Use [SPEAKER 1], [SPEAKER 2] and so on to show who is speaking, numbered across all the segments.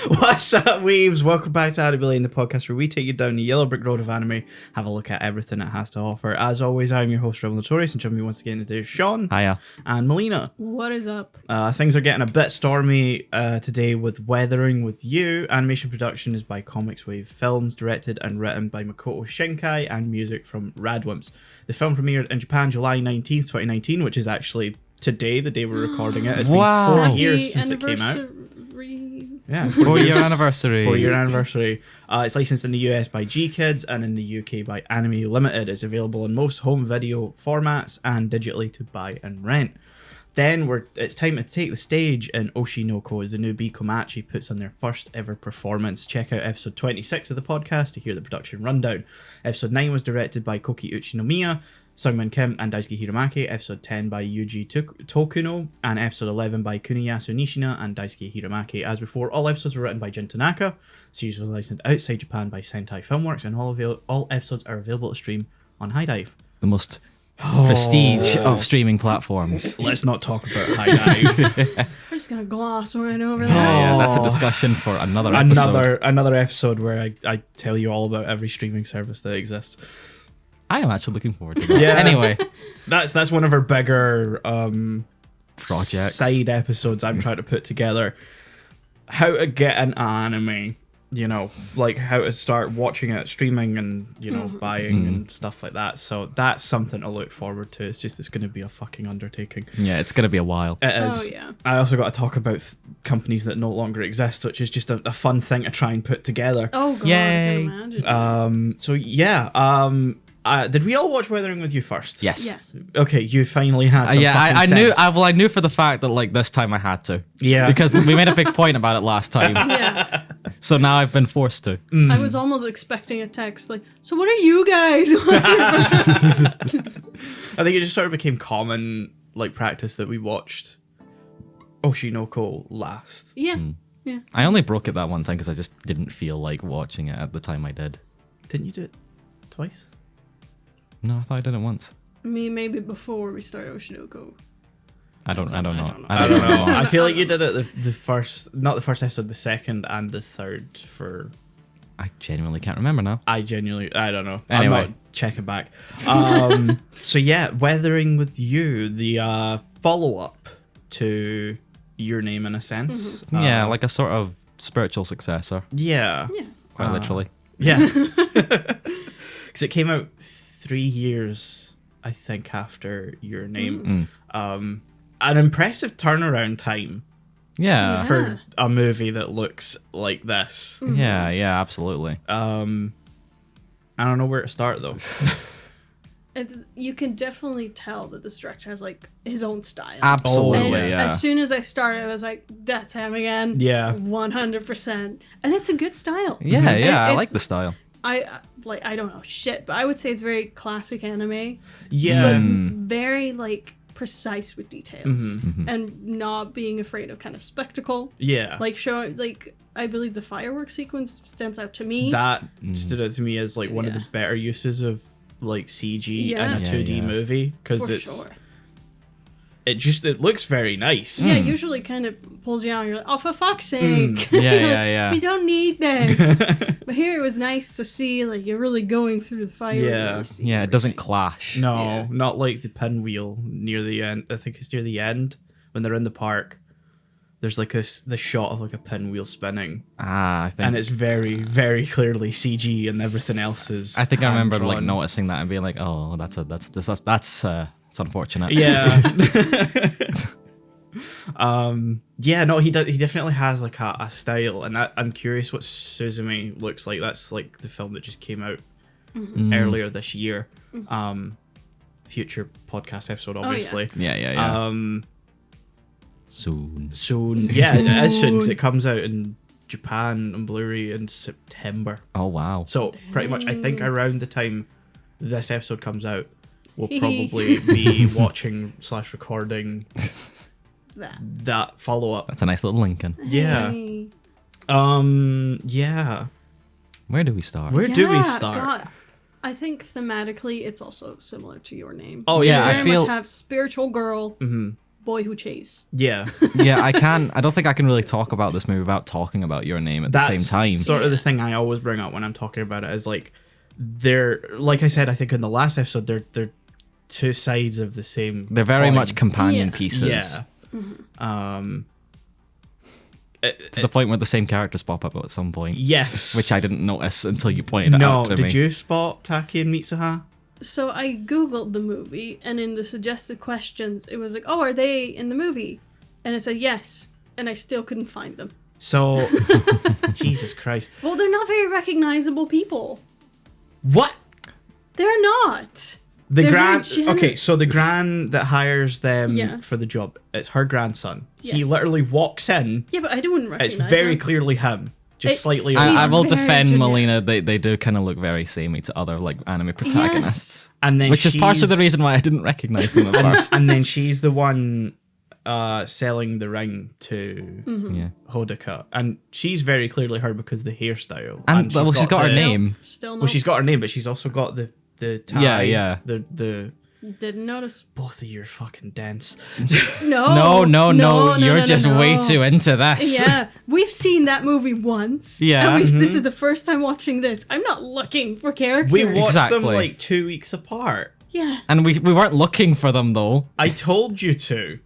[SPEAKER 1] What's up, weebs? Welcome back to Adability, the podcast where we take you down the yellow brick road of anime, have a look at everything it has to offer. As always, I'm your host, Notorious, and joining me once again today is Shaun.
[SPEAKER 2] Hiya.
[SPEAKER 1] And Melina.
[SPEAKER 3] What is up?
[SPEAKER 1] Things are getting a bit stormy today with Wearthering with You. Animation production is by Comics Wave Films, directed and written by Makoto Shinkai, and music from Radwimps. The film premiered in Japan July 19th, 2019, which is actually today, the day we're recording it. It's been 4 years since it came out. Yeah,
[SPEAKER 2] 4-year anniversary.
[SPEAKER 1] 4-year anniversary. It's licensed in the US by G Kids and in the UK by Anime Limited. It's available in most home video formats and digitally to buy and rent. Then it's time to take the stage in Oshi no Ko as the new B Komachi puts on their first ever performance. Check out episode 26 of the podcast to hear the production rundown. Episode 9 was directed by Koki Uchinomiya, Sungmin Kim and Daisuke Hiromaki, episode 10 by Yuji Tokuno, and episode 11 by Kuniyasu Nishina and Daisuke Hiromaki. As before, all episodes were written by Jin Tanaka. The series was licensed outside Japan by Sentai Filmworks, and all episodes are available to stream on High Dive.
[SPEAKER 2] The most prestige of streaming platforms.
[SPEAKER 1] Let's not talk about High Dive.
[SPEAKER 3] We're just gonna gloss right over that.
[SPEAKER 2] Yeah, that's a discussion for another episode.
[SPEAKER 1] Another episode where I tell you all about every streaming service that exists.
[SPEAKER 2] I am actually looking forward to that.
[SPEAKER 1] Yeah.
[SPEAKER 2] Anyway,
[SPEAKER 1] that's one of our bigger
[SPEAKER 2] projects,
[SPEAKER 1] side episodes I'm trying to put together. How to get an anime, like how to start watching it, streaming, and buying and stuff like that. So that's something to look forward to. It's going to be a fucking undertaking.
[SPEAKER 2] Yeah, it's going to be a while.
[SPEAKER 1] It is.
[SPEAKER 3] Oh, yeah.
[SPEAKER 1] I also got to talk about companies that no longer exist, which is just a fun thing to try and put together.
[SPEAKER 3] Oh god,
[SPEAKER 2] Yay.
[SPEAKER 3] I can imagine.
[SPEAKER 1] So yeah. Did we all watch Weathering with You first?
[SPEAKER 2] Yes.
[SPEAKER 1] Okay, you finally had some
[SPEAKER 2] I
[SPEAKER 1] fucking
[SPEAKER 2] knew.
[SPEAKER 1] sense.
[SPEAKER 2] I knew for the fact that this time I had to.
[SPEAKER 1] Yeah.
[SPEAKER 2] Because we made a big point about it last time.
[SPEAKER 3] Yeah.
[SPEAKER 2] So now I've been forced to.
[SPEAKER 3] I was almost expecting a text like, so what are you guys?
[SPEAKER 1] I think it just sort of became common practice that we watched Oshi no Ko last.
[SPEAKER 3] Yeah. Yeah.
[SPEAKER 2] I only broke it that one time because I just didn't feel like watching it at the time I did.
[SPEAKER 1] Didn't you do it twice?
[SPEAKER 2] No, I thought I did it once.
[SPEAKER 3] Me maybe before we started Oshinoko.
[SPEAKER 2] I don't know.
[SPEAKER 1] I don't know. I feel like you did it the first, not the first episode, the second and the third for...
[SPEAKER 2] I genuinely can't remember now.
[SPEAKER 1] I don't know.
[SPEAKER 2] Anyway.
[SPEAKER 1] I'm not checking back. So yeah, Weathering with You, the follow-up to Your Name in a sense.
[SPEAKER 2] Yeah, like a sort of spiritual successor.
[SPEAKER 1] Yeah.
[SPEAKER 3] Yeah.
[SPEAKER 2] Quite literally.
[SPEAKER 1] Yeah. Because it came out 3 years, I think, after Your Name. An impressive turnaround time
[SPEAKER 2] Yeah.
[SPEAKER 1] for a movie that looks like this.
[SPEAKER 2] Yeah, absolutely.
[SPEAKER 1] I don't know where to start though.
[SPEAKER 3] You can definitely tell that this director has his own style.
[SPEAKER 2] Absolutely,
[SPEAKER 3] And
[SPEAKER 2] yeah.
[SPEAKER 3] as soon as I started, I was like, that's him again.
[SPEAKER 1] Yeah.
[SPEAKER 3] 100%. And it's a good style.
[SPEAKER 2] Yeah, I like
[SPEAKER 3] It's-
[SPEAKER 2] the style.
[SPEAKER 3] I don't know shit, but I would say it's very classic anime.
[SPEAKER 1] Yeah.
[SPEAKER 3] But very precise with details and not being afraid of kind of spectacle.
[SPEAKER 1] Yeah.
[SPEAKER 3] Showing I believe the fireworks sequence stands out to me.
[SPEAKER 1] That stood out to me as one of the better uses of CG in a 2D movie because
[SPEAKER 3] For
[SPEAKER 1] it's
[SPEAKER 3] sure.
[SPEAKER 1] it looks very nice.
[SPEAKER 3] Yeah, usually kind of pulls you out and you're like, oh, for fuck's sake.
[SPEAKER 2] Yeah.
[SPEAKER 3] We don't need this. But here it was nice to see you're really going through the fireworks.
[SPEAKER 2] Yeah, it doesn't clash.
[SPEAKER 1] No,
[SPEAKER 3] Yeah.
[SPEAKER 1] not like the pinwheel near the end. I think it's near the end when they're in the park. There's the shot of a pinwheel spinning,
[SPEAKER 2] I think.
[SPEAKER 1] and it's very, very clearly CG, and everything else is.
[SPEAKER 2] I think I remember
[SPEAKER 1] hand-drawn.
[SPEAKER 2] noticing that and being like, oh, that's it's unfortunate.
[SPEAKER 1] Yeah. Yeah, no, he definitely has a style, and I'm curious what Suzume looks like. That's the film that just came out earlier this year. Future podcast episode, obviously.
[SPEAKER 2] Yeah. Soon.
[SPEAKER 1] Yeah, it is soon 'cause it comes out in Japan on Blu-ray in September.
[SPEAKER 2] Oh wow.
[SPEAKER 1] So pretty much, I think around the time this episode comes out, we'll probably be watching / recording that follow-up.
[SPEAKER 2] That's a nice little Lincoln.
[SPEAKER 1] Yeah.
[SPEAKER 3] Hey.
[SPEAKER 1] Yeah.
[SPEAKER 2] Where do we start?
[SPEAKER 1] Where do we
[SPEAKER 3] Yeah,
[SPEAKER 1] start?
[SPEAKER 3] God. I think thematically it's also similar to Your Name.
[SPEAKER 1] Oh
[SPEAKER 2] yeah,
[SPEAKER 3] You
[SPEAKER 2] I
[SPEAKER 3] very
[SPEAKER 2] feel-
[SPEAKER 3] much have spiritual girl, Boy Who Chase.
[SPEAKER 1] Yeah.
[SPEAKER 2] Yeah, I don't think I can really talk about this movie without talking about Your Name at the same time.
[SPEAKER 1] Sort of the thing I always bring up when I'm talking about it is like they're, like I said, I think in the last episode, they're two sides of the same
[SPEAKER 2] They're very
[SPEAKER 1] coin.
[SPEAKER 2] much companion
[SPEAKER 3] Yeah.
[SPEAKER 2] pieces.
[SPEAKER 1] Yeah.
[SPEAKER 2] To the point where the same characters pop up at some point.
[SPEAKER 1] Yes.
[SPEAKER 2] Which I didn't notice until you pointed it
[SPEAKER 1] No,
[SPEAKER 2] out to me.
[SPEAKER 1] did you spot Taki and Mitsuha?
[SPEAKER 3] So I googled the movie, and in the suggested questions, it was like, "Oh, are they in the movie?" And I said yes, and I still couldn't find them.
[SPEAKER 1] So, Jesus Christ.
[SPEAKER 3] Well, they're not very recognizable people.
[SPEAKER 1] What?
[SPEAKER 3] They're not.
[SPEAKER 1] The
[SPEAKER 3] They're
[SPEAKER 1] grand.
[SPEAKER 3] very gen-
[SPEAKER 1] Okay, so the grand that hires them
[SPEAKER 3] Yeah.
[SPEAKER 1] for the job, it's her grandson. He
[SPEAKER 3] Yes.
[SPEAKER 1] literally walks in.
[SPEAKER 3] Yeah, but I wouldn't
[SPEAKER 1] It's
[SPEAKER 3] recognize
[SPEAKER 1] very
[SPEAKER 3] them.
[SPEAKER 1] clearly him, just
[SPEAKER 3] It-
[SPEAKER 1] slightly.
[SPEAKER 3] I-
[SPEAKER 1] older.
[SPEAKER 2] I will
[SPEAKER 3] very
[SPEAKER 2] defend
[SPEAKER 3] generic.
[SPEAKER 2] Melina. They do kind of look very samey to other like anime protagonists,
[SPEAKER 1] and then
[SPEAKER 2] which is partially the
[SPEAKER 1] she's-
[SPEAKER 2] reason why I didn't recognize them at first.
[SPEAKER 1] And then she's the one selling the ring to
[SPEAKER 2] Yeah,
[SPEAKER 1] Hodaka, and she's very clearly her because the hairstyle.
[SPEAKER 2] and well, she's got her
[SPEAKER 1] the-
[SPEAKER 2] name.
[SPEAKER 3] Still no.
[SPEAKER 1] Well, she's got her name, but she's also got the tie.
[SPEAKER 2] Yeah, yeah.
[SPEAKER 1] The
[SPEAKER 3] Didn't notice.
[SPEAKER 1] both of you are fucking dense.
[SPEAKER 3] No.
[SPEAKER 2] No, you're just
[SPEAKER 3] no.
[SPEAKER 2] way too into this.
[SPEAKER 3] Yeah, we've seen that movie once.
[SPEAKER 2] Yeah.
[SPEAKER 3] And this is the first time watching this. I'm not looking for characters.
[SPEAKER 1] We watched them
[SPEAKER 2] Exactly.
[SPEAKER 1] like 2 weeks apart.
[SPEAKER 3] Yeah.
[SPEAKER 2] And we weren't looking for them though.
[SPEAKER 1] I told you to.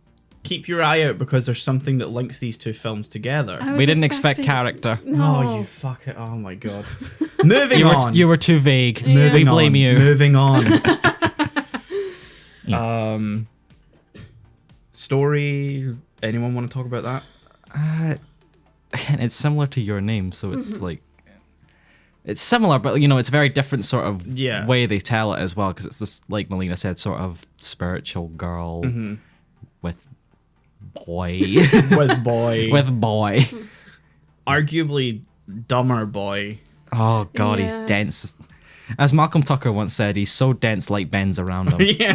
[SPEAKER 1] Keep your eye out because there's something that links these two films together.
[SPEAKER 3] I was
[SPEAKER 2] We didn't expect
[SPEAKER 3] expecting-
[SPEAKER 2] character.
[SPEAKER 3] No.
[SPEAKER 1] Oh, you fuck it. Oh my god. Moving
[SPEAKER 2] You
[SPEAKER 1] on.
[SPEAKER 2] were too vague.
[SPEAKER 3] Yeah.
[SPEAKER 2] We blame you.
[SPEAKER 1] Moving on. Story. Anyone want to talk about that?
[SPEAKER 2] Again, it's similar to Your Name, so it's like it's similar, but you know, it's a very different sort of
[SPEAKER 1] Yeah.
[SPEAKER 2] way they tell it as well, because it's just like Melina said, sort of spiritual girl with boy,
[SPEAKER 1] With boy.
[SPEAKER 2] with boy.
[SPEAKER 1] arguably dumber boy.
[SPEAKER 2] Oh god,
[SPEAKER 3] Yeah.
[SPEAKER 2] he's dense. As Malcolm Tucker once said, he's so dense light bends around him.
[SPEAKER 1] Yeah.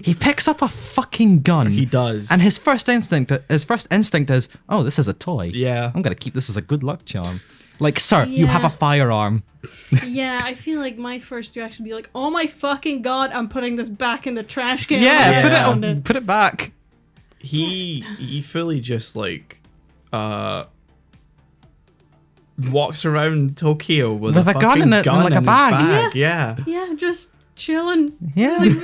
[SPEAKER 2] He picks up a fucking gun.
[SPEAKER 1] He does.
[SPEAKER 2] And his first instinct is, oh, this is a toy.
[SPEAKER 1] Yeah.
[SPEAKER 2] I'm gonna keep this as a good luck charm. Like, sir, you have
[SPEAKER 3] Yeah.
[SPEAKER 2] a firearm.
[SPEAKER 3] Yeah, I feel like my first reaction would be like, oh my fucking god, I'm putting this back in the trash can.
[SPEAKER 2] Yeah,
[SPEAKER 1] Yeah.
[SPEAKER 2] put it back.
[SPEAKER 1] He fully just like walks around Tokyo with
[SPEAKER 2] With
[SPEAKER 1] a
[SPEAKER 2] a gun
[SPEAKER 1] fucking
[SPEAKER 2] in it,
[SPEAKER 1] gun
[SPEAKER 2] like a
[SPEAKER 1] in his
[SPEAKER 2] bag.
[SPEAKER 1] Yeah.
[SPEAKER 3] Yeah, just chilling.
[SPEAKER 2] Yeah.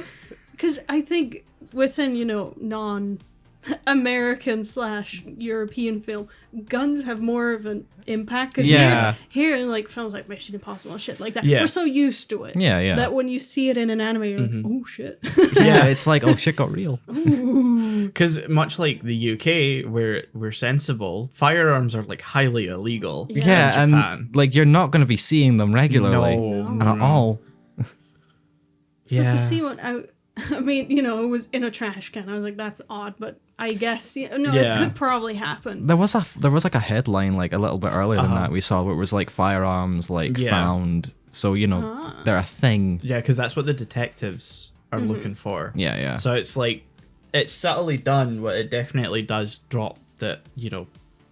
[SPEAKER 3] Because I think within, non-American / European film, guns have more of an impact. Because
[SPEAKER 2] Yeah.
[SPEAKER 3] here in like films like Mission Impossible and shit like that,
[SPEAKER 1] Yeah.
[SPEAKER 3] we're so used to it.
[SPEAKER 2] Yeah, yeah.
[SPEAKER 3] That when you see it in an anime, you're like, oh shit.
[SPEAKER 2] Yeah, it's like, oh shit got real.
[SPEAKER 1] Because much like the UK, where we're sensible, firearms are like highly illegal.
[SPEAKER 2] Yeah,
[SPEAKER 1] in Japan.
[SPEAKER 2] and like you're not going to be seeing them regularly
[SPEAKER 1] No.
[SPEAKER 2] at all.
[SPEAKER 3] So
[SPEAKER 1] Yeah.
[SPEAKER 3] to see what I mean, it was in a trash can. I was like, that's odd, but I guess
[SPEAKER 1] Yeah.
[SPEAKER 3] it could probably happen.
[SPEAKER 2] There was like a headline like a little bit earlier than that we saw where it was like firearms like
[SPEAKER 1] Yeah.
[SPEAKER 2] found. So they're a thing.
[SPEAKER 1] Yeah, because that's what the detectives are looking for.
[SPEAKER 2] Yeah, yeah.
[SPEAKER 1] So it's like it's subtly done, but it definitely does drop that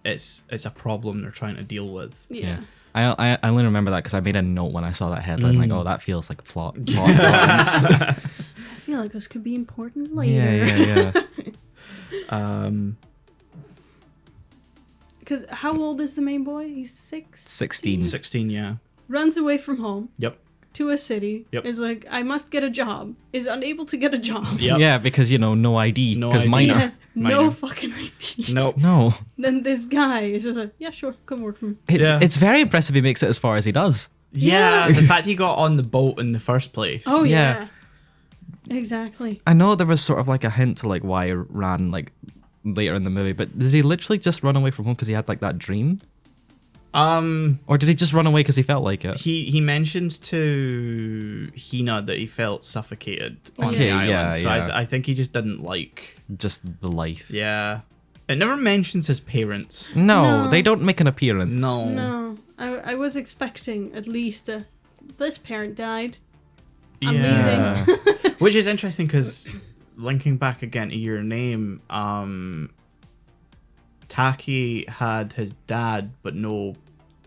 [SPEAKER 1] it's a problem they're trying to deal with.
[SPEAKER 3] Yeah.
[SPEAKER 2] I only remember that because I made a note when I saw that headline, like, oh, that feels like plot lines.
[SPEAKER 3] I feel like this could be important later.
[SPEAKER 2] yeah.
[SPEAKER 3] Because how old is the main boy? He's 6?
[SPEAKER 2] 16.
[SPEAKER 1] 16, yeah.
[SPEAKER 3] Runs away from home
[SPEAKER 1] Yep.
[SPEAKER 3] to a city.
[SPEAKER 1] Yep.
[SPEAKER 3] Is like, I must get a job. Is unable to get a job.
[SPEAKER 1] Yep.
[SPEAKER 2] Yeah, because no ID.
[SPEAKER 1] No
[SPEAKER 2] Because
[SPEAKER 1] ID.
[SPEAKER 3] He
[SPEAKER 2] minor.
[SPEAKER 3] has no
[SPEAKER 1] Minor.
[SPEAKER 3] fucking idea.
[SPEAKER 1] Nope.
[SPEAKER 2] No.
[SPEAKER 3] Then this guy is just like, yeah, sure, come work for me.
[SPEAKER 2] It's very impressive he makes it as far as he does.
[SPEAKER 1] Yeah, the fact he got on the boat in the first place.
[SPEAKER 3] Oh,
[SPEAKER 2] Yeah.
[SPEAKER 3] yeah. Exactly.
[SPEAKER 2] I know there was sort of like a hint to like why he ran like later in the movie, but did he literally just run away from home because he had like that dream? Or did he just run away because he felt like it?
[SPEAKER 1] He mentions to Hina that he felt suffocated on
[SPEAKER 2] Okay,
[SPEAKER 1] the island.
[SPEAKER 2] yeah,
[SPEAKER 1] So
[SPEAKER 2] yeah.
[SPEAKER 1] I think he just didn't like.
[SPEAKER 2] Just the life.
[SPEAKER 1] Yeah. It never mentions his parents.
[SPEAKER 2] No,
[SPEAKER 3] No.
[SPEAKER 2] they don't make an appearance.
[SPEAKER 1] No.
[SPEAKER 3] No. I was expecting at least this parent died. I'm
[SPEAKER 1] Yeah.
[SPEAKER 3] leaving.
[SPEAKER 1] Which is interesting because linking back again to Your Name, Taki had his dad but no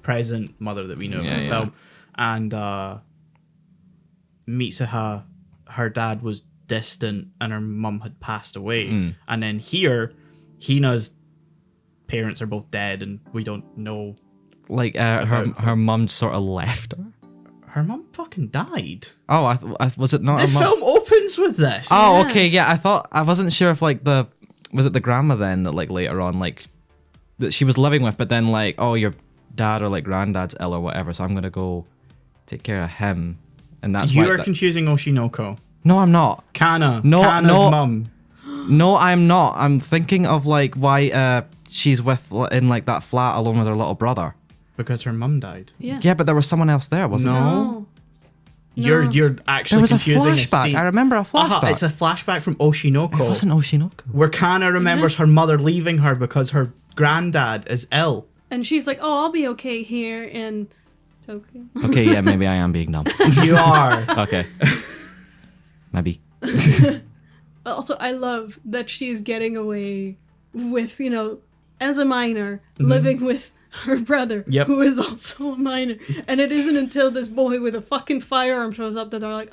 [SPEAKER 1] present mother that we know
[SPEAKER 2] Yeah,
[SPEAKER 1] in the
[SPEAKER 2] yeah.
[SPEAKER 1] film, and Mitsuha, her dad was distant and her mum had passed away. And then here, Hina's parents are both dead and we don't know.
[SPEAKER 2] Like her mum sort of left her.
[SPEAKER 1] Her mum fucking died.
[SPEAKER 2] Oh, was it not?
[SPEAKER 1] The film opens with this.
[SPEAKER 2] Oh,
[SPEAKER 3] Yeah.
[SPEAKER 2] okay, yeah. I wasn't sure if like was it the grandma then that like later on like that she was living with, but then like, oh, your dad or like granddad's ill or whatever, so I'm gonna go take care of him, and that's
[SPEAKER 1] You
[SPEAKER 2] why
[SPEAKER 1] are confusing Oshinoko.
[SPEAKER 2] No, I'm not.
[SPEAKER 1] Kana's
[SPEAKER 2] no.
[SPEAKER 1] mum.
[SPEAKER 2] No, I'm not. I'm thinking of like why she's in like that flat alone with her little brother.
[SPEAKER 1] Because her mum died.
[SPEAKER 3] Yeah.
[SPEAKER 2] Yeah, but there was someone else there, wasn't there?
[SPEAKER 3] No.
[SPEAKER 1] You're actually
[SPEAKER 2] There was a
[SPEAKER 1] confusing
[SPEAKER 2] flashback.
[SPEAKER 1] scene.
[SPEAKER 2] I remember a flashback.
[SPEAKER 1] It's a flashback from Oshinoko.
[SPEAKER 2] It wasn't Oshinoko.
[SPEAKER 1] Where Kana remembers her mother leaving her because her granddad is ill.
[SPEAKER 3] And she's like, "Oh, I'll be okay here in Tokyo."
[SPEAKER 2] Okay, yeah, maybe I am being dumb.
[SPEAKER 1] You are.
[SPEAKER 2] Okay. Maybe.
[SPEAKER 3] Also, I love that she's getting away with, as a minor, living with her brother,
[SPEAKER 1] Yep.
[SPEAKER 3] who is also a minor. And it isn't until this boy with a fucking firearm shows up that they're like,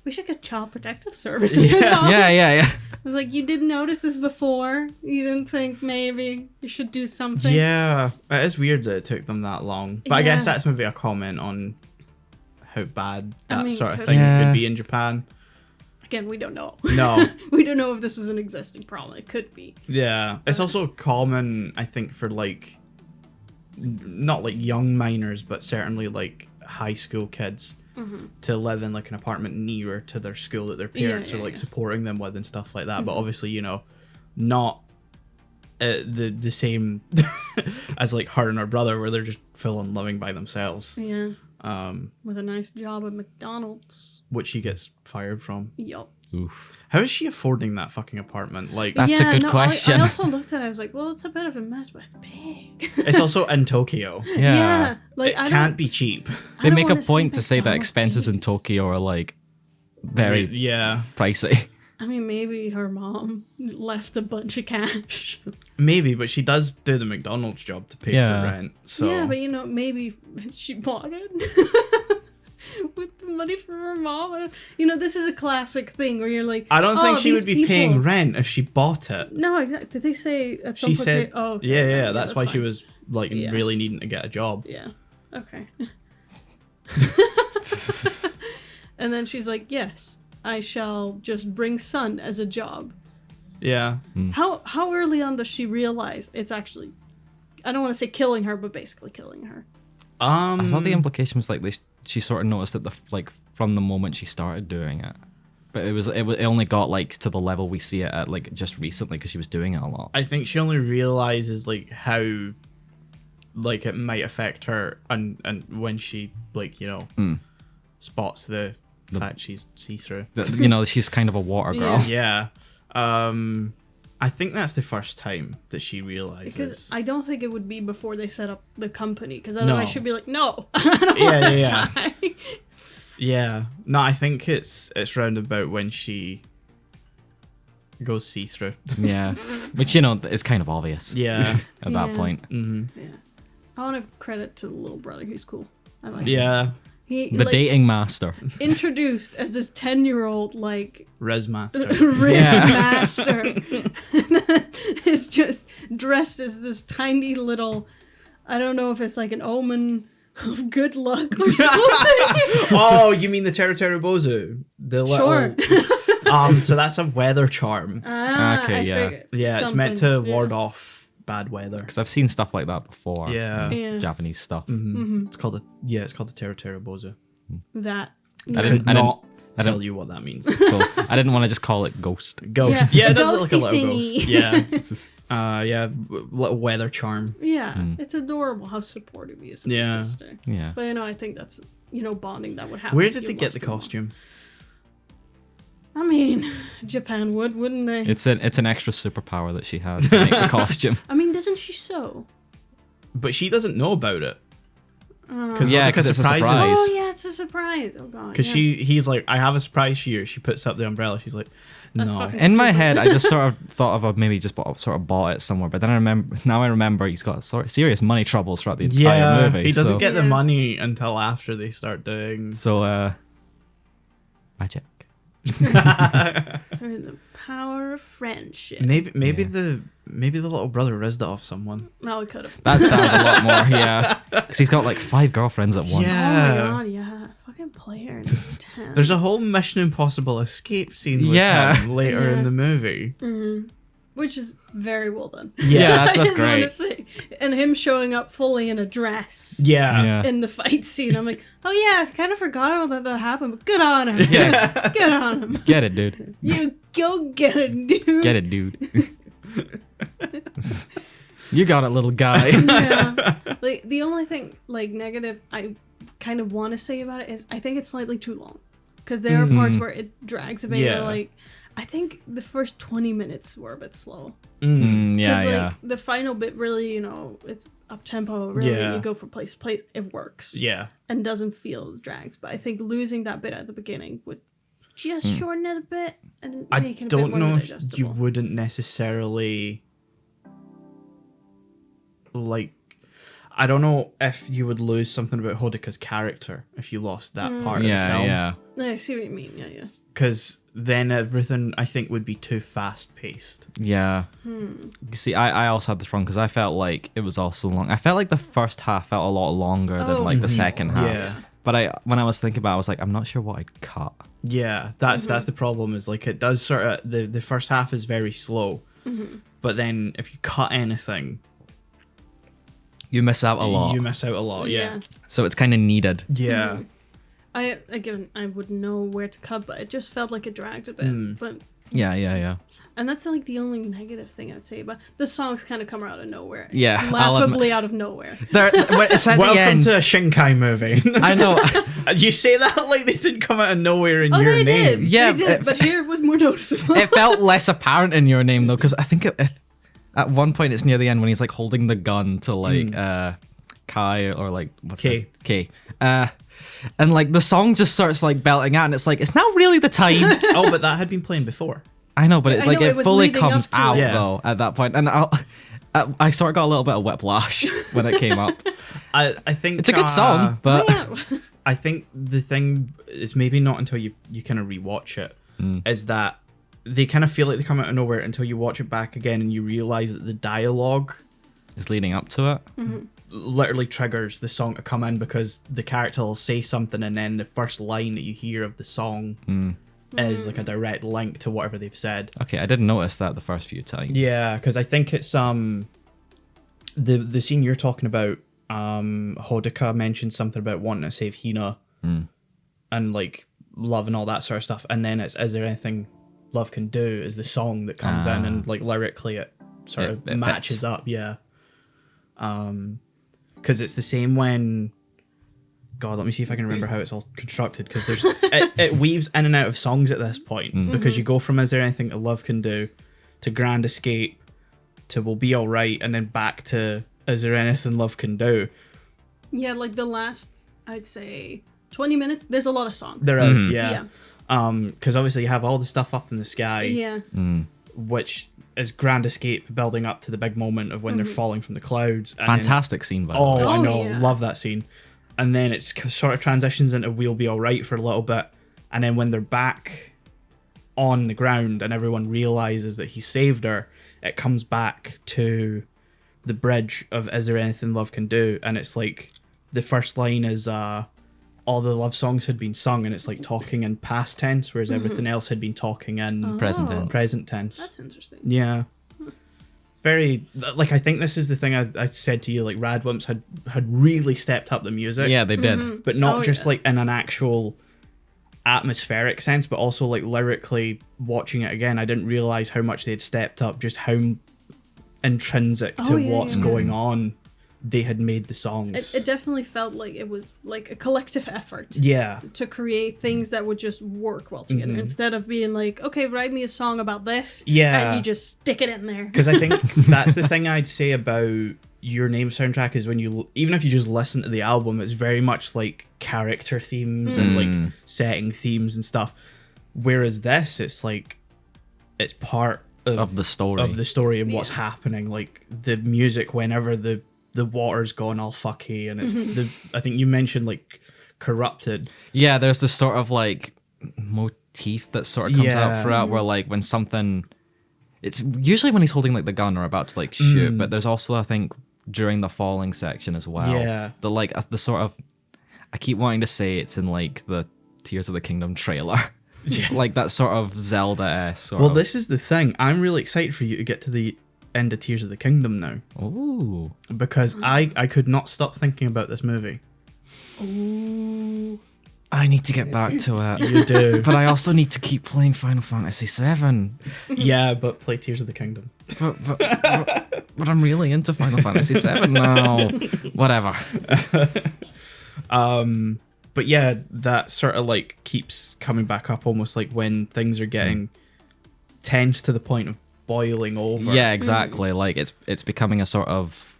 [SPEAKER 3] we should get child protective services involved.
[SPEAKER 2] Yeah.
[SPEAKER 3] I was like, you didn't notice this before? You didn't think maybe you should do something?
[SPEAKER 1] Yeah, it is weird that it took them that long. But I guess
[SPEAKER 3] Yeah.
[SPEAKER 1] that's maybe a comment on how bad that sort of
[SPEAKER 3] could
[SPEAKER 1] thing
[SPEAKER 2] be.
[SPEAKER 1] could be in Japan.
[SPEAKER 3] Again, we don't know.
[SPEAKER 1] No.
[SPEAKER 3] We don't know if this is an existing problem. It could be.
[SPEAKER 1] Yeah. It's also common, I think, for like, not like young minors, but certainly like high school kids to live in like an apartment nearer to their school that their parents are like supporting them with and stuff like that. But obviously, not the same as like her and her brother, where they're just full on living by themselves.
[SPEAKER 3] Yeah. With a nice job at McDonald's.
[SPEAKER 1] Which she gets fired from.
[SPEAKER 3] Yup.
[SPEAKER 2] Oof.
[SPEAKER 1] How is she affording that fucking apartment? Like,
[SPEAKER 2] That's a good question.
[SPEAKER 3] I also looked at it, I was like, well, it's a bit of a mess, but it's big.
[SPEAKER 1] it's also in Tokyo.
[SPEAKER 2] Yeah.
[SPEAKER 3] Like,
[SPEAKER 1] It
[SPEAKER 3] I
[SPEAKER 1] can't be cheap.
[SPEAKER 2] They
[SPEAKER 3] don't
[SPEAKER 2] make a
[SPEAKER 3] wanna see
[SPEAKER 2] point to say that
[SPEAKER 3] McDonald's
[SPEAKER 2] expenses in
[SPEAKER 3] babies.
[SPEAKER 2] Tokyo are like very
[SPEAKER 1] Yeah.
[SPEAKER 2] pricey.
[SPEAKER 3] I mean, maybe her mom left a bunch of cash.
[SPEAKER 1] Maybe, but she does do the McDonald's job to pay
[SPEAKER 2] Yeah.
[SPEAKER 1] for rent. So
[SPEAKER 3] Yeah, but maybe she bought it with the money from her mom. This is a classic thing where you're like,
[SPEAKER 1] I don't think she
[SPEAKER 3] these
[SPEAKER 1] would be
[SPEAKER 3] people-
[SPEAKER 1] paying rent if she bought it.
[SPEAKER 3] No, exactly. Did they say at some
[SPEAKER 1] She
[SPEAKER 3] point?
[SPEAKER 1] said,
[SPEAKER 3] Oh, okay,
[SPEAKER 1] yeah, that's why she
[SPEAKER 3] fine.
[SPEAKER 1] was like
[SPEAKER 3] Yeah.
[SPEAKER 1] really needing to get a job.
[SPEAKER 3] Yeah. Okay. And then she's like, yes, I shall just bring Sun as a job.
[SPEAKER 1] Yeah.
[SPEAKER 3] How early on does she realize it's actually, I don't want to say killing her, but basically killing her?
[SPEAKER 2] I thought the implication was like she sort of noticed it from the moment she started doing it, but it only got like to the level we see it at like just recently because she was doing it a lot.
[SPEAKER 1] I think she only realizes like how like it might affect her and when she like spots the fact she's see-through.
[SPEAKER 2] She's kind of a water girl.
[SPEAKER 1] Yeah. I think that's the first time that she realizes.
[SPEAKER 3] Because I don't think it would be before they set up the company, because otherwise she'd be like, no, I don't
[SPEAKER 1] Yeah,
[SPEAKER 3] want
[SPEAKER 1] yeah,
[SPEAKER 3] to die.
[SPEAKER 1] Yeah. No, I think it's round about when she goes see-through.
[SPEAKER 2] Yeah, which is kind of obvious.
[SPEAKER 1] Yeah.
[SPEAKER 2] At that
[SPEAKER 3] Yeah.
[SPEAKER 2] point.
[SPEAKER 3] Yeah. I want to give credit to the little brother. He's cool. I like him.
[SPEAKER 1] Yeah.
[SPEAKER 3] He
[SPEAKER 2] The dating master.
[SPEAKER 3] introduced as this 10-year-old like
[SPEAKER 1] Res master.
[SPEAKER 3] Riz
[SPEAKER 2] Yeah.
[SPEAKER 3] master. Is just dressed as this tiny little, I don't know if it's like an omen of good luck or something.
[SPEAKER 1] Oh, you mean the Teru Bozu? The little
[SPEAKER 3] Sure.
[SPEAKER 1] so that's a weather charm.
[SPEAKER 2] Okay,
[SPEAKER 3] I
[SPEAKER 2] yeah.
[SPEAKER 3] figured
[SPEAKER 1] Yeah, it's meant to
[SPEAKER 3] something,
[SPEAKER 1] ward
[SPEAKER 3] yeah.
[SPEAKER 1] off bad weather.
[SPEAKER 2] Because I've seen stuff like that before.
[SPEAKER 1] Yeah.
[SPEAKER 3] Yeah.
[SPEAKER 2] Japanese stuff.
[SPEAKER 1] It's called the Teru Bozu.
[SPEAKER 3] That.
[SPEAKER 2] I
[SPEAKER 1] Could
[SPEAKER 2] didn't
[SPEAKER 1] not
[SPEAKER 2] I
[SPEAKER 1] tell
[SPEAKER 2] don't-
[SPEAKER 1] you what that means.
[SPEAKER 2] Cool. I didn't want to just call it ghost.
[SPEAKER 1] Ghost.
[SPEAKER 3] Yeah,
[SPEAKER 1] Yeah, it
[SPEAKER 3] the
[SPEAKER 1] does look like a
[SPEAKER 3] ghosty
[SPEAKER 1] little
[SPEAKER 3] thingy.
[SPEAKER 1] ghost. Yeah. Little weather charm.
[SPEAKER 3] Yeah, it's adorable how supportive he is of
[SPEAKER 1] Yeah.
[SPEAKER 3] his sister.
[SPEAKER 2] Yeah.
[SPEAKER 3] But I think that's bonding that would happen.
[SPEAKER 1] Where
[SPEAKER 3] if
[SPEAKER 1] did
[SPEAKER 3] you
[SPEAKER 1] they get
[SPEAKER 3] watch
[SPEAKER 1] the
[SPEAKER 3] people.
[SPEAKER 1] costume?
[SPEAKER 3] I mean, Japan would, wouldn't they?
[SPEAKER 2] It's an extra superpower that she has to make the costume.
[SPEAKER 3] I mean, doesn't she sew?
[SPEAKER 1] But she doesn't know about it.
[SPEAKER 2] Yeah, 'cause it's a surprise.
[SPEAKER 3] Oh yeah, it's a surprise. Oh god.
[SPEAKER 1] Because
[SPEAKER 3] yeah.
[SPEAKER 1] he's like, I have a surprise for you. She puts up the umbrella. She's like,
[SPEAKER 3] That's
[SPEAKER 1] no.
[SPEAKER 3] fucking
[SPEAKER 2] In my
[SPEAKER 3] stupid.
[SPEAKER 2] head, I just sort of thought of maybe just bought it somewhere. But then I remember he's got serious money troubles throughout the entire
[SPEAKER 1] Yeah,
[SPEAKER 2] movie.
[SPEAKER 1] he doesn't
[SPEAKER 2] so,
[SPEAKER 1] get the
[SPEAKER 3] Yeah.
[SPEAKER 1] money until after they start doing.
[SPEAKER 2] So magic.
[SPEAKER 3] Through the power of friendship.
[SPEAKER 1] Maybe the little brother rizzed it off someone.
[SPEAKER 3] Oh, we could have.
[SPEAKER 2] That sounds a lot more, yeah. Because he's got like 5 girlfriends at once.
[SPEAKER 1] Yeah.
[SPEAKER 3] Oh my god, yeah. Fucking player.
[SPEAKER 1] There's a whole Mission Impossible escape scene with him later in the movie.
[SPEAKER 3] Which is very well done.
[SPEAKER 2] Yeah, that's
[SPEAKER 3] I just wanna
[SPEAKER 2] great.
[SPEAKER 3] say. And him showing up fully in a dress
[SPEAKER 1] Yeah.
[SPEAKER 3] in the fight scene. I'm like, oh yeah, I kind of forgot about that happened, but good on him.
[SPEAKER 2] Yeah.
[SPEAKER 3] Good on him.
[SPEAKER 2] Get it, dude.
[SPEAKER 3] You go get it, dude.
[SPEAKER 2] Get it, dude. You got it, little guy.
[SPEAKER 3] Yeah. Like the only thing like negative I kind of want to say about it is I think it's slightly too long. Because there are parts where it drags a bit.
[SPEAKER 1] Yeah.
[SPEAKER 3] Like I think the first 20 minutes were a bit slow.
[SPEAKER 2] Yeah, yeah.
[SPEAKER 3] Like the final bit really, it's up tempo. Really,
[SPEAKER 1] Yeah.
[SPEAKER 3] you go from place to place. It works.
[SPEAKER 1] Yeah.
[SPEAKER 3] And doesn't feel as drags. But I think losing that bit at the beginning would just shorten it a bit and
[SPEAKER 1] I
[SPEAKER 3] make it a bit
[SPEAKER 1] don't
[SPEAKER 3] more
[SPEAKER 1] know if
[SPEAKER 3] digestible.
[SPEAKER 1] you wouldn't necessarily like. I don't know if you would lose something about Hodaka's character if you lost that part of the
[SPEAKER 2] Yeah,
[SPEAKER 1] film.
[SPEAKER 2] yeah.
[SPEAKER 3] I see what you mean. Yeah, yeah.
[SPEAKER 1] Because then everything I think would be too fast paced.
[SPEAKER 2] Yeah. See, I also had this wrong because I felt like it was also long. I felt like the first half felt a lot longer than like the second half.
[SPEAKER 1] Yeah.
[SPEAKER 2] But when I was thinking about it, I was like, I'm not sure what I'd cut.
[SPEAKER 1] Yeah, that's the problem. Is like it does sort of the first half is very slow, but then if you cut anything,
[SPEAKER 2] You miss out a lot.
[SPEAKER 1] you miss out a lot. Yeah,
[SPEAKER 2] So it's kind of needed.
[SPEAKER 1] yeah.
[SPEAKER 3] I wouldn't know where to cut, but it just felt like it dragged a bit. But
[SPEAKER 2] Yeah, yeah, yeah.
[SPEAKER 3] and that's like the only negative thing I'd say. But the songs kind of come out of nowhere.
[SPEAKER 2] Yeah, I'll
[SPEAKER 3] laughably out of nowhere.
[SPEAKER 2] It's at the
[SPEAKER 1] Welcome
[SPEAKER 2] end.
[SPEAKER 1] to a Shinkai movie.
[SPEAKER 2] I know.
[SPEAKER 1] You say that like they didn't come out of nowhere in
[SPEAKER 3] Oh,
[SPEAKER 1] your
[SPEAKER 3] they
[SPEAKER 1] name.
[SPEAKER 3] did.
[SPEAKER 2] Yeah,
[SPEAKER 3] they did. But here it was more noticeable.
[SPEAKER 2] It felt less apparent in your name though, because I think at one point it's near the end when he's like holding the gun to like Kai or like what's
[SPEAKER 1] K.
[SPEAKER 2] K. And like the song just starts like belting out, and it's like it's now really the time.
[SPEAKER 1] Oh, but that had been playing before.
[SPEAKER 2] I know, but
[SPEAKER 3] I know,
[SPEAKER 2] it
[SPEAKER 3] it was
[SPEAKER 2] fully
[SPEAKER 3] leading
[SPEAKER 2] comes
[SPEAKER 3] up to
[SPEAKER 2] out
[SPEAKER 3] it.
[SPEAKER 1] Yeah.
[SPEAKER 2] though at that point, and I sort of got a little bit of whiplash when it came up.
[SPEAKER 1] I think
[SPEAKER 2] It's a good song, but
[SPEAKER 3] yeah.
[SPEAKER 1] I think the thing is maybe not until you kind of rewatch it is that they kind of feel like they come out of nowhere until you watch it back again and you realize that the dialogue
[SPEAKER 2] it's leading up to it.
[SPEAKER 1] literally triggers the song to come in because the character will say something and then the first line that you hear of the song is like a direct link to whatever they've said.
[SPEAKER 2] Okay, I didn't notice that the first few times.
[SPEAKER 1] Yeah, because I think it's the scene you're talking about. Hodaka mentioned something about wanting to save Hina and like love and all that sort of stuff, and then it's "Is There Anything Love Can Do" is the song that comes in, and like lyrically it sort of
[SPEAKER 2] It
[SPEAKER 1] matches
[SPEAKER 2] fits.
[SPEAKER 1] up. Yeah, because it's the same when. God, let me see if I can remember how it's all constructed, because there's it weaves in and out of songs at this point because you go from "Is There Anything That Love Can Do" to "Grand Escape" to "We'll Be Alright" and then back to "Is There Anything Love Can Do."
[SPEAKER 3] Yeah, like the last, I'd say, 20 minutes, there's a lot of songs.
[SPEAKER 1] There is,
[SPEAKER 3] Yeah.
[SPEAKER 1] because obviously you have all the stuff up in the sky,
[SPEAKER 3] Yeah.
[SPEAKER 1] which is Grand Escape building up to the big moment of when they're falling from the clouds. And
[SPEAKER 2] Fantastic scene, by
[SPEAKER 1] Then,
[SPEAKER 2] the way.
[SPEAKER 1] I
[SPEAKER 3] Oh,
[SPEAKER 1] know,
[SPEAKER 3] yeah.
[SPEAKER 1] love that scene. And then it sort of transitions into "We'll Be Alright" for a little bit, and then when they're back on the ground and everyone realizes that he saved her, it comes back to the bridge of "Is There Anything Love Can Do," and it's like the first line is all the love songs had been sung, and it's like talking in past tense, whereas everything else had been talking in
[SPEAKER 2] Present tense.
[SPEAKER 1] present tense.
[SPEAKER 3] That's interesting.
[SPEAKER 1] Yeah. It's very, like, I think this is the thing I said to you, like, Radwimps had really stepped up the music.
[SPEAKER 2] Yeah, they did.
[SPEAKER 1] But not
[SPEAKER 3] Oh,
[SPEAKER 1] just,
[SPEAKER 3] yeah.
[SPEAKER 1] like, in an actual atmospheric sense, but also, like, lyrically watching it again, I didn't realize how much they had stepped up, just how intrinsic to
[SPEAKER 3] Oh, yeah,
[SPEAKER 1] what's
[SPEAKER 3] yeah.
[SPEAKER 1] going on they had made the songs.
[SPEAKER 3] It definitely felt like it was like a collective effort
[SPEAKER 1] Yeah.
[SPEAKER 3] to create things that would just work well together instead of being like, okay, write me a song about this.
[SPEAKER 1] Yeah.
[SPEAKER 3] And you just stick it in there.
[SPEAKER 1] Because I think that's the thing I'd say about Your Name soundtrack is when you, even if you just listen to the album, it's very much like character themes and like setting themes and stuff. Whereas this, it's like, it's part
[SPEAKER 2] Of the story.
[SPEAKER 1] of the story and what's happening. Like the music, whenever the water's gone all fucky, and it's I think you mentioned like corrupted.
[SPEAKER 2] Yeah, there's this sort of like motif that sort of comes out
[SPEAKER 1] Yeah.
[SPEAKER 2] throughout, where like when something, it's usually when he's holding like the gun or about to like shoot, but there's also, I think, during the falling section as well.
[SPEAKER 1] Yeah.
[SPEAKER 2] The like the sort of, I keep wanting to say it's in like the Tears of the Kingdom trailer.
[SPEAKER 1] Yeah.
[SPEAKER 2] Like that sort of Zelda-esque sort
[SPEAKER 1] Well,
[SPEAKER 2] of.
[SPEAKER 1] this is the thing. I'm really excited for you to get to the end of Tears of the Kingdom now,
[SPEAKER 2] Ooh.
[SPEAKER 1] because I could not stop thinking about this movie.
[SPEAKER 3] Ooh.
[SPEAKER 2] I need to get back to it.
[SPEAKER 1] You do.
[SPEAKER 2] But I also need to keep playing Final Fantasy VII.
[SPEAKER 1] Yeah, but play Tears of the Kingdom.
[SPEAKER 2] But I'm really into Final Fantasy VII now. Whatever.
[SPEAKER 1] But yeah, that sort of like keeps coming back up, almost like when things are getting tense to the point of boiling over.
[SPEAKER 2] Yeah, exactly. Like it's becoming a sort of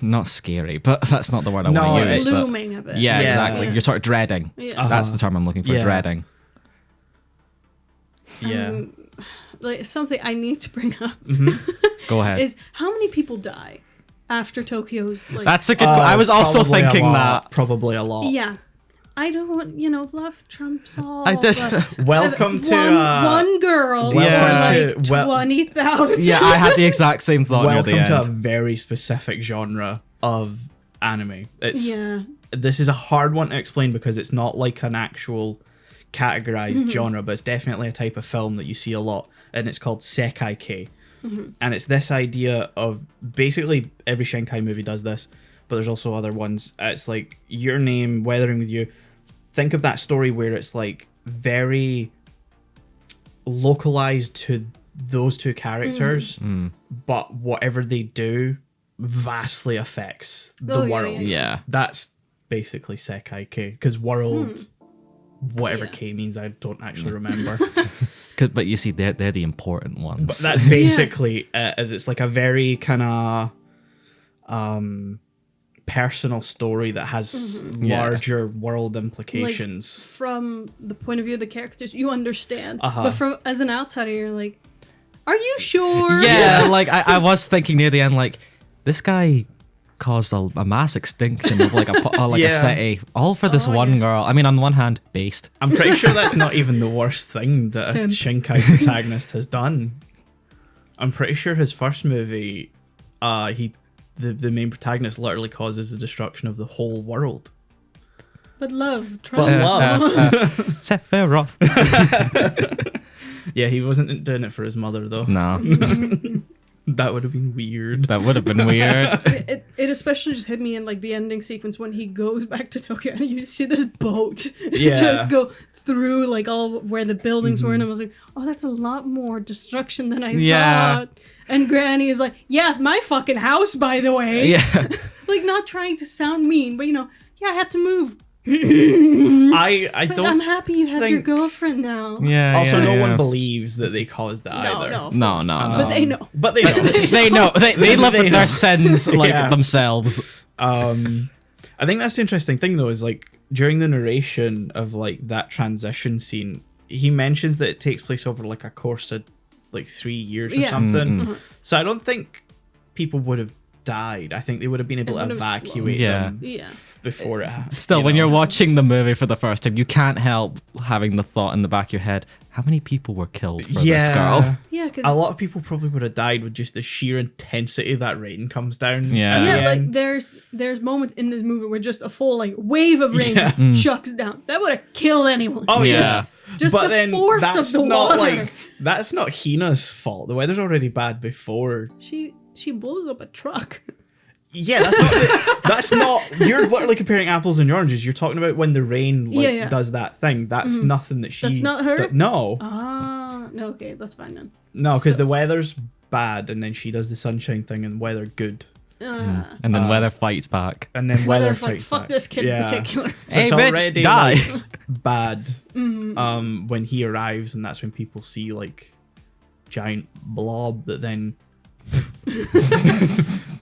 [SPEAKER 2] not scary, but that's not the word I
[SPEAKER 1] No,
[SPEAKER 2] want to use.
[SPEAKER 1] it's
[SPEAKER 2] but-
[SPEAKER 3] Looming a bit.
[SPEAKER 2] Yeah,
[SPEAKER 1] Yeah.
[SPEAKER 2] exactly. You're sort of dreading.
[SPEAKER 3] Yeah.
[SPEAKER 2] That's the term I'm looking for.
[SPEAKER 1] Yeah.
[SPEAKER 2] Dreading.
[SPEAKER 1] Yeah.
[SPEAKER 3] Like something I need to bring up
[SPEAKER 2] Go ahead.
[SPEAKER 3] is how many people die after Tokyo's like.
[SPEAKER 2] That's a good. I was also
[SPEAKER 1] Probably a
[SPEAKER 2] thinking
[SPEAKER 1] lot,
[SPEAKER 2] that.
[SPEAKER 1] Probably a lot.
[SPEAKER 3] Yeah. I don't want, love trumps all.
[SPEAKER 2] I did-
[SPEAKER 3] but
[SPEAKER 1] Welcome to
[SPEAKER 3] one girl
[SPEAKER 2] Yeah.
[SPEAKER 3] for like 20,000.
[SPEAKER 2] Yeah, I had the exact same thought near
[SPEAKER 1] welcome
[SPEAKER 2] the
[SPEAKER 1] to a
[SPEAKER 2] end.
[SPEAKER 1] very specific genre of anime. It's
[SPEAKER 3] Yeah.
[SPEAKER 1] This is a hard one to explain because it's not like an actual categorized genre, but it's definitely a type of film that you see a lot, and it's called Sekai-kei. And it's this idea of basically every Shinkai movie does this, but there's also other ones. It's like Your Name, Weathering with You. Think of that story where it's like very localized to those two characters, but whatever they do vastly affects the
[SPEAKER 3] Oh, yeah,
[SPEAKER 1] world.
[SPEAKER 3] yeah,
[SPEAKER 2] Yeah.
[SPEAKER 1] That's basically Sekai-kei, because world, whatever
[SPEAKER 3] Yeah.
[SPEAKER 1] K means, I don't actually remember.
[SPEAKER 2] But you see, they're the important ones.
[SPEAKER 1] But that's basically it, as it's like a very kind of personal story that has
[SPEAKER 2] Yeah.
[SPEAKER 1] larger world implications.
[SPEAKER 3] From the point of view of the characters, you understand.
[SPEAKER 1] Uh-huh.
[SPEAKER 3] But from as an outsider, you're like, are you sure?
[SPEAKER 2] Yeah, like I was thinking near the end, like this guy caused a mass extinction of like a
[SPEAKER 1] Yeah.
[SPEAKER 2] city, all for this one
[SPEAKER 3] yeah.
[SPEAKER 2] girl. I mean, on the one hand, based.
[SPEAKER 1] I'm pretty sure that's not even the worst thing that a
[SPEAKER 3] Simp.
[SPEAKER 1] Shinkai protagonist has done. I'm pretty sure his first movie, the main protagonist literally causes the destruction of the whole world.
[SPEAKER 3] But love,
[SPEAKER 1] But
[SPEAKER 3] trust.
[SPEAKER 1] love.
[SPEAKER 2] Sephiroth.
[SPEAKER 1] Yeah, he wasn't doing it for his mother though.
[SPEAKER 2] No,
[SPEAKER 1] That would have been weird.
[SPEAKER 2] that would have been weird.
[SPEAKER 3] It especially just hit me in like the ending sequence when he goes back to Tokyo and you see this boat
[SPEAKER 1] Yeah.
[SPEAKER 3] just go through like all where the buildings were, and I was like, oh, that's a lot more destruction than I
[SPEAKER 2] Yeah.
[SPEAKER 3] thought. And Granny is like, yeah, my fucking house, by the way.
[SPEAKER 2] Yeah,
[SPEAKER 3] Like not trying to sound mean, but yeah, I had to move.
[SPEAKER 1] I
[SPEAKER 3] But
[SPEAKER 1] don't.
[SPEAKER 3] I'm happy you have your
[SPEAKER 1] think-
[SPEAKER 3] girlfriend now.
[SPEAKER 2] yeah.
[SPEAKER 1] Also,
[SPEAKER 2] yeah,
[SPEAKER 1] no
[SPEAKER 2] yeah.
[SPEAKER 1] one believes that they caused it
[SPEAKER 3] No,
[SPEAKER 1] either.
[SPEAKER 3] no, of
[SPEAKER 2] No,
[SPEAKER 3] course.
[SPEAKER 2] no, no.
[SPEAKER 3] But they know.
[SPEAKER 1] But they know.
[SPEAKER 2] They know. They live
[SPEAKER 1] They
[SPEAKER 2] with
[SPEAKER 1] know.
[SPEAKER 2] their sins like
[SPEAKER 1] Yeah.
[SPEAKER 2] themselves.
[SPEAKER 1] I think that's the interesting thing though, is like during the narration of like that transition scene, he mentions that it takes place over like a course of like 3 years or
[SPEAKER 3] Yeah.
[SPEAKER 1] something. So I don't think people would have died. I think they would have been able to
[SPEAKER 3] would have
[SPEAKER 1] evacuate
[SPEAKER 2] Yeah.
[SPEAKER 1] them
[SPEAKER 3] Yeah.
[SPEAKER 1] before it happened.
[SPEAKER 2] Still, when
[SPEAKER 1] know?
[SPEAKER 2] you're watching the movie for the first time, you can't help having the thought in the back of your head: how many people were killed for this girl?
[SPEAKER 3] Yeah, because
[SPEAKER 1] A lot of people probably would have died with just the sheer intensity that rain comes down.
[SPEAKER 2] Yeah.
[SPEAKER 1] at the
[SPEAKER 3] yeah, like
[SPEAKER 1] end.
[SPEAKER 3] there's moments in this movie where just a full like wave of rain
[SPEAKER 1] Yeah.
[SPEAKER 3] chucks down. That would have killed anyone.
[SPEAKER 1] Oh yeah.
[SPEAKER 2] Yeah.
[SPEAKER 3] Just
[SPEAKER 1] but
[SPEAKER 3] the
[SPEAKER 1] then
[SPEAKER 3] force of
[SPEAKER 1] that's
[SPEAKER 3] the
[SPEAKER 1] not
[SPEAKER 3] water.
[SPEAKER 1] like that's not Hina's fault. The weather's already bad before.
[SPEAKER 3] She blows up a truck.
[SPEAKER 1] Yeah, that's not, that's not. You're literally comparing apples and oranges. You're talking about when the rain like
[SPEAKER 3] Yeah.
[SPEAKER 1] does that thing. That's nothing that she.
[SPEAKER 3] That's not her?
[SPEAKER 1] No,
[SPEAKER 3] Ah, no, okay, that's fine then.
[SPEAKER 1] no, because the weather's bad, and then she does the sunshine thing, and weather good,
[SPEAKER 2] And then weather fights back.
[SPEAKER 1] and then weather
[SPEAKER 3] Weather's like,
[SPEAKER 1] fights
[SPEAKER 3] fuck
[SPEAKER 1] back.
[SPEAKER 3] this kid
[SPEAKER 1] Yeah.
[SPEAKER 3] in particular.
[SPEAKER 1] So it's
[SPEAKER 2] Hey, bitch,
[SPEAKER 1] already
[SPEAKER 2] die.
[SPEAKER 1] like, bad. When he arrives, and that's when people see like giant blob that then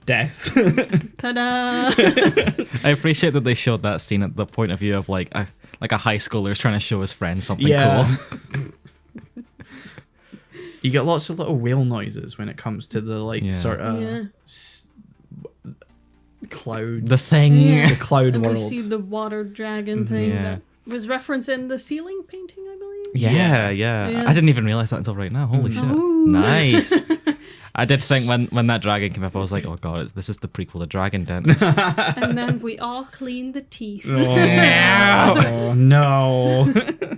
[SPEAKER 1] death.
[SPEAKER 3] Ta-da!
[SPEAKER 2] I appreciate that they showed that scene at the point of view of like a high schooler is trying to show his friend something
[SPEAKER 1] Yeah.
[SPEAKER 2] cool.
[SPEAKER 1] You get lots of little whale noises when it comes to the like
[SPEAKER 2] Yeah.
[SPEAKER 1] sort of
[SPEAKER 3] Yeah.
[SPEAKER 1] clouds.
[SPEAKER 2] The thing.
[SPEAKER 3] Yeah.
[SPEAKER 1] The cloud
[SPEAKER 3] And we
[SPEAKER 1] world.
[SPEAKER 3] see the water dragon thing.
[SPEAKER 2] Yeah.
[SPEAKER 3] That, was referencing the ceiling painting, I believe.
[SPEAKER 2] Yeah.
[SPEAKER 3] Yeah.
[SPEAKER 2] I didn't even realize that until right now. Holy shit.
[SPEAKER 3] Ooh.
[SPEAKER 2] Nice. I did think when that dragon came up, I was like, oh god, this is the prequel to Dragon Dentist.
[SPEAKER 3] And then we all cleaned the teeth.
[SPEAKER 1] Oh, no.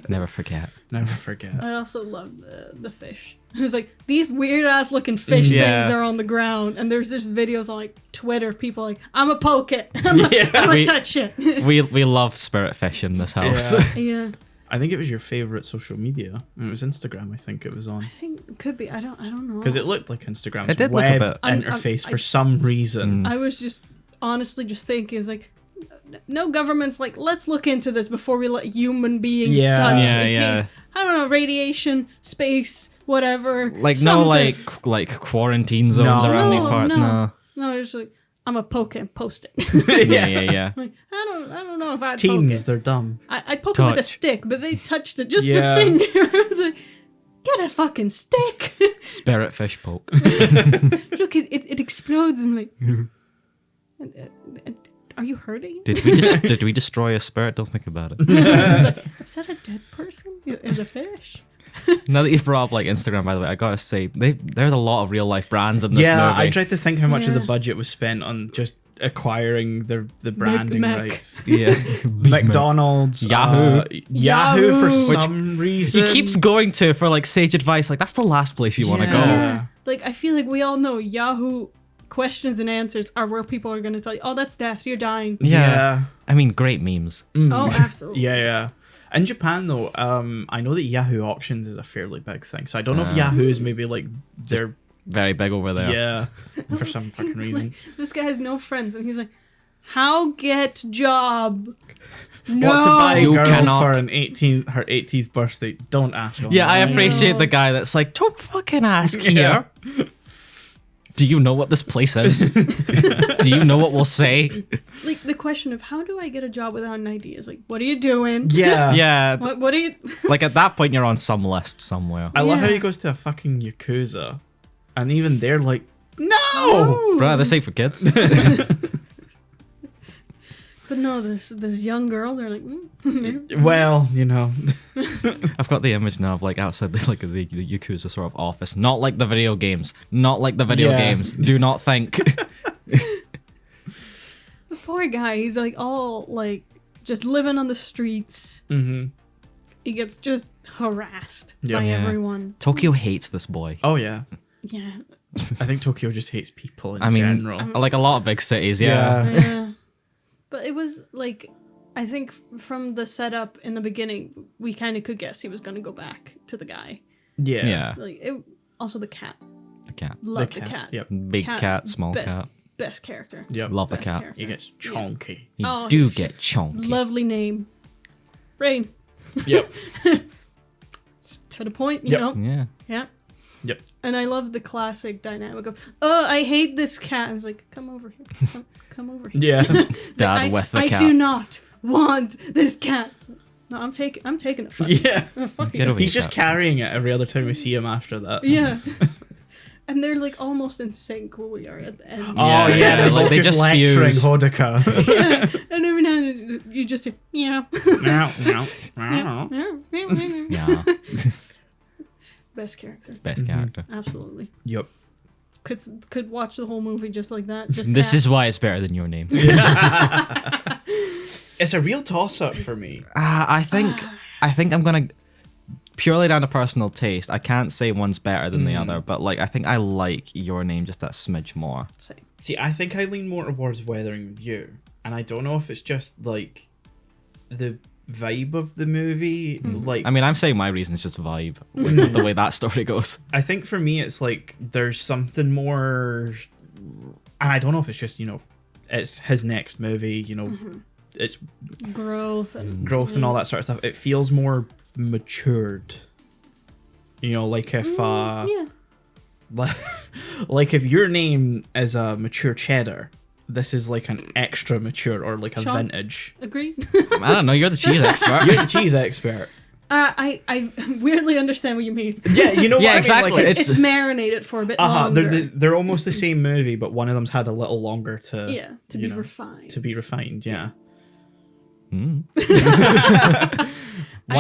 [SPEAKER 2] Never forget.
[SPEAKER 1] Never forget.
[SPEAKER 3] I also love the fish. It was like, these weird ass looking fish
[SPEAKER 2] Yeah.
[SPEAKER 3] things are on the ground, and there's just videos on like Twitter of people like, I'm a poke it. I'm a
[SPEAKER 2] We-
[SPEAKER 3] touch it.
[SPEAKER 2] We love spirit fish in this house.
[SPEAKER 1] Yeah.
[SPEAKER 3] Yeah.
[SPEAKER 1] I think it was your favorite social media. It was Instagram, I think it was on.
[SPEAKER 3] I think it could be. I don't know.
[SPEAKER 1] Because it looked like Instagram's
[SPEAKER 2] It did look a
[SPEAKER 1] web
[SPEAKER 2] bit.
[SPEAKER 1] interface
[SPEAKER 3] I-
[SPEAKER 1] for some reason.
[SPEAKER 3] I was just honestly just thinking, is like, no government's like, let's look into this before we let human beings
[SPEAKER 1] Yeah.
[SPEAKER 3] touch
[SPEAKER 2] Yeah,
[SPEAKER 3] in
[SPEAKER 2] yeah.
[SPEAKER 3] case, I don't know, radiation, space, whatever.
[SPEAKER 2] Like
[SPEAKER 3] something.
[SPEAKER 2] no like quarantine zones
[SPEAKER 1] No.
[SPEAKER 2] around these
[SPEAKER 3] No,
[SPEAKER 2] parts.
[SPEAKER 3] no. No, it's like, I'm a poke it and post it.
[SPEAKER 2] Yeah.
[SPEAKER 3] Like, I don't know if I'd poke
[SPEAKER 1] Teens,
[SPEAKER 3] it.
[SPEAKER 1] they're dumb.
[SPEAKER 3] I'd poke it with a
[SPEAKER 2] Touch.
[SPEAKER 3] stick, but they touched it just
[SPEAKER 1] Yeah.
[SPEAKER 3] with finger. I was like, get a fucking stick.
[SPEAKER 2] Spirit fish poke.
[SPEAKER 3] Look, it explodes. I'm like, are you hurting?
[SPEAKER 2] Did we destroy a spirit? Don't think about it.
[SPEAKER 3] Is that a dead person? Is a fish?
[SPEAKER 2] Now that you've brought up like Instagram, by the way, I gotta say there's a lot of real life brands in this
[SPEAKER 1] Yeah,
[SPEAKER 2] movie.
[SPEAKER 1] I tried to think how much of the
[SPEAKER 3] Yeah.
[SPEAKER 1] budget was spent on just acquiring the branding
[SPEAKER 3] Mac.
[SPEAKER 1] rights.
[SPEAKER 2] Yeah,
[SPEAKER 1] McDonald's,
[SPEAKER 2] Yahoo.
[SPEAKER 1] Yahoo for
[SPEAKER 3] Yahoo.
[SPEAKER 1] some reason.
[SPEAKER 2] He keeps going to for like sage advice. Like that's the last place you want to go.
[SPEAKER 1] Yeah.
[SPEAKER 3] Like, I feel like we all know Yahoo questions and answers are where people are going to tell you, oh, that's death, you're dying.
[SPEAKER 2] Yeah. I mean, great memes.
[SPEAKER 3] Oh, absolutely.
[SPEAKER 1] Yeah. In Japan, though, I know that Yahoo auctions is a fairly big thing. So I don't know if Yahoo is maybe like their
[SPEAKER 2] Very big over there.
[SPEAKER 1] yeah for some fucking reason.
[SPEAKER 3] This guy has no friends, and he's like, how get job? No.
[SPEAKER 1] What to buy a
[SPEAKER 2] You
[SPEAKER 1] girl
[SPEAKER 2] cannot.
[SPEAKER 1] for her 18th birthday? Don't ask.
[SPEAKER 2] Yeah, I
[SPEAKER 1] online.
[SPEAKER 2] appreciate the guy that's like, don't fucking ask here. Do you know what this place is? Do you know what we'll say?
[SPEAKER 3] Like, the question of how do I get a job without an ID is like, what are you doing?
[SPEAKER 1] Yeah.
[SPEAKER 2] Yeah,
[SPEAKER 3] What are you?
[SPEAKER 2] like at that point you're on some list somewhere.
[SPEAKER 1] I love how
[SPEAKER 3] Yeah.
[SPEAKER 1] he goes to a fucking Yakuza, and even they're like, no.
[SPEAKER 2] Bro, this ain't for kids.
[SPEAKER 3] But no, this young girl, they're like,
[SPEAKER 1] Well, you know,
[SPEAKER 2] I've got the image now of like outside the Yakuza sort of office. Not like the video games. Not like the video
[SPEAKER 1] Yeah.
[SPEAKER 2] games. Do not think.
[SPEAKER 3] the poor guy, he's like all like just living on the streets.
[SPEAKER 1] mm-hmm.
[SPEAKER 3] He gets just harassed
[SPEAKER 1] Yeah.
[SPEAKER 3] by
[SPEAKER 2] Yeah.
[SPEAKER 3] everyone.
[SPEAKER 2] Tokyo hates this boy.
[SPEAKER 1] Oh yeah,
[SPEAKER 3] Yeah.
[SPEAKER 1] I think Tokyo just hates people in
[SPEAKER 2] I mean,
[SPEAKER 1] general.
[SPEAKER 2] like a lot of big cities, yeah.
[SPEAKER 3] Yeah. But it was like, I think from the setup in the beginning, we kind of could guess he was going to go back to the guy.
[SPEAKER 1] Yeah.
[SPEAKER 2] Yeah.
[SPEAKER 3] Like, also the cat.
[SPEAKER 2] The cat.
[SPEAKER 3] Love the cat.
[SPEAKER 1] Yep.
[SPEAKER 2] Big cat, small
[SPEAKER 3] best,
[SPEAKER 2] cat.
[SPEAKER 3] Best character.
[SPEAKER 1] Yep.
[SPEAKER 2] Love the
[SPEAKER 3] Best
[SPEAKER 2] cat.
[SPEAKER 3] character.
[SPEAKER 1] He gets chonky.
[SPEAKER 2] You
[SPEAKER 3] Oh,
[SPEAKER 2] do
[SPEAKER 3] he's
[SPEAKER 2] get chonky.
[SPEAKER 3] Lovely name. Rain.
[SPEAKER 1] Yep.
[SPEAKER 3] To the point, you
[SPEAKER 1] Yep.
[SPEAKER 3] know?
[SPEAKER 2] Yeah.
[SPEAKER 3] Yeah.
[SPEAKER 1] Yep.
[SPEAKER 3] And I love the classic dynamic of, oh, I hate this cat. I was like, come over here. Come over here.
[SPEAKER 1] Yeah.
[SPEAKER 2] Dad with the
[SPEAKER 3] I
[SPEAKER 2] cat.
[SPEAKER 3] do not want this cat. No, I'm taking the fuck.
[SPEAKER 1] Yeah.
[SPEAKER 3] Fuck
[SPEAKER 2] Get
[SPEAKER 3] you.
[SPEAKER 2] over
[SPEAKER 1] He's
[SPEAKER 2] your
[SPEAKER 1] just
[SPEAKER 2] cat.
[SPEAKER 1] carrying it every other time we see him after that.
[SPEAKER 3] Yeah. And they're like almost in sync where we are at the end.
[SPEAKER 1] Oh
[SPEAKER 2] Yeah,
[SPEAKER 1] yeah, they're
[SPEAKER 2] like
[SPEAKER 1] both
[SPEAKER 2] they
[SPEAKER 1] just
[SPEAKER 2] just
[SPEAKER 1] lecturing
[SPEAKER 2] fuse.
[SPEAKER 1] Hodaka.
[SPEAKER 3] Yeah. And every now and then you just hear, yeah.
[SPEAKER 2] Yeah.
[SPEAKER 3] Best character.
[SPEAKER 2] Best character.
[SPEAKER 3] Absolutely.
[SPEAKER 1] Yep.
[SPEAKER 3] Could watch the whole movie just like that. Just
[SPEAKER 2] This
[SPEAKER 3] that.
[SPEAKER 2] is why it's better than your name.
[SPEAKER 1] It's a real toss-up for me.
[SPEAKER 2] I think I'm gonna purely down to personal taste. I can't say one's better than the other, but like I think I like your name just that smidge more.
[SPEAKER 3] Same.
[SPEAKER 1] See, I think I lean more towards Weathering with you, and I don't know if it's just like the vibe of the movie. Like,
[SPEAKER 2] I mean, I'm saying my reason is just vibe with the way that story goes.
[SPEAKER 1] I think for me, it's like there's something more, and I don't know if it's just it's his next movie. It's
[SPEAKER 3] Growth and
[SPEAKER 1] growth and all that sort of stuff. It feels more matured. Like if
[SPEAKER 3] yeah.
[SPEAKER 1] like if your name is a mature cheddar, this is like an extra mature or like a
[SPEAKER 3] Shaun?
[SPEAKER 1] vintage.
[SPEAKER 3] Agree?
[SPEAKER 2] I don't know. You're the cheese expert.
[SPEAKER 1] You're the cheese expert.
[SPEAKER 3] I weirdly understand what you mean.
[SPEAKER 1] Yeah, you know
[SPEAKER 2] Yeah,
[SPEAKER 1] what
[SPEAKER 2] exactly.
[SPEAKER 1] I mean? Like,
[SPEAKER 3] It's marinated for a bit longer.
[SPEAKER 1] they're almost the same movie, but one of them's had a little longer to
[SPEAKER 3] to be refined.
[SPEAKER 1] To be refined, yeah. One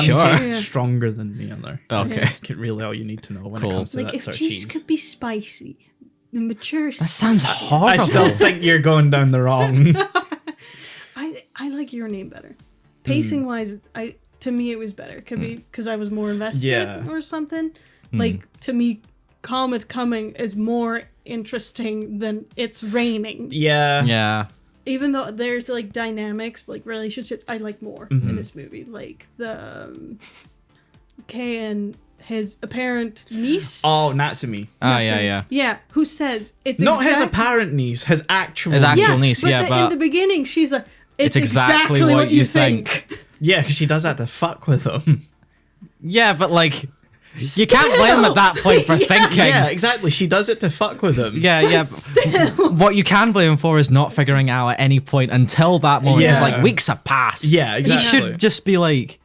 [SPEAKER 2] Sure.
[SPEAKER 1] tastes
[SPEAKER 3] Yeah.
[SPEAKER 1] stronger than the other.
[SPEAKER 2] Okay.
[SPEAKER 1] That's really all you need to know when
[SPEAKER 2] Cool.
[SPEAKER 1] it comes to
[SPEAKER 3] Like
[SPEAKER 1] that
[SPEAKER 3] if
[SPEAKER 1] sort of
[SPEAKER 3] cheese
[SPEAKER 1] cheese.
[SPEAKER 3] could be spicy, the mature.
[SPEAKER 2] That sounds horrible.
[SPEAKER 1] I still think you're going down the wrong.
[SPEAKER 3] I like your name better. Pacing wise, to me it was better. Could be because I was more invested
[SPEAKER 1] Yeah.
[SPEAKER 3] or something. Like to me, Comet Coming is more interesting than It's Raining.
[SPEAKER 1] Yeah.
[SPEAKER 2] Yeah.
[SPEAKER 3] Even though there's like dynamics, like relationships, I like more in this movie. Like the Kay and his apparent niece.
[SPEAKER 1] Oh, Natsumi.
[SPEAKER 2] Oh, yeah.
[SPEAKER 3] Yeah, who says it's
[SPEAKER 1] Not his
[SPEAKER 3] exact-
[SPEAKER 1] apparent niece, his actual
[SPEAKER 2] His actual
[SPEAKER 3] Yes,
[SPEAKER 2] niece,
[SPEAKER 3] but
[SPEAKER 2] yeah,
[SPEAKER 3] in
[SPEAKER 2] but
[SPEAKER 3] the beginning she's like, it's
[SPEAKER 2] exactly
[SPEAKER 3] exactly
[SPEAKER 2] what
[SPEAKER 3] what
[SPEAKER 2] you
[SPEAKER 3] you
[SPEAKER 2] think.
[SPEAKER 3] think.
[SPEAKER 1] Yeah, because she does that to fuck with him.
[SPEAKER 2] Yeah, but like, you can't blame him at that point for thinking.
[SPEAKER 1] Yeah, exactly. She does it to fuck with him.
[SPEAKER 2] Yeah.
[SPEAKER 3] Still.
[SPEAKER 2] What you can blame him for is not figuring out at any point until that moment. It's
[SPEAKER 1] Yeah.
[SPEAKER 2] like weeks have passed.
[SPEAKER 1] Yeah,
[SPEAKER 2] He
[SPEAKER 1] exactly.
[SPEAKER 2] should just be like,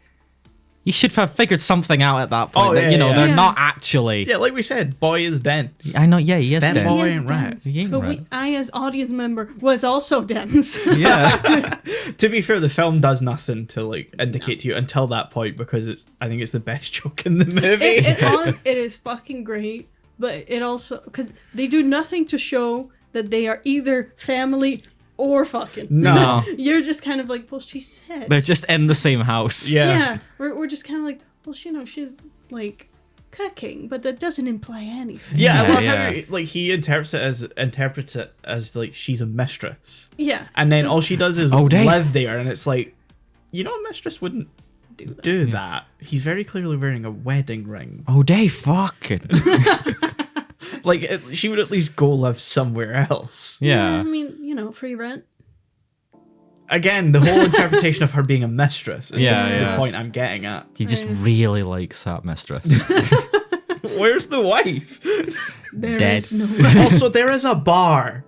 [SPEAKER 2] you should have figured something out at that point.
[SPEAKER 1] Oh,
[SPEAKER 2] that,
[SPEAKER 1] yeah,
[SPEAKER 2] you know,
[SPEAKER 1] yeah.
[SPEAKER 2] they're
[SPEAKER 3] Yeah.
[SPEAKER 2] not actually.
[SPEAKER 1] Yeah, like we said, boy is dense.
[SPEAKER 2] I know, yeah, he is
[SPEAKER 1] Them
[SPEAKER 2] dead.
[SPEAKER 1] boy
[SPEAKER 3] He is
[SPEAKER 1] ain't right.
[SPEAKER 3] dense.
[SPEAKER 2] He ain't
[SPEAKER 3] But
[SPEAKER 2] right.
[SPEAKER 3] I, as audience member, was also dense.
[SPEAKER 2] Yeah.
[SPEAKER 1] To be fair, the film does nothing to like indicate to you until that point because I think it's the best joke in the movie.
[SPEAKER 3] It is fucking great, but it also because they do nothing to show that they are either family or fucking.
[SPEAKER 1] No.
[SPEAKER 3] You're just kind of like, well, she said.
[SPEAKER 2] They're just in the same house.
[SPEAKER 1] Yeah.
[SPEAKER 3] We're just kind of like, well, she's like cooking, but that doesn't imply anything.
[SPEAKER 1] Yeah, I
[SPEAKER 2] Yeah,
[SPEAKER 1] love
[SPEAKER 2] yeah.
[SPEAKER 1] how like he interprets it as like she's a mistress,
[SPEAKER 3] Yeah.
[SPEAKER 1] and then all she does is
[SPEAKER 2] Oh, Dave.
[SPEAKER 1] live there, and it's like, you know, a mistress wouldn't do that. He's very clearly wearing a wedding ring.
[SPEAKER 2] Oh, they fucking.
[SPEAKER 1] Like she would at least go live somewhere else.
[SPEAKER 3] I
[SPEAKER 2] Yeah.
[SPEAKER 3] mean, free rent.
[SPEAKER 1] Again, the whole interpretation of her being a mistress is
[SPEAKER 2] Yeah,
[SPEAKER 1] the
[SPEAKER 2] yeah.
[SPEAKER 1] point I'm getting at.
[SPEAKER 2] He just really likes that mistress.
[SPEAKER 1] Where's the wife?
[SPEAKER 3] There
[SPEAKER 2] Dead.
[SPEAKER 3] is no.
[SPEAKER 1] Also, there is a bar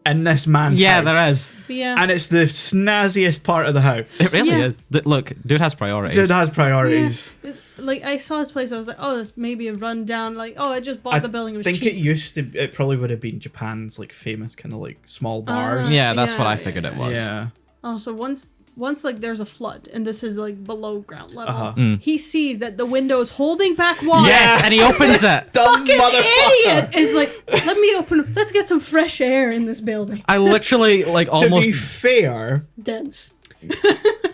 [SPEAKER 1] in this man's
[SPEAKER 2] Yeah,
[SPEAKER 1] house.
[SPEAKER 2] there is.
[SPEAKER 3] Yeah.
[SPEAKER 1] And it's the snazziest part of the house.
[SPEAKER 2] It really
[SPEAKER 3] Yeah.
[SPEAKER 2] is. Look, dude has priorities.
[SPEAKER 1] Dude has priorities.
[SPEAKER 3] It's, like I saw this place, I was like, oh, this may be a rundown. Like, oh, I just bought the building. It was
[SPEAKER 1] I think
[SPEAKER 3] cheap.
[SPEAKER 1] it used to. It probably would have been Japan's like famous kind of like small bars.
[SPEAKER 2] Yeah, that's what I
[SPEAKER 3] Yeah,
[SPEAKER 2] figured it
[SPEAKER 3] yeah.
[SPEAKER 2] was.
[SPEAKER 1] Yeah.
[SPEAKER 3] Oh, so once like there's a flood and this is like below ground level,
[SPEAKER 1] Uh-huh.
[SPEAKER 3] he sees that the window is holding back water.
[SPEAKER 2] Yes, and he opens it.
[SPEAKER 1] Dumb
[SPEAKER 3] Fucking
[SPEAKER 1] motherfucker.
[SPEAKER 3] idiot is like, let me open. Let's get some fresh air in this building.
[SPEAKER 2] I literally like
[SPEAKER 1] To
[SPEAKER 2] almost.
[SPEAKER 1] be fair,
[SPEAKER 3] Dense.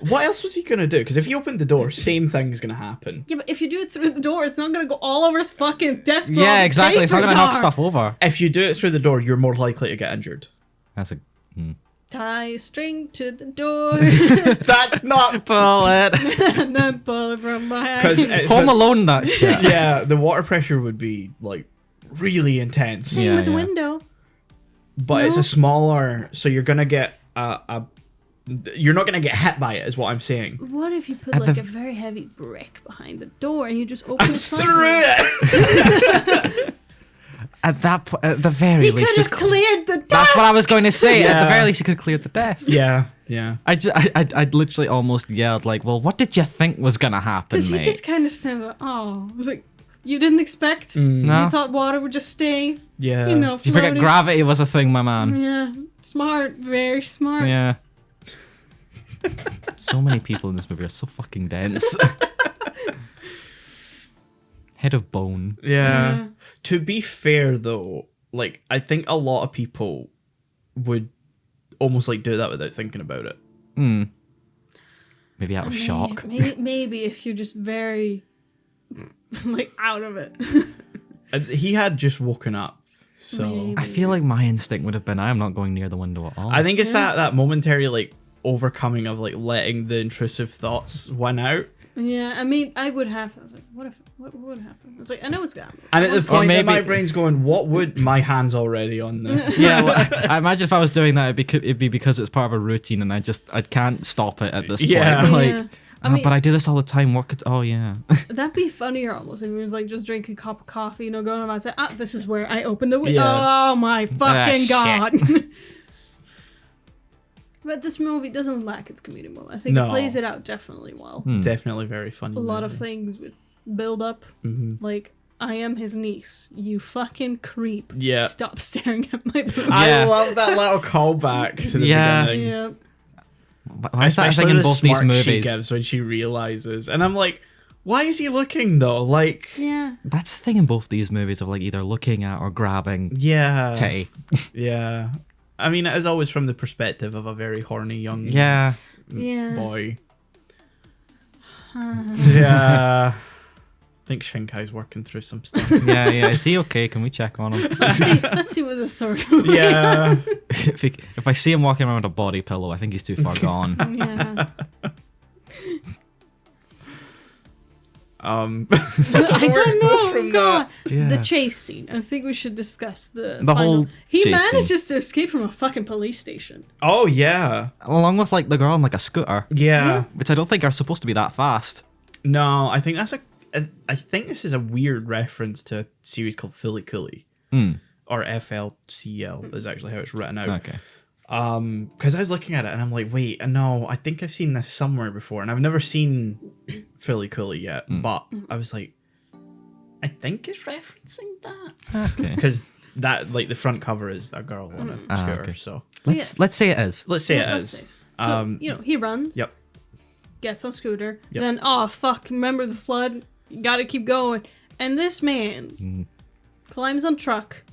[SPEAKER 1] what else was he gonna do? Because if he opened the door, same thing's gonna happen.
[SPEAKER 3] Yeah, but if you do it through the door, it's not gonna go all over his fucking desk. where
[SPEAKER 2] Yeah,
[SPEAKER 3] all the
[SPEAKER 2] exactly. It's not gonna
[SPEAKER 3] papers
[SPEAKER 2] knock
[SPEAKER 3] are.
[SPEAKER 2] stuff over.
[SPEAKER 1] If you do it through the door, you're more likely to get injured.
[SPEAKER 2] That's a
[SPEAKER 3] Tie a string to the door
[SPEAKER 1] That's not
[SPEAKER 2] bullet.
[SPEAKER 3] and then pull it from behind.
[SPEAKER 1] because
[SPEAKER 2] Home Alone, that shit.
[SPEAKER 1] yeah, the water pressure would be like really intense.
[SPEAKER 2] Yeah.
[SPEAKER 3] With the window.
[SPEAKER 1] But it's
[SPEAKER 3] No.
[SPEAKER 1] a smaller, so you're gonna get you're not gonna get hit by it, is what I'm saying.
[SPEAKER 3] What if you put
[SPEAKER 2] At
[SPEAKER 3] like
[SPEAKER 2] the-
[SPEAKER 3] a very heavy brick behind the door and you just open it
[SPEAKER 1] Through it.
[SPEAKER 2] At that point, at the very
[SPEAKER 3] He
[SPEAKER 2] least,
[SPEAKER 3] could
[SPEAKER 2] just
[SPEAKER 3] have cleared the desk.
[SPEAKER 2] that's what I was going to say. At the
[SPEAKER 1] Yeah.
[SPEAKER 2] very least, you could clear the desk.
[SPEAKER 1] Yeah, yeah.
[SPEAKER 2] I literally almost yelled like, "Well, what did you think was gonna happen,
[SPEAKER 3] Because he
[SPEAKER 2] mate?"
[SPEAKER 3] just kind of stands like, oh. I was like, you didn't expect?
[SPEAKER 2] No.
[SPEAKER 3] You thought water would just stay,
[SPEAKER 1] Yeah.
[SPEAKER 3] you know,
[SPEAKER 2] Did you forget
[SPEAKER 3] floating?
[SPEAKER 2] gravity was a thing, my man?
[SPEAKER 3] Yeah. Smart. Very smart.
[SPEAKER 2] Yeah. So many people in this movie are so fucking dense. Head of bone.
[SPEAKER 1] Yeah. To be fair though, like I think a lot of people would almost like do that without thinking about it.
[SPEAKER 2] Maybe out of shock.
[SPEAKER 3] Maybe if you're just very, like, out of it.
[SPEAKER 1] And he had just woken up. So
[SPEAKER 3] Maybe.
[SPEAKER 2] I feel like my instinct would have been, I am not going near the window at all.
[SPEAKER 1] I think it's
[SPEAKER 3] Yeah.
[SPEAKER 1] that momentary like overcoming of like letting the intrusive thoughts win out.
[SPEAKER 3] Yeah, I mean, I would have. I was like, what would happen? I was like, I know it's gonna happen.
[SPEAKER 1] And at the
[SPEAKER 2] Or
[SPEAKER 1] point that my
[SPEAKER 2] maybe-
[SPEAKER 1] brain's going, what would my hand's already on the
[SPEAKER 2] Yeah, well, I imagine if I was doing that, it'd be because it's part of a routine, and I can't stop it at this
[SPEAKER 1] Yeah.
[SPEAKER 2] point. Like,
[SPEAKER 3] Yeah. I mean,
[SPEAKER 2] but I do this all the time. What could? Oh yeah.
[SPEAKER 3] that'd be funnier almost if he was like just drinking a cup of coffee, going about and say, this is where I open the window.
[SPEAKER 1] Yeah.
[SPEAKER 3] Oh my fucking
[SPEAKER 2] shit.
[SPEAKER 3] god. But this movie doesn't lack its comedic moment. I think
[SPEAKER 1] No.
[SPEAKER 3] it plays it out definitely well.
[SPEAKER 1] definitely very funny.
[SPEAKER 3] A lot of
[SPEAKER 1] movie.
[SPEAKER 3] things with build up, like I am his niece. You fucking creep.
[SPEAKER 1] Yeah.
[SPEAKER 3] Stop staring at my boob.
[SPEAKER 1] I
[SPEAKER 2] Yeah.
[SPEAKER 1] love that little callback to the
[SPEAKER 2] Yeah.
[SPEAKER 1] beginning.
[SPEAKER 3] Yeah.
[SPEAKER 2] Why is that a
[SPEAKER 1] Especially
[SPEAKER 2] thing in
[SPEAKER 1] the
[SPEAKER 2] both these
[SPEAKER 1] smirk she
[SPEAKER 2] movies?
[SPEAKER 1] gives when she realizes, and I'm like, why is he looking though? Like,
[SPEAKER 3] Yeah.
[SPEAKER 2] That's the thing in both these movies of like either looking at or grabbing
[SPEAKER 1] yeah,
[SPEAKER 2] titty.
[SPEAKER 1] yeah. I mean, it is always from the perspective of a very horny young
[SPEAKER 2] Yeah.
[SPEAKER 3] Yeah.
[SPEAKER 1] boy. Yeah. I think Shinkai's working through some stuff.
[SPEAKER 2] Yeah, yeah. Is he okay? Can we check on him?
[SPEAKER 3] Let's see what the third one
[SPEAKER 1] Yeah.
[SPEAKER 2] If I see him walking around with a body pillow, I think he's too far gone.
[SPEAKER 3] Yeah.
[SPEAKER 1] I
[SPEAKER 3] don't know.
[SPEAKER 1] From
[SPEAKER 3] God.
[SPEAKER 1] that.
[SPEAKER 2] Yeah.
[SPEAKER 3] The chase scene. I think we should discuss the
[SPEAKER 2] The
[SPEAKER 3] final.
[SPEAKER 2] whole
[SPEAKER 3] He
[SPEAKER 2] chase
[SPEAKER 3] manages to escape from a fucking police station.
[SPEAKER 1] Oh yeah,
[SPEAKER 2] Along with like the girl on like a scooter,
[SPEAKER 1] yeah.
[SPEAKER 2] which I don't think are supposed to be that fast.
[SPEAKER 1] No, I think that's I think this is a weird reference to a series called Fully Cooley, or FLCL is actually how it's written out.
[SPEAKER 2] Okay.
[SPEAKER 1] Because I was looking at it and I'm like, wait, no, I think I've seen this somewhere before, and I've never seen Fully Cooley yet. But I was like, I think it's referencing that
[SPEAKER 2] Okay.
[SPEAKER 1] because that like the front cover is a girl on a scooter.
[SPEAKER 2] okay.
[SPEAKER 1] So
[SPEAKER 2] Let's say it is.
[SPEAKER 1] let's say
[SPEAKER 3] Yeah,
[SPEAKER 1] it
[SPEAKER 3] let's
[SPEAKER 1] is.
[SPEAKER 3] say so. So, he runs.
[SPEAKER 1] Yep.
[SPEAKER 3] Gets on scooter.
[SPEAKER 1] Yep.
[SPEAKER 3] Then, oh fuck! Remember the flood? You gotta keep going. And this man climbs on truck,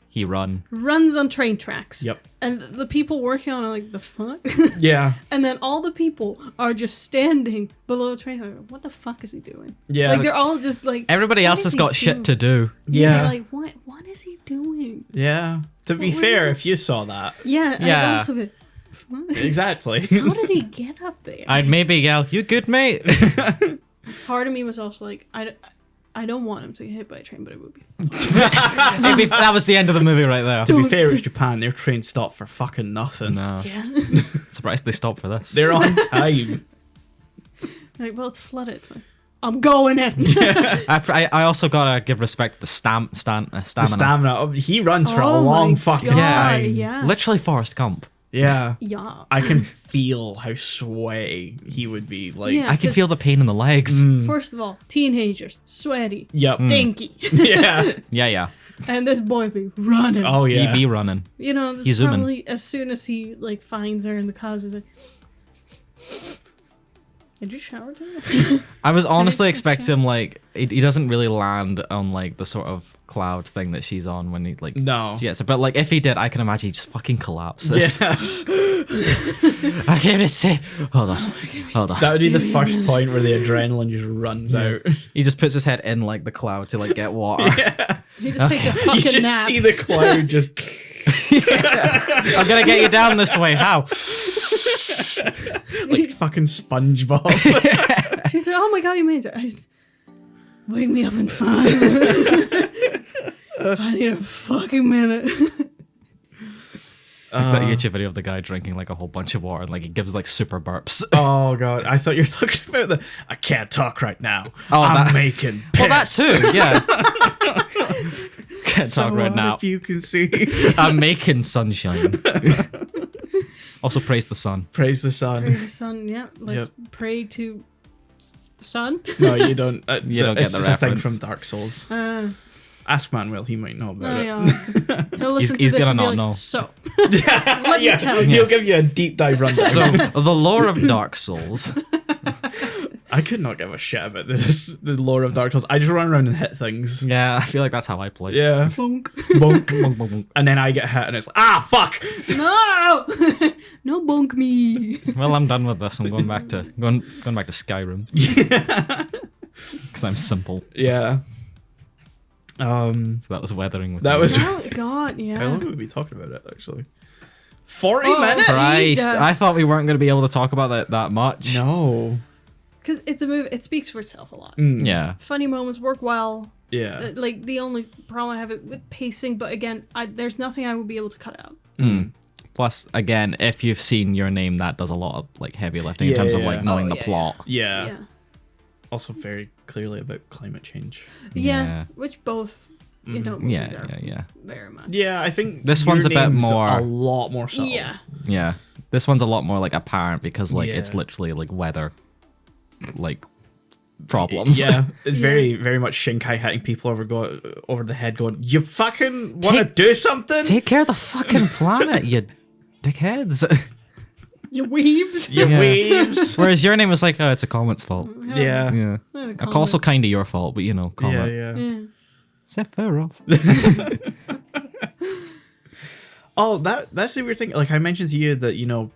[SPEAKER 2] He run.
[SPEAKER 3] runs on train tracks.
[SPEAKER 1] Yep.
[SPEAKER 3] And the people working on it, like, the fuck?
[SPEAKER 1] Yeah.
[SPEAKER 3] And then all the people are just standing below the train. Like, what the fuck is he doing?
[SPEAKER 1] Yeah.
[SPEAKER 3] Like, they're all just like.
[SPEAKER 2] Everybody
[SPEAKER 3] what
[SPEAKER 2] else
[SPEAKER 3] is
[SPEAKER 2] has
[SPEAKER 3] he
[SPEAKER 2] got shit
[SPEAKER 3] doing?
[SPEAKER 2] to do.
[SPEAKER 1] Yeah.
[SPEAKER 3] Like, what is he doing?
[SPEAKER 1] Yeah. To be
[SPEAKER 3] What
[SPEAKER 1] fair,
[SPEAKER 3] is
[SPEAKER 1] if you saw that,
[SPEAKER 3] Yeah.
[SPEAKER 2] Yeah.
[SPEAKER 3] And also, what?
[SPEAKER 1] exactly.
[SPEAKER 3] How did he get up there?
[SPEAKER 2] I'd maybe yell, "You good, mate?"
[SPEAKER 3] Part of me was also like, I don't want him to get hit by a train, but it would be.
[SPEAKER 2] Maybe that was the end of the movie right there.
[SPEAKER 1] To be fair, it's Japan. Their trains stop for fucking nothing.
[SPEAKER 2] No,
[SPEAKER 3] Yeah.
[SPEAKER 2] surprised they stopped for this.
[SPEAKER 1] They're on time.
[SPEAKER 3] Like, well, it's flooded. So I'm going in.
[SPEAKER 2] I also gotta give respect to the stamina.
[SPEAKER 1] The stamina. Oh, he runs for a
[SPEAKER 3] Oh
[SPEAKER 1] long
[SPEAKER 3] my
[SPEAKER 1] fucking
[SPEAKER 3] God,
[SPEAKER 1] time.
[SPEAKER 3] Yeah.
[SPEAKER 2] Literally Forrest Gump.
[SPEAKER 1] Yeah.
[SPEAKER 3] Yeah.
[SPEAKER 1] I can feel how sweaty he would be. Like,
[SPEAKER 3] Yeah.
[SPEAKER 2] I can feel the pain in the legs.
[SPEAKER 3] First of all, teenagers, sweaty,
[SPEAKER 1] Yep.
[SPEAKER 3] stinky,
[SPEAKER 1] yeah.
[SPEAKER 2] Yeah.
[SPEAKER 3] and this boy be running.
[SPEAKER 1] Oh, yeah.
[SPEAKER 2] He be running.
[SPEAKER 3] You know, this
[SPEAKER 2] He's zooming.
[SPEAKER 3] probably as soon as he like finds her in the cars, he's like, "Did you shower today?"
[SPEAKER 2] I was honestly
[SPEAKER 3] Very
[SPEAKER 2] expecting him like he doesn't really land on like the sort of cloud thing that she's on when he like
[SPEAKER 1] No.
[SPEAKER 2] yes, but like if he did, I can imagine he just fucking collapses.
[SPEAKER 1] Yeah.
[SPEAKER 2] I can't even say. Hold on.
[SPEAKER 1] That would be the first point where the adrenaline just runs out.
[SPEAKER 2] He just puts his head in like the cloud to like get water.
[SPEAKER 3] He just takes a
[SPEAKER 1] You
[SPEAKER 3] fucking
[SPEAKER 1] just
[SPEAKER 3] nap.
[SPEAKER 1] see the cloud just.
[SPEAKER 2] I'm gonna get you down this way. How?
[SPEAKER 1] like fucking SpongeBob.
[SPEAKER 3] She's like, "Oh my god, you made it!" I just, wake me up in 5. I need a fucking minute.
[SPEAKER 2] That YouTube video of the guy drinking like a whole bunch of water and like he gives like super burps.
[SPEAKER 1] Oh god, I thought you were talking about the. I can't talk right now.
[SPEAKER 2] Oh,
[SPEAKER 1] I'm
[SPEAKER 2] that-
[SPEAKER 1] making.
[SPEAKER 2] Well, that
[SPEAKER 1] piss.
[SPEAKER 2] too. Yeah. Can't talk right now.
[SPEAKER 1] If you can see.
[SPEAKER 2] I'm making sunshine. Also praise the sun.
[SPEAKER 1] Praise the sun.
[SPEAKER 3] Praise the sun. Yeah, let's pray to the sun.
[SPEAKER 1] No, you don't.
[SPEAKER 2] You don't get
[SPEAKER 1] it's
[SPEAKER 2] the
[SPEAKER 1] just a thing
[SPEAKER 2] reference.
[SPEAKER 1] from Dark Souls.
[SPEAKER 3] Uh,
[SPEAKER 1] Ask Manuel, he might know about
[SPEAKER 3] oh,
[SPEAKER 1] it.
[SPEAKER 3] yeah, he'll listen
[SPEAKER 2] He's
[SPEAKER 3] to this
[SPEAKER 2] gonna
[SPEAKER 3] and be
[SPEAKER 2] not
[SPEAKER 3] like,
[SPEAKER 2] know.
[SPEAKER 3] So,
[SPEAKER 1] yeah,
[SPEAKER 3] tell you.
[SPEAKER 1] he'll give you a deep dive rundown.
[SPEAKER 2] So the lore of Dark Souls.
[SPEAKER 1] I could not give a shit about this. The lore of Dark Souls. I just run around and hit things.
[SPEAKER 2] Yeah, I feel like that's how I play.
[SPEAKER 1] Yeah.
[SPEAKER 3] bonk.
[SPEAKER 1] Bonk. And then I get hit and it's like, ah, fuck.
[SPEAKER 3] No, no bonk me.
[SPEAKER 2] Well, I'm done with this. I'm going back to Skyrim. Because I'm simple.
[SPEAKER 1] Yeah.
[SPEAKER 2] So that was weathering with
[SPEAKER 1] That
[SPEAKER 2] me.
[SPEAKER 1] was.
[SPEAKER 3] Oh God,
[SPEAKER 1] How long
[SPEAKER 3] yeah.
[SPEAKER 1] have we been talking about it, actually? 40
[SPEAKER 3] Oh,
[SPEAKER 1] minutes?
[SPEAKER 2] Christ.
[SPEAKER 3] Jesus.
[SPEAKER 2] I thought we weren't going to be able to talk about that much.
[SPEAKER 1] No.
[SPEAKER 3] Because it's a movie. It speaks for itself a lot.
[SPEAKER 2] Yeah.
[SPEAKER 3] Funny moments work well.
[SPEAKER 1] Yeah.
[SPEAKER 3] Like the only problem I have it with pacing, but again, there's nothing I would be able to cut out.
[SPEAKER 2] Plus, again, if you've seen Your Name, that does a lot of like heavy lifting in
[SPEAKER 1] Yeah,
[SPEAKER 2] terms of
[SPEAKER 1] yeah.
[SPEAKER 2] like knowing
[SPEAKER 3] Oh,
[SPEAKER 2] the
[SPEAKER 3] yeah,
[SPEAKER 2] plot.
[SPEAKER 1] Yeah.
[SPEAKER 3] Yeah.
[SPEAKER 1] Also very clearly about climate change.
[SPEAKER 3] Yeah.
[SPEAKER 2] Yeah.
[SPEAKER 3] Which both, you know,
[SPEAKER 2] Yeah,
[SPEAKER 3] movies are
[SPEAKER 2] yeah.
[SPEAKER 3] very much.
[SPEAKER 1] Yeah, I think
[SPEAKER 2] This
[SPEAKER 1] Your
[SPEAKER 2] one's a bit
[SPEAKER 1] Name's
[SPEAKER 2] more-
[SPEAKER 1] a lot more subtle.
[SPEAKER 3] Yeah.
[SPEAKER 2] Yeah. This one's a lot more like apparent because like it's
[SPEAKER 1] Yeah.
[SPEAKER 2] literally like weather like problems.
[SPEAKER 1] Yeah, it's
[SPEAKER 3] Yeah.
[SPEAKER 1] very, very much Shinkai hitting people over the head, going, "You fucking want to
[SPEAKER 2] Take-
[SPEAKER 1] do something?"
[SPEAKER 2] Take care of the fucking planet, you dickheads.
[SPEAKER 3] You weebs.
[SPEAKER 1] You weebs.
[SPEAKER 2] Whereas your name was like, oh, it's a comet's fault.
[SPEAKER 1] Yeah.
[SPEAKER 2] Yeah.
[SPEAKER 3] Well, the
[SPEAKER 2] Also kind of your fault, but you know,
[SPEAKER 1] Yeah,
[SPEAKER 2] comet.
[SPEAKER 1] yeah.
[SPEAKER 3] Yeah.
[SPEAKER 2] Sephiroth.
[SPEAKER 1] Oh, that's the weird thing. Like I mentioned to you that, you know,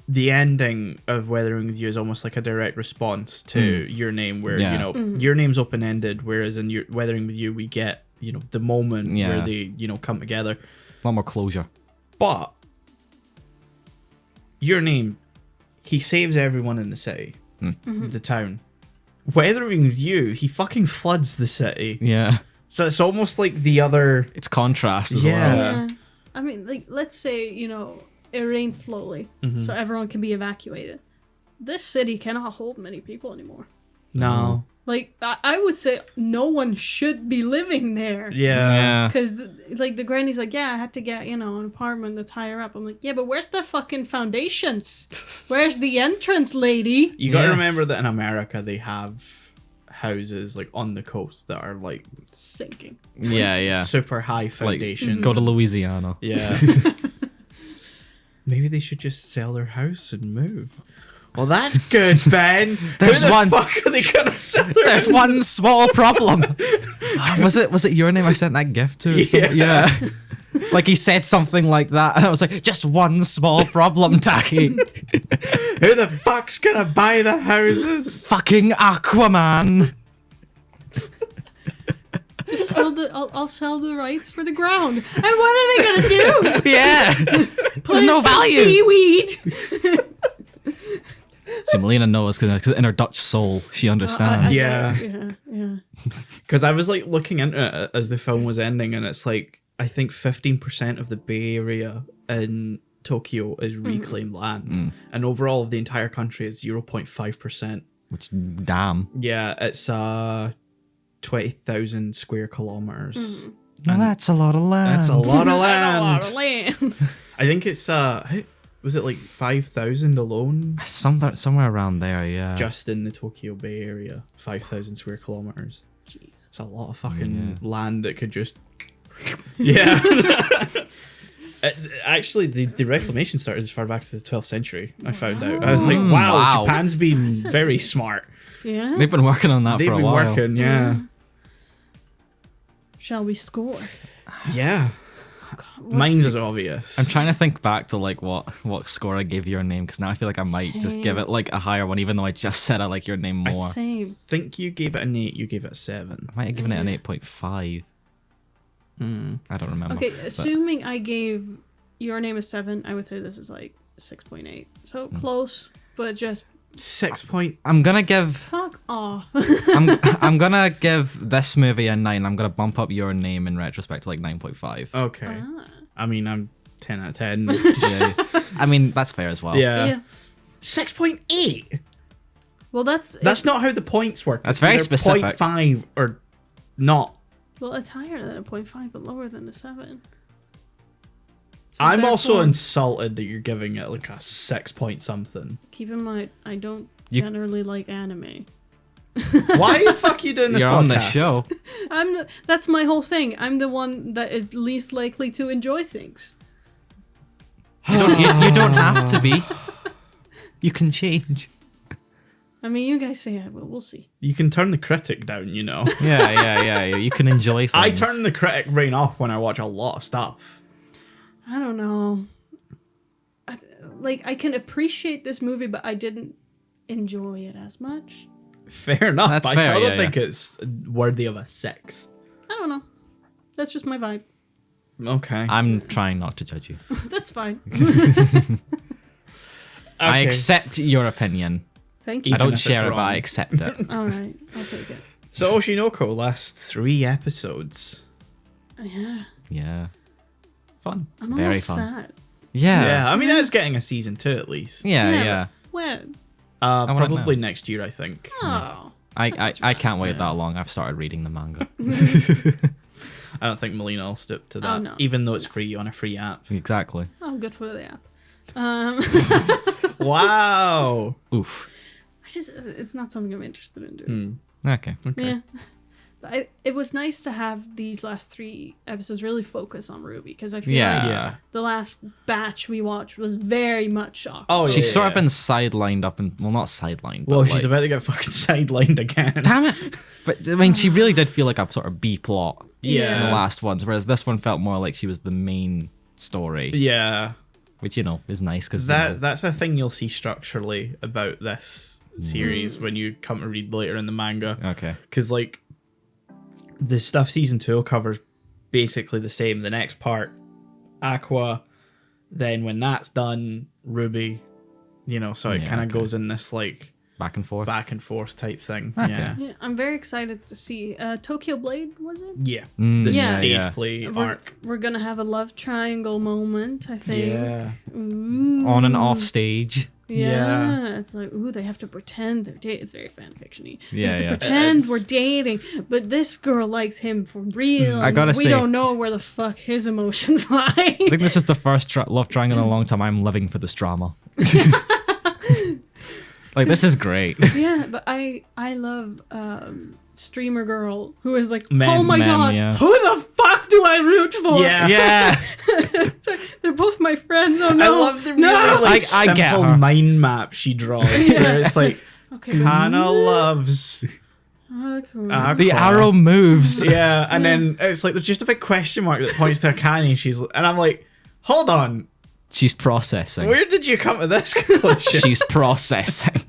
[SPEAKER 1] the ending of Weathering with You is almost like a direct response to Your Name, where,
[SPEAKER 2] Yeah.
[SPEAKER 1] you know, Your Name's open-ended, whereas in Weathering with You, we get, you know, the moment
[SPEAKER 2] Yeah.
[SPEAKER 1] where they, you know, come together.
[SPEAKER 2] A lot more closure.
[SPEAKER 1] But Your Name, he saves everyone in the city, the town. Weathering with You, he fucking floods the city.
[SPEAKER 2] Yeah.
[SPEAKER 1] So it's almost like the other...
[SPEAKER 2] It's contrast as
[SPEAKER 1] Yeah.
[SPEAKER 2] well.
[SPEAKER 3] Yeah. I mean, like, let's say, you know, it rains slowly, so everyone can be evacuated. This city cannot hold many people anymore.
[SPEAKER 1] No.
[SPEAKER 3] Like, I would say no one should be living there.
[SPEAKER 1] Yeah.
[SPEAKER 3] Because, like, the granny's like, yeah, I had to get, you know, an apartment that's higher up. I'm like, yeah, but where's the fucking foundations? Where's the entrance, lady?
[SPEAKER 1] You gotta
[SPEAKER 2] Yeah.
[SPEAKER 1] remember that in America, they have houses, like, on the coast that are, like,
[SPEAKER 3] Sinking.
[SPEAKER 2] Yeah, yeah.
[SPEAKER 1] super high
[SPEAKER 2] Like,
[SPEAKER 1] foundation.
[SPEAKER 2] go to Louisiana.
[SPEAKER 1] Yeah. Maybe they should just sell their house and move. Well, that's good, Ben.
[SPEAKER 2] There's
[SPEAKER 1] Who the
[SPEAKER 2] one-
[SPEAKER 1] fuck are they gonna sell their
[SPEAKER 2] There's one small problem. Was it Your Name I sent that gift to?
[SPEAKER 1] Yeah.
[SPEAKER 2] Like he said something like that, and I was like, just one small problem, Taki.
[SPEAKER 1] Who the fuck's gonna buy the houses?
[SPEAKER 2] Fucking Aquaman.
[SPEAKER 3] I'll sell the rights for the ground. And what are they gonna do?
[SPEAKER 2] Yeah.
[SPEAKER 3] Plant
[SPEAKER 2] no
[SPEAKER 3] some
[SPEAKER 2] value.
[SPEAKER 3] seaweed.
[SPEAKER 2] See, Melina knows because in her Dutch soul, she understands.
[SPEAKER 3] Yeah.
[SPEAKER 1] Because I was like looking into it as the film was ending, and it's like I think 15% of the Bay Area in Tokyo is reclaimed land, and overall of the entire country is 0.5%.
[SPEAKER 2] Which, damn.
[SPEAKER 1] Yeah, it's 20,000 square kilometers.
[SPEAKER 2] Now that's a lot of land.
[SPEAKER 1] That's a lot of
[SPEAKER 3] A
[SPEAKER 1] land.
[SPEAKER 3] lot of land.
[SPEAKER 1] I think it's was it like 5,000 alone?
[SPEAKER 2] Somewhere around there, yeah.
[SPEAKER 1] Just in the Tokyo Bay Area, 5,000 square kilometers.
[SPEAKER 3] Jeez.
[SPEAKER 1] It's a lot of fucking land that could just. Yeah. Actually, the reclamation started as far back as the 12th century. I found out. I was like, wow,
[SPEAKER 2] Wow.
[SPEAKER 1] Japan's been
[SPEAKER 3] fascinating.
[SPEAKER 1] very smart.
[SPEAKER 3] Yeah.
[SPEAKER 2] They've been working on that
[SPEAKER 1] They've
[SPEAKER 2] for a
[SPEAKER 1] been
[SPEAKER 2] while.
[SPEAKER 1] working, yeah.
[SPEAKER 3] Shall we score?
[SPEAKER 1] Yeah. Mine's is obvious.
[SPEAKER 2] I'm trying to think back to like what score I gave Your Name, because now I feel like I might just give it like a higher one, even though I just said I like Your Name more.
[SPEAKER 3] Same.
[SPEAKER 1] think you gave it an 8, you gave it a 7.
[SPEAKER 2] I might have given it an 8.5. I don't remember.
[SPEAKER 3] Okay,
[SPEAKER 2] but-
[SPEAKER 3] assuming I gave Your Name a 7, I would say this is like 6.8. So close, but just
[SPEAKER 1] 6 point.
[SPEAKER 2] I'm gonna give
[SPEAKER 3] fuck off.
[SPEAKER 2] I'm gonna give this movie a 9. I'm gonna bump up Your Name in retrospect to like 9.5.
[SPEAKER 1] Okay. I mean, I'm 10 out of 10.
[SPEAKER 2] Yeah. I mean, that's fair as well.
[SPEAKER 1] Yeah. 6.8?
[SPEAKER 3] Well, that's
[SPEAKER 1] That's not how the points work.
[SPEAKER 2] That's
[SPEAKER 1] It's
[SPEAKER 2] very
[SPEAKER 1] either
[SPEAKER 2] specific.
[SPEAKER 1] 0.5 or not.
[SPEAKER 3] well, it's higher than a 0.5, but lower than a 7. So
[SPEAKER 1] I'm also
[SPEAKER 3] therefore,
[SPEAKER 1] insulted that you're giving it like a 6 point something.
[SPEAKER 3] keep in mind, I don't
[SPEAKER 2] You-
[SPEAKER 3] generally like anime.
[SPEAKER 1] Why the fuck are you doing this
[SPEAKER 2] You're
[SPEAKER 1] podcast?
[SPEAKER 2] on the show.
[SPEAKER 3] That's my whole thing. I'm the one that is least likely to enjoy things.
[SPEAKER 2] You don't have to be. You can change.
[SPEAKER 3] I mean, you guys say I will. We'll see.
[SPEAKER 1] You can turn the critic down, you know.
[SPEAKER 2] Yeah. You can enjoy things.
[SPEAKER 1] I turn the critic brain off when I watch a lot of stuff.
[SPEAKER 3] I don't know. I can appreciate this movie, but I didn't enjoy it as much.
[SPEAKER 1] Fair enough.
[SPEAKER 2] That's
[SPEAKER 1] but I
[SPEAKER 2] fair,
[SPEAKER 1] still don't
[SPEAKER 2] yeah,
[SPEAKER 1] think it's worthy of a 6.
[SPEAKER 3] I don't know. That's just my vibe.
[SPEAKER 1] Okay.
[SPEAKER 2] I'm trying not to judge you.
[SPEAKER 3] That's fine.
[SPEAKER 2] I
[SPEAKER 1] Okay.
[SPEAKER 2] accept your opinion.
[SPEAKER 3] Thank you.
[SPEAKER 2] I don't
[SPEAKER 1] if it's
[SPEAKER 2] share it, but I
[SPEAKER 1] wrong.
[SPEAKER 2] accept it.
[SPEAKER 3] All right, I'll take it.
[SPEAKER 1] So Oshinoko last 3 episodes.
[SPEAKER 3] Yeah,
[SPEAKER 2] Yeah.
[SPEAKER 1] Fun.
[SPEAKER 3] I'm
[SPEAKER 2] Very
[SPEAKER 3] almost
[SPEAKER 2] fun.
[SPEAKER 3] sad.
[SPEAKER 1] Yeah, I mean, it's getting a season 2 at least.
[SPEAKER 2] Yeah.
[SPEAKER 3] but When?
[SPEAKER 2] wanna
[SPEAKER 1] Probably
[SPEAKER 2] know.
[SPEAKER 1] next year, I think.
[SPEAKER 3] Oh.
[SPEAKER 2] I can't wait that long. I've started reading the manga.
[SPEAKER 1] I don't think Melina will stick to that,
[SPEAKER 3] Oh, no.
[SPEAKER 1] even though it's free on a free app.
[SPEAKER 2] Exactly.
[SPEAKER 3] Oh, good for the app.
[SPEAKER 1] Wow.
[SPEAKER 2] Oof.
[SPEAKER 3] It's not something I'm interested in doing.
[SPEAKER 2] Okay.
[SPEAKER 1] Okay.
[SPEAKER 3] Yeah. It was nice to have these last 3 episodes really focus on Ruby, because I feel
[SPEAKER 2] Yeah.
[SPEAKER 3] like
[SPEAKER 1] Yeah.
[SPEAKER 3] the last batch we watched was very much Aqua.
[SPEAKER 1] Oh, yeah.
[SPEAKER 2] She's sort of been sidelined up and well, not sidelined.
[SPEAKER 1] Well,
[SPEAKER 2] but
[SPEAKER 1] she's
[SPEAKER 2] like,
[SPEAKER 1] about to get fucking sidelined again.
[SPEAKER 2] damn it. But I mean, she really did feel like a sort of B plot
[SPEAKER 1] Yeah.
[SPEAKER 2] in the last ones, whereas this one felt more like she was the main story,
[SPEAKER 1] Yeah.
[SPEAKER 2] which is nice because
[SPEAKER 1] That's a thing you'll see structurally about this series when you come to read later in the manga.
[SPEAKER 2] okay.
[SPEAKER 1] Because, like, the stuff season 2 covers basically the same. The next part, Aqua, then when that's done, Ruby, so it
[SPEAKER 2] Yeah,
[SPEAKER 1] kind of
[SPEAKER 2] okay.
[SPEAKER 1] goes in this, like,
[SPEAKER 2] Back and forth.
[SPEAKER 1] back and forth type thing.
[SPEAKER 2] Okay.
[SPEAKER 1] Yeah.
[SPEAKER 3] Yeah, I'm very excited to see Tokyo Blade, was it?
[SPEAKER 1] Yeah.
[SPEAKER 2] Mm,
[SPEAKER 1] The
[SPEAKER 3] yeah,
[SPEAKER 1] stage
[SPEAKER 2] yeah.
[SPEAKER 1] play
[SPEAKER 3] We're,
[SPEAKER 1] arc.
[SPEAKER 3] we're gonna have a love triangle moment, I think.
[SPEAKER 1] Yeah.
[SPEAKER 3] Ooh.
[SPEAKER 2] On and off stage.
[SPEAKER 3] Yeah, it's like, ooh, they have to pretend they're dating. It's very fan fiction-y. We
[SPEAKER 2] Yeah,
[SPEAKER 3] have to
[SPEAKER 2] yeah.
[SPEAKER 3] pretend
[SPEAKER 1] It's-
[SPEAKER 3] we're dating, but this girl likes him for real.
[SPEAKER 2] I gotta
[SPEAKER 3] and we
[SPEAKER 2] say-
[SPEAKER 3] don't know where the fuck his emotions lie.
[SPEAKER 2] I think this is the first love triangle in a long time. I'm living for this drama. Like, this is great.
[SPEAKER 3] Yeah, but I love streamer girl who is like,
[SPEAKER 1] Mem,
[SPEAKER 3] oh my
[SPEAKER 2] Mem,
[SPEAKER 3] god,
[SPEAKER 2] yeah.
[SPEAKER 3] who the fuck do I root for?
[SPEAKER 1] Yeah.
[SPEAKER 2] Yeah.
[SPEAKER 3] So they're both my friends. Oh no,
[SPEAKER 1] I love the really
[SPEAKER 3] no.
[SPEAKER 1] like
[SPEAKER 2] I get
[SPEAKER 1] simple
[SPEAKER 2] her.
[SPEAKER 1] mind map she draws. Where it's like
[SPEAKER 3] Okay,
[SPEAKER 1] Hannah loves
[SPEAKER 3] okay.
[SPEAKER 1] Aqua.
[SPEAKER 2] The arrow moves.
[SPEAKER 1] Yeah, and then it's like there's just a big question mark that points to Akane. And I'm like, hold on,
[SPEAKER 2] She's processing.
[SPEAKER 1] where did you come to this conclusion?
[SPEAKER 2] She's processing.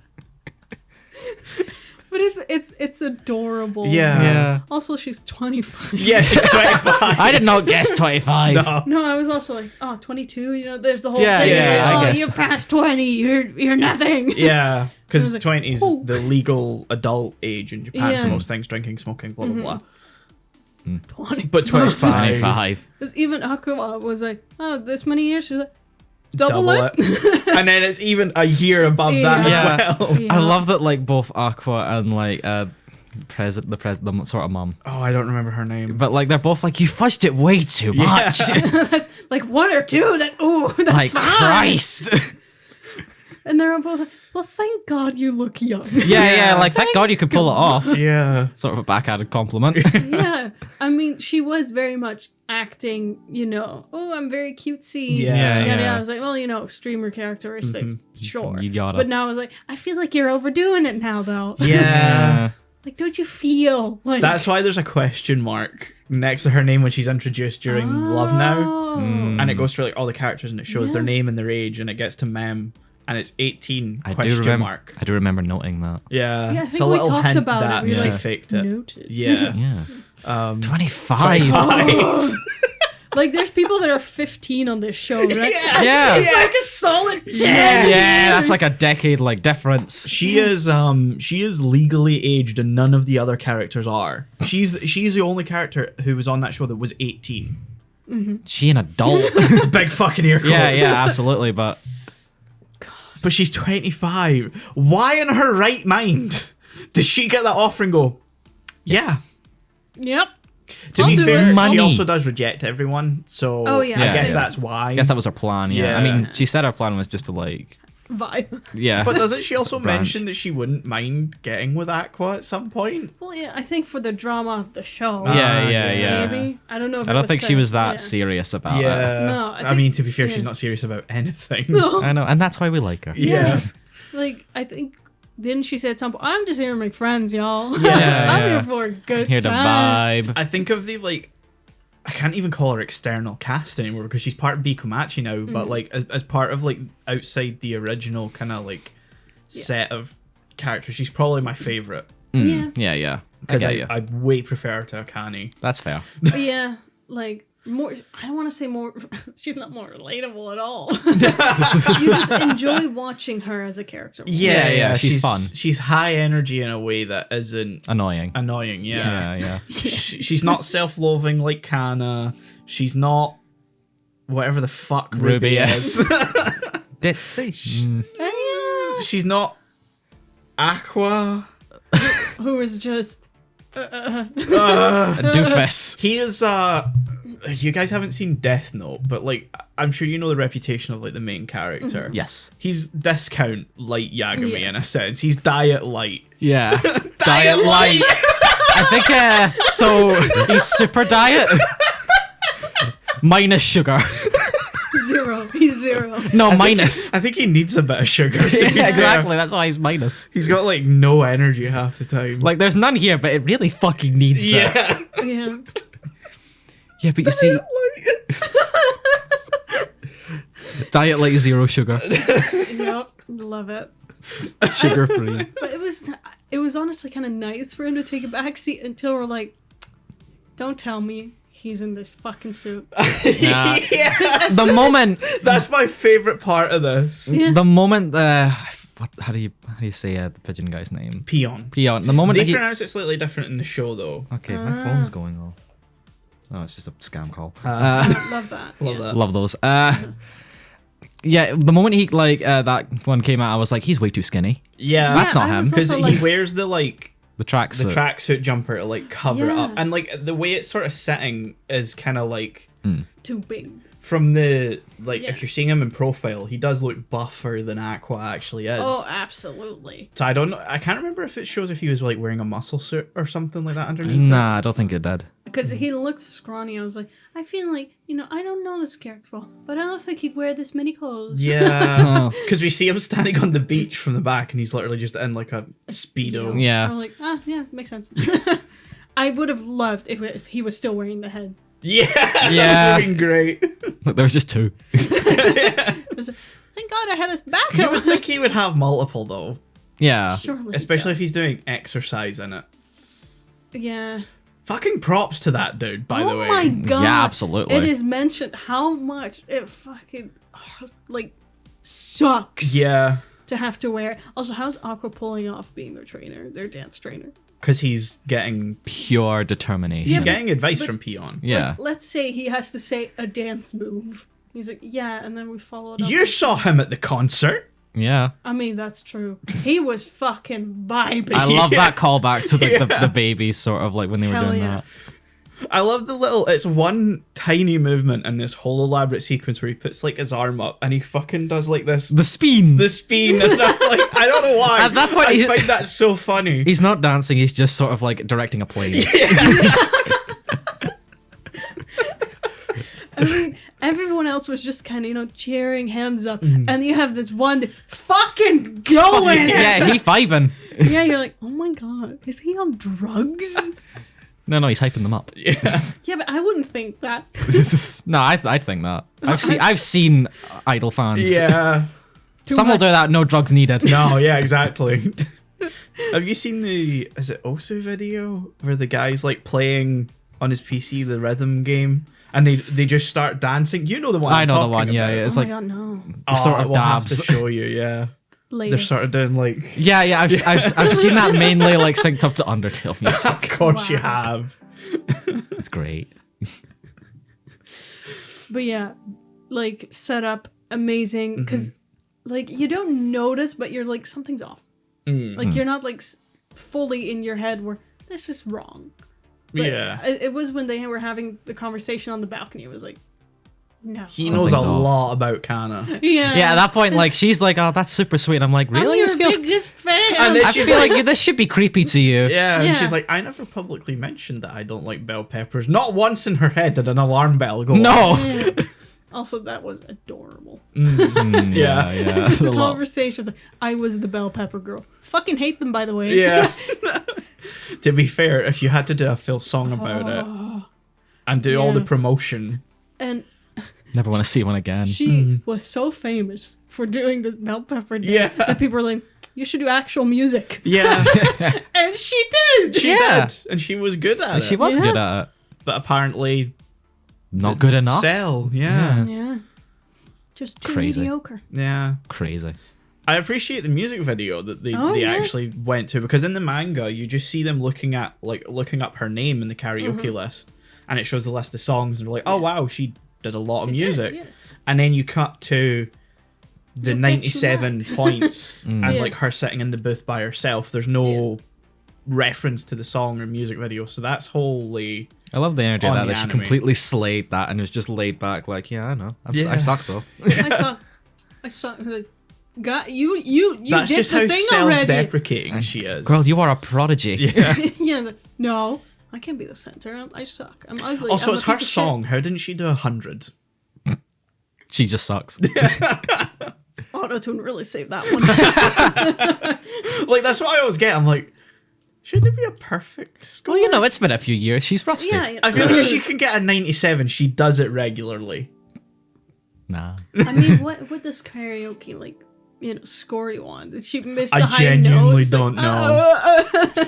[SPEAKER 3] But it's adorable.
[SPEAKER 1] Yeah.
[SPEAKER 3] Also, she's 25.
[SPEAKER 1] Yeah, she's 25.
[SPEAKER 2] I did not guess 25.
[SPEAKER 1] No.
[SPEAKER 3] No, I was also like, oh, 22. There's the whole
[SPEAKER 2] Yeah,
[SPEAKER 3] thing. It's
[SPEAKER 2] yeah,
[SPEAKER 3] like,
[SPEAKER 2] I
[SPEAKER 3] oh,
[SPEAKER 2] guess
[SPEAKER 3] you're
[SPEAKER 2] that.
[SPEAKER 3] past 20. You're nothing.
[SPEAKER 1] Yeah, because
[SPEAKER 3] I was like,
[SPEAKER 1] 20 is
[SPEAKER 3] oh.
[SPEAKER 1] the legal adult age in Japan
[SPEAKER 3] Yeah.
[SPEAKER 1] for most things, drinking, smoking, blah, blah, blah.
[SPEAKER 3] 20.
[SPEAKER 1] But 25.
[SPEAKER 2] 25.
[SPEAKER 3] Because even Aqua was like, oh, this many years. She was like, double it.
[SPEAKER 1] And then it's even a year above that
[SPEAKER 2] Yeah.
[SPEAKER 1] as well.
[SPEAKER 3] Yeah.
[SPEAKER 2] I love that, like, both Aqua and, like, the sort of mum.
[SPEAKER 1] Oh, I don't remember her name.
[SPEAKER 2] But, like, they're both like, you fudged it way too
[SPEAKER 1] Yeah.
[SPEAKER 2] much.
[SPEAKER 3] Like 1 or 2. That's
[SPEAKER 2] Like,
[SPEAKER 3] fine.
[SPEAKER 2] Christ.
[SPEAKER 3] And they're both like, well, thank God you look young.
[SPEAKER 2] Yeah, like, thank God you could pull it off.
[SPEAKER 1] Yeah.
[SPEAKER 2] Sort of a backhanded compliment.
[SPEAKER 3] Yeah. I mean, she was very much acting, oh, I'm very cutesy.
[SPEAKER 1] Yeah,
[SPEAKER 2] yeah.
[SPEAKER 3] I was like, well, streamer characteristics, sure.
[SPEAKER 2] You gotta.
[SPEAKER 3] But now I was like, I feel like you're overdoing it now, though.
[SPEAKER 1] Yeah.
[SPEAKER 3] Like, don't you feel like...
[SPEAKER 1] That's why there's a question mark next to her name when she's introduced during Love Now.
[SPEAKER 3] Oh.
[SPEAKER 1] And it goes through like all the characters and it shows their name and their age and it gets to Mem and it's 18
[SPEAKER 2] I
[SPEAKER 1] question mark.
[SPEAKER 2] do remember noting that.
[SPEAKER 1] Yeah.
[SPEAKER 3] Yeah, I
[SPEAKER 1] it's
[SPEAKER 3] think
[SPEAKER 1] a
[SPEAKER 3] we
[SPEAKER 1] little
[SPEAKER 3] talked
[SPEAKER 1] hint
[SPEAKER 3] about it.
[SPEAKER 1] that
[SPEAKER 3] We
[SPEAKER 1] she
[SPEAKER 3] like,
[SPEAKER 1] faked it.
[SPEAKER 3] noted.
[SPEAKER 1] Yeah.
[SPEAKER 2] Yeah. 25.
[SPEAKER 1] 25.
[SPEAKER 3] Like, there's people that are 15 on this show, right?
[SPEAKER 2] Yeah.
[SPEAKER 3] It's like a solid 10
[SPEAKER 2] Yeah, that's
[SPEAKER 3] years.
[SPEAKER 2] like a decade, like, difference.
[SPEAKER 1] She is legally aged and none of the other characters are. She's the only character who was on that show that was 18.
[SPEAKER 2] She an adult.
[SPEAKER 1] Big fucking ear quotes.
[SPEAKER 2] yeah, absolutely. But
[SPEAKER 1] But she's 25. Why in her right mind does she get that offer and go, yeah.
[SPEAKER 3] Yep.
[SPEAKER 1] To
[SPEAKER 3] I'll
[SPEAKER 1] be
[SPEAKER 3] do
[SPEAKER 1] fair,
[SPEAKER 3] it.
[SPEAKER 1] she
[SPEAKER 2] Money.
[SPEAKER 1] also does reject everyone, so
[SPEAKER 3] Oh, yeah.
[SPEAKER 1] I
[SPEAKER 2] Yeah,
[SPEAKER 1] guess
[SPEAKER 2] yeah.
[SPEAKER 1] that's why.
[SPEAKER 2] I guess that was her plan. Yeah. I
[SPEAKER 1] Yeah.
[SPEAKER 2] mean, she said her plan was just to like,
[SPEAKER 3] Vibe.
[SPEAKER 2] yeah.
[SPEAKER 1] But doesn't she also
[SPEAKER 2] Branch.
[SPEAKER 1] mention that she wouldn't mind getting with Aqua at some point?
[SPEAKER 3] Well, yeah, I think for the drama of the show.
[SPEAKER 2] Yeah.
[SPEAKER 3] Maybe. I don't know if
[SPEAKER 2] I
[SPEAKER 3] it
[SPEAKER 2] don't
[SPEAKER 3] was
[SPEAKER 2] think she
[SPEAKER 3] said.
[SPEAKER 2] was that
[SPEAKER 3] Yeah.
[SPEAKER 2] serious about it.
[SPEAKER 1] Yeah.
[SPEAKER 3] No, I
[SPEAKER 1] I
[SPEAKER 3] think-
[SPEAKER 1] mean, to be fair, she's
[SPEAKER 3] yeah.
[SPEAKER 1] not serious about anything.
[SPEAKER 3] No.
[SPEAKER 2] I know, and that's why we like her.
[SPEAKER 1] Yeah.
[SPEAKER 3] Like, I think, didn't she say at some point, I'm just here to make friends, y'all.
[SPEAKER 1] Yeah,
[SPEAKER 3] I'm
[SPEAKER 2] yeah.
[SPEAKER 3] here for a good
[SPEAKER 2] Here to
[SPEAKER 3] time.
[SPEAKER 2] vibe.
[SPEAKER 1] I think of the, like, I can't even call her external cast anymore because she's part of Bikumachi now, but, like, as part of, like, outside the original kind of, like, set of characters, she's probably my favourite.
[SPEAKER 2] Yeah. I
[SPEAKER 1] Because
[SPEAKER 2] get you.
[SPEAKER 1] I way prefer her to Akane.
[SPEAKER 2] That's fair.
[SPEAKER 3] But yeah, like, more, I don't want to say more, she's not more relatable at all. You just enjoy watching her as a character.
[SPEAKER 2] Yeah, she's fun.
[SPEAKER 1] She's high energy in a way that isn't
[SPEAKER 2] Annoying.
[SPEAKER 1] annoying. Yeah.
[SPEAKER 2] Yeah.
[SPEAKER 1] She's not self-loathing like Kana. She's not whatever the fuck
[SPEAKER 2] Ruby
[SPEAKER 1] Ruby is.
[SPEAKER 2] Ditzy.
[SPEAKER 1] She's not Aqua.
[SPEAKER 3] Who is just,
[SPEAKER 2] A doofus.
[SPEAKER 1] He is you guys haven't seen Death Note, but like I'm sure you know the reputation of like the main character.
[SPEAKER 2] Yes.
[SPEAKER 1] He's discount light Yagami
[SPEAKER 3] Yeah.
[SPEAKER 1] in a sense. He's diet light.
[SPEAKER 2] Yeah. Diet light. I think so. He's super diet minus sugar.
[SPEAKER 3] Zero. He's zero.
[SPEAKER 2] No,
[SPEAKER 1] I think
[SPEAKER 2] minus.
[SPEAKER 1] I think he needs a bit of sugar. To be
[SPEAKER 2] Yeah,
[SPEAKER 1] fair.
[SPEAKER 2] exactly. That's why he's minus.
[SPEAKER 1] He's got like no energy half the time.
[SPEAKER 2] Like, there's none here, but it really fucking needs it.
[SPEAKER 1] yeah.
[SPEAKER 3] Yeah.
[SPEAKER 2] Yeah, but you see, diet like zero sugar,
[SPEAKER 3] Yep. Love it.
[SPEAKER 2] sugar free.
[SPEAKER 3] But it was honestly kind of nice for him to take a backseat until we're like, don't tell me he's in this fucking suit.
[SPEAKER 2] Yeah.
[SPEAKER 1] yeah.
[SPEAKER 2] The moment,
[SPEAKER 1] That's my favorite part of this.
[SPEAKER 3] Yeah.
[SPEAKER 2] the moment, how do you say the pigeon guy's name?
[SPEAKER 1] Peon.
[SPEAKER 2] Peon. The moment
[SPEAKER 1] They
[SPEAKER 2] that he.
[SPEAKER 1] pronounce it slightly different in the show, though.
[SPEAKER 2] Okay, my phone's going off. Oh, it's just a scam call.
[SPEAKER 3] Love that.
[SPEAKER 1] Love
[SPEAKER 3] Yeah.
[SPEAKER 1] that.
[SPEAKER 2] Love those. Yeah, the moment he that one came out, I was like, he's way too skinny.
[SPEAKER 1] Yeah.
[SPEAKER 2] That's not
[SPEAKER 3] I
[SPEAKER 2] him.
[SPEAKER 3] was
[SPEAKER 1] Because
[SPEAKER 3] also
[SPEAKER 1] he
[SPEAKER 3] like,
[SPEAKER 1] wears the like
[SPEAKER 2] The tracksuit.
[SPEAKER 1] the tracksuit jumper to like cover it
[SPEAKER 3] Yeah.
[SPEAKER 1] up, and like the way it's sort of setting is kind of like
[SPEAKER 3] too big.
[SPEAKER 1] from the like
[SPEAKER 3] Yeah.
[SPEAKER 1] if you're seeing him in profile, he does look buffer than Aqua actually is.
[SPEAKER 3] Oh, absolutely.
[SPEAKER 1] So I don't know. I can't remember if it shows if he was like wearing a muscle suit or something like that underneath.
[SPEAKER 2] Nah, I don't think it did.
[SPEAKER 3] Because he looked scrawny. I was like, I feel like, I don't know this character well, but I don't think he'd wear this many clothes.
[SPEAKER 1] Yeah,
[SPEAKER 2] Oh.
[SPEAKER 1] because we see him standing on the beach from the back, and he's literally just in like a speedo.
[SPEAKER 2] Yeah.
[SPEAKER 3] I'm like, yeah, makes sense. I would have loved if he was still wearing the head.
[SPEAKER 1] Yeah,
[SPEAKER 2] Yeah.
[SPEAKER 1] looking great.
[SPEAKER 2] Look, there was just two.
[SPEAKER 3] I was like, thank God I had his
[SPEAKER 1] You would
[SPEAKER 3] backup.
[SPEAKER 1] think he would have multiple though,
[SPEAKER 2] Yeah.
[SPEAKER 3] Surely.
[SPEAKER 1] especially if he's doing exercise in it.
[SPEAKER 3] Yeah.
[SPEAKER 1] Fucking props to that dude, by the way.
[SPEAKER 3] Oh my God.
[SPEAKER 2] Yeah, absolutely.
[SPEAKER 3] It is mentioned how much it fucking, like, sucks
[SPEAKER 1] Yeah,
[SPEAKER 3] to have to wear. Also, how's Aqua pulling off being their trainer, their dance trainer?
[SPEAKER 1] because he's getting
[SPEAKER 2] Pure determination.
[SPEAKER 3] Yeah,
[SPEAKER 1] he's
[SPEAKER 3] but-
[SPEAKER 1] getting advice
[SPEAKER 3] but-
[SPEAKER 1] from Peon.
[SPEAKER 2] Yeah.
[SPEAKER 3] Like, let's say he has to say a dance move. He's like, yeah, and then we followed up.
[SPEAKER 1] You saw him at the concert.
[SPEAKER 2] Yeah.
[SPEAKER 3] I mean, that's true. He was fucking vibing.
[SPEAKER 2] I love
[SPEAKER 1] Yeah.
[SPEAKER 2] that callback to like
[SPEAKER 1] Yeah.
[SPEAKER 2] the babies, sort of like when they were
[SPEAKER 3] Hell
[SPEAKER 2] doing
[SPEAKER 3] yeah.
[SPEAKER 2] that.
[SPEAKER 1] I love the little. It's one tiny movement in this whole elaborate sequence where he puts like his arm up and he fucking does like this.
[SPEAKER 2] The spin.
[SPEAKER 1] The spin, and I'm like, I don't know why.
[SPEAKER 2] At that point,
[SPEAKER 1] I
[SPEAKER 2] he's-
[SPEAKER 1] find that so funny.
[SPEAKER 2] He's not dancing. He's just sort of like directing a plane.
[SPEAKER 3] I mean, everyone else was just kind of, cheering, hands up, and you have this one that fucking going.
[SPEAKER 2] Yeah, he vibing.
[SPEAKER 3] Yeah, you're like, oh my God, is he on drugs?
[SPEAKER 2] No, he's hyping them up.
[SPEAKER 1] Yeah.
[SPEAKER 3] Yeah, but I wouldn't think that.
[SPEAKER 2] No, I'd think that. I've seen Idol fans.
[SPEAKER 1] Yeah.
[SPEAKER 2] Some will do that. No drugs needed.
[SPEAKER 1] No, yeah, exactly. Have you seen the is it Osu video where the guy's like playing on his PC the rhythm game and they just start dancing? You know the one
[SPEAKER 2] I
[SPEAKER 1] I'm
[SPEAKER 2] know the
[SPEAKER 1] talking
[SPEAKER 2] one. Yeah,
[SPEAKER 1] about.
[SPEAKER 2] yeah. It's
[SPEAKER 3] oh
[SPEAKER 2] like
[SPEAKER 3] my God, no.
[SPEAKER 2] sort of
[SPEAKER 1] we'll have to
[SPEAKER 2] dabs.
[SPEAKER 1] show you. Yeah,
[SPEAKER 3] Later.
[SPEAKER 1] they're sort of doing like.
[SPEAKER 2] yeah. I've seen that mainly like synced up to Undertale music.
[SPEAKER 1] Of course you
[SPEAKER 3] Wow.
[SPEAKER 1] have.
[SPEAKER 2] It's great.
[SPEAKER 3] But yeah, like, set up amazing, because, like, you don't notice, but you're like, something's off. Like, you're not, like, fully in your head where this is wrong. But
[SPEAKER 1] Yeah.
[SPEAKER 3] It was when they were having the conversation on the balcony. It was like, no.
[SPEAKER 1] He knows a
[SPEAKER 2] Something's off.
[SPEAKER 1] lot about Kana.
[SPEAKER 3] Yeah.
[SPEAKER 2] Yeah, at that point, like she's like, "Oh, that's super sweet." I'm like, "Really?
[SPEAKER 3] I'm your
[SPEAKER 2] This feels."
[SPEAKER 3] biggest fan.
[SPEAKER 1] And then
[SPEAKER 2] I
[SPEAKER 1] she's
[SPEAKER 2] feel
[SPEAKER 1] like-
[SPEAKER 2] like this should be creepy to you.
[SPEAKER 1] Yeah, and
[SPEAKER 3] Yeah.
[SPEAKER 1] she's like, I never publicly mentioned that I don't like bell peppers. Not once in her head did an alarm bell go off.
[SPEAKER 2] No.
[SPEAKER 3] Yeah. Also, that was adorable.
[SPEAKER 2] Yeah.
[SPEAKER 3] Just
[SPEAKER 2] A
[SPEAKER 3] the
[SPEAKER 2] lot.
[SPEAKER 3] conversations. I was the bell pepper girl. Fucking hate them, by the way.
[SPEAKER 1] Yeah. To be fair, if you had to do a full song about it and do all the
[SPEAKER 3] Yeah.
[SPEAKER 1] promotion.
[SPEAKER 3] And
[SPEAKER 2] Never want to see one again.
[SPEAKER 3] she was so famous for doing this bell pepper dance
[SPEAKER 1] Yeah.
[SPEAKER 3] that people were like, you should do actual music.
[SPEAKER 1] Yeah,
[SPEAKER 3] And she did.
[SPEAKER 1] she
[SPEAKER 2] Yeah.
[SPEAKER 1] did. And she was good at
[SPEAKER 2] She
[SPEAKER 1] it.
[SPEAKER 2] was
[SPEAKER 3] Yeah.
[SPEAKER 2] good at it.
[SPEAKER 1] But apparently,
[SPEAKER 2] Not good enough.
[SPEAKER 1] sell. Yeah.
[SPEAKER 3] Yeah. Just too
[SPEAKER 2] Crazy.
[SPEAKER 3] mediocre.
[SPEAKER 1] Yeah.
[SPEAKER 2] Crazy.
[SPEAKER 1] I appreciate the music video that they,
[SPEAKER 3] Oh,
[SPEAKER 1] they
[SPEAKER 3] yeah.
[SPEAKER 1] actually went to, because in the manga you just see them looking up her name in the karaoke list, and it shows the list of songs, and they're like, oh wow, she did a lot of
[SPEAKER 3] She did,
[SPEAKER 1] music.
[SPEAKER 3] yeah.
[SPEAKER 1] And then you cut to the
[SPEAKER 3] You'll bet you
[SPEAKER 1] 97 points and
[SPEAKER 3] Yeah.
[SPEAKER 1] like her sitting in the booth by herself. There's no reference to the song or music video, so that's wholly
[SPEAKER 2] I love the energy of
[SPEAKER 1] On
[SPEAKER 2] that.
[SPEAKER 1] the
[SPEAKER 2] That she
[SPEAKER 1] anime.
[SPEAKER 2] completely slayed that and was just laid back, like, yeah, I know. I
[SPEAKER 1] Yeah.
[SPEAKER 2] suck though.
[SPEAKER 3] I saw like, you
[SPEAKER 1] That's
[SPEAKER 3] did
[SPEAKER 1] just
[SPEAKER 3] the
[SPEAKER 1] how
[SPEAKER 3] thing already.
[SPEAKER 1] self-deprecating she is.
[SPEAKER 2] Girl, you are a prodigy.
[SPEAKER 1] Yeah.
[SPEAKER 3] Yeah, like, no, I can't be the center. I suck. I'm ugly.
[SPEAKER 1] Also,
[SPEAKER 3] I'm
[SPEAKER 1] it's
[SPEAKER 3] a
[SPEAKER 1] her
[SPEAKER 3] piece of
[SPEAKER 1] song. How didn't she do 100?
[SPEAKER 2] She just sucks.
[SPEAKER 3] Auto-tune really saved that one.
[SPEAKER 1] Like, that's what I always get. I'm like, shouldn't it be a perfect score?
[SPEAKER 2] Well, you know, it's been a few years. She's rusty.
[SPEAKER 3] Yeah,
[SPEAKER 1] I feel like if she can get a 97, she does it regularly.
[SPEAKER 2] Nah.
[SPEAKER 3] I mean, what does karaoke score you on? Did she miss the
[SPEAKER 1] I
[SPEAKER 3] high
[SPEAKER 1] genuinely
[SPEAKER 3] notes?
[SPEAKER 1] don't know.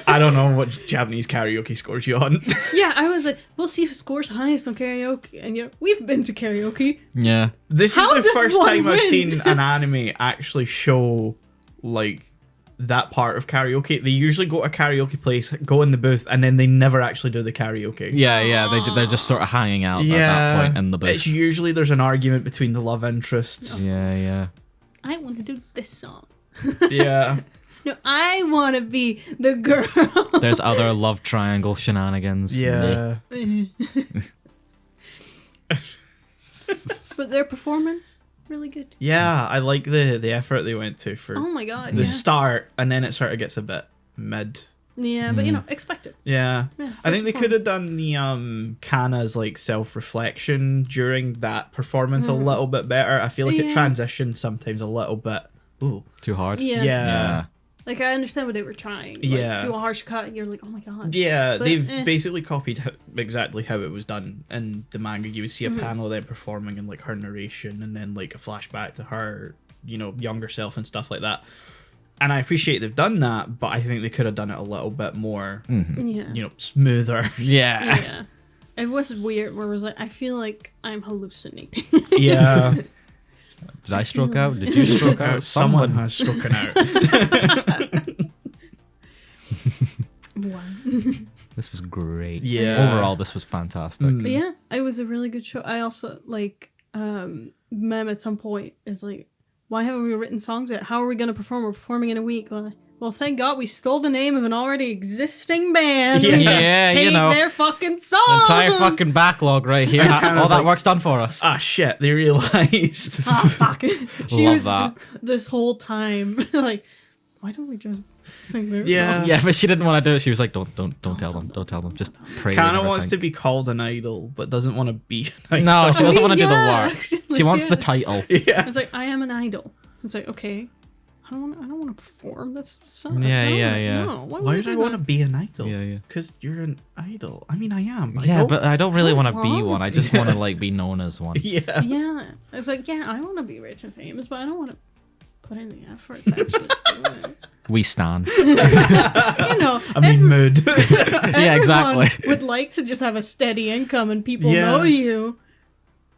[SPEAKER 1] I don't know what Japanese karaoke scores you on.
[SPEAKER 3] Yeah, I was like, we'll see who scores highest on karaoke, and we've been to karaoke.
[SPEAKER 2] Yeah.
[SPEAKER 1] This
[SPEAKER 3] How
[SPEAKER 1] is the
[SPEAKER 3] does
[SPEAKER 1] first
[SPEAKER 3] one
[SPEAKER 1] time I've
[SPEAKER 3] win?
[SPEAKER 1] seen an anime actually show like that part of karaoke. They usually go to a karaoke place, go in the booth, and then they never actually do the karaoke.
[SPEAKER 2] Yeah. They're just sort of hanging out at that point in the booth.
[SPEAKER 1] It's usually there's an argument between the love interests.
[SPEAKER 2] Yeah.
[SPEAKER 3] I want to do this song.
[SPEAKER 1] Yeah.
[SPEAKER 3] No, I want to be the girl.
[SPEAKER 2] There's other love triangle shenanigans.
[SPEAKER 1] Yeah.
[SPEAKER 3] But their performance, really good.
[SPEAKER 1] Yeah, I like the effort they went to for
[SPEAKER 3] Oh my god,
[SPEAKER 1] the
[SPEAKER 3] yeah.
[SPEAKER 1] start, and then it sort of gets a bit mid.
[SPEAKER 3] Yeah, but expect it.
[SPEAKER 1] Yeah.
[SPEAKER 3] Yeah,
[SPEAKER 1] I think they
[SPEAKER 3] first
[SPEAKER 1] could have done the Kana's like self-reflection during that performance a little bit better. I feel like it
[SPEAKER 3] Yeah.
[SPEAKER 1] transitioned sometimes a little bit. Ooh.
[SPEAKER 2] Too hard.
[SPEAKER 3] Yeah.
[SPEAKER 1] Yeah.
[SPEAKER 3] Like, I understand what they were trying. Like,
[SPEAKER 1] Yeah.
[SPEAKER 3] do a harsh cut, and you're like, oh my god.
[SPEAKER 1] Yeah,
[SPEAKER 3] But,
[SPEAKER 1] they've basically copied exactly how it was done in the manga. You would see a
[SPEAKER 3] Mm-hmm.
[SPEAKER 1] panel then performing and like her narration, and then like a flashback to her, younger self and stuff like that. And I appreciate they've done that, but I think they could have done it a little bit more,
[SPEAKER 3] Yeah.
[SPEAKER 1] smoother.
[SPEAKER 2] Yeah.
[SPEAKER 3] Yeah. It was weird where it was like, I feel like I'm hallucinating.
[SPEAKER 1] Yeah,
[SPEAKER 2] Did I stroke out? Did you stroke out?
[SPEAKER 1] someone has spoken out.
[SPEAKER 3] Wow.
[SPEAKER 2] This was great.
[SPEAKER 1] Yeah.
[SPEAKER 2] Overall, this was fantastic.
[SPEAKER 3] But yeah, it was a really good show. I also Mem at some point is like, why haven't we written songs yet? How are we going to perform? We're performing in a week. Well, thank God we stole the name of an already existing band.
[SPEAKER 1] Yeah.
[SPEAKER 3] We just
[SPEAKER 2] Yeah,
[SPEAKER 3] take
[SPEAKER 2] you know.
[SPEAKER 3] their fucking song.
[SPEAKER 2] Entire fucking backlog right here.
[SPEAKER 1] Kinda
[SPEAKER 2] All that
[SPEAKER 1] like-
[SPEAKER 2] work's done for us.
[SPEAKER 1] Ah, shit! They realized.
[SPEAKER 3] Ah, fuck. She
[SPEAKER 2] Love
[SPEAKER 3] was
[SPEAKER 2] that.
[SPEAKER 3] just this whole time like, why don't we just sing their
[SPEAKER 1] Yeah.
[SPEAKER 3] song?
[SPEAKER 2] Yeah, but she didn't want to do it. She was like, "Don't tell them. Don't tell them. Just pray."
[SPEAKER 1] Kana wants to be called an idol, but doesn't want to be an idol.
[SPEAKER 2] No, she doesn't want to do the
[SPEAKER 3] Yeah.
[SPEAKER 2] work.
[SPEAKER 3] Like,
[SPEAKER 2] She wants
[SPEAKER 3] yeah.
[SPEAKER 2] the title.
[SPEAKER 3] I
[SPEAKER 1] Yeah.
[SPEAKER 3] was like, I am an idol. It's like, okay, I don't want to perform. That's so
[SPEAKER 2] Yeah.
[SPEAKER 3] No,
[SPEAKER 1] Why
[SPEAKER 3] would
[SPEAKER 1] would I want to be an idol?
[SPEAKER 2] Yeah.
[SPEAKER 1] Because you're an idol. I mean, I am.
[SPEAKER 2] Yeah,
[SPEAKER 1] don't-
[SPEAKER 2] but I don't really want to be
[SPEAKER 3] wrong
[SPEAKER 2] one. I
[SPEAKER 3] with
[SPEAKER 2] just want to like be known as one.
[SPEAKER 1] yeah.
[SPEAKER 3] Yeah, I was like, yeah, I want to be rich and famous, but I don't want to put in the effort to actually do it.
[SPEAKER 2] We stand.
[SPEAKER 3] You know,
[SPEAKER 1] I mean, mood.
[SPEAKER 2] Yeah, exactly.
[SPEAKER 3] everyone would like to just have a steady income and people
[SPEAKER 1] Yeah.
[SPEAKER 3] know you,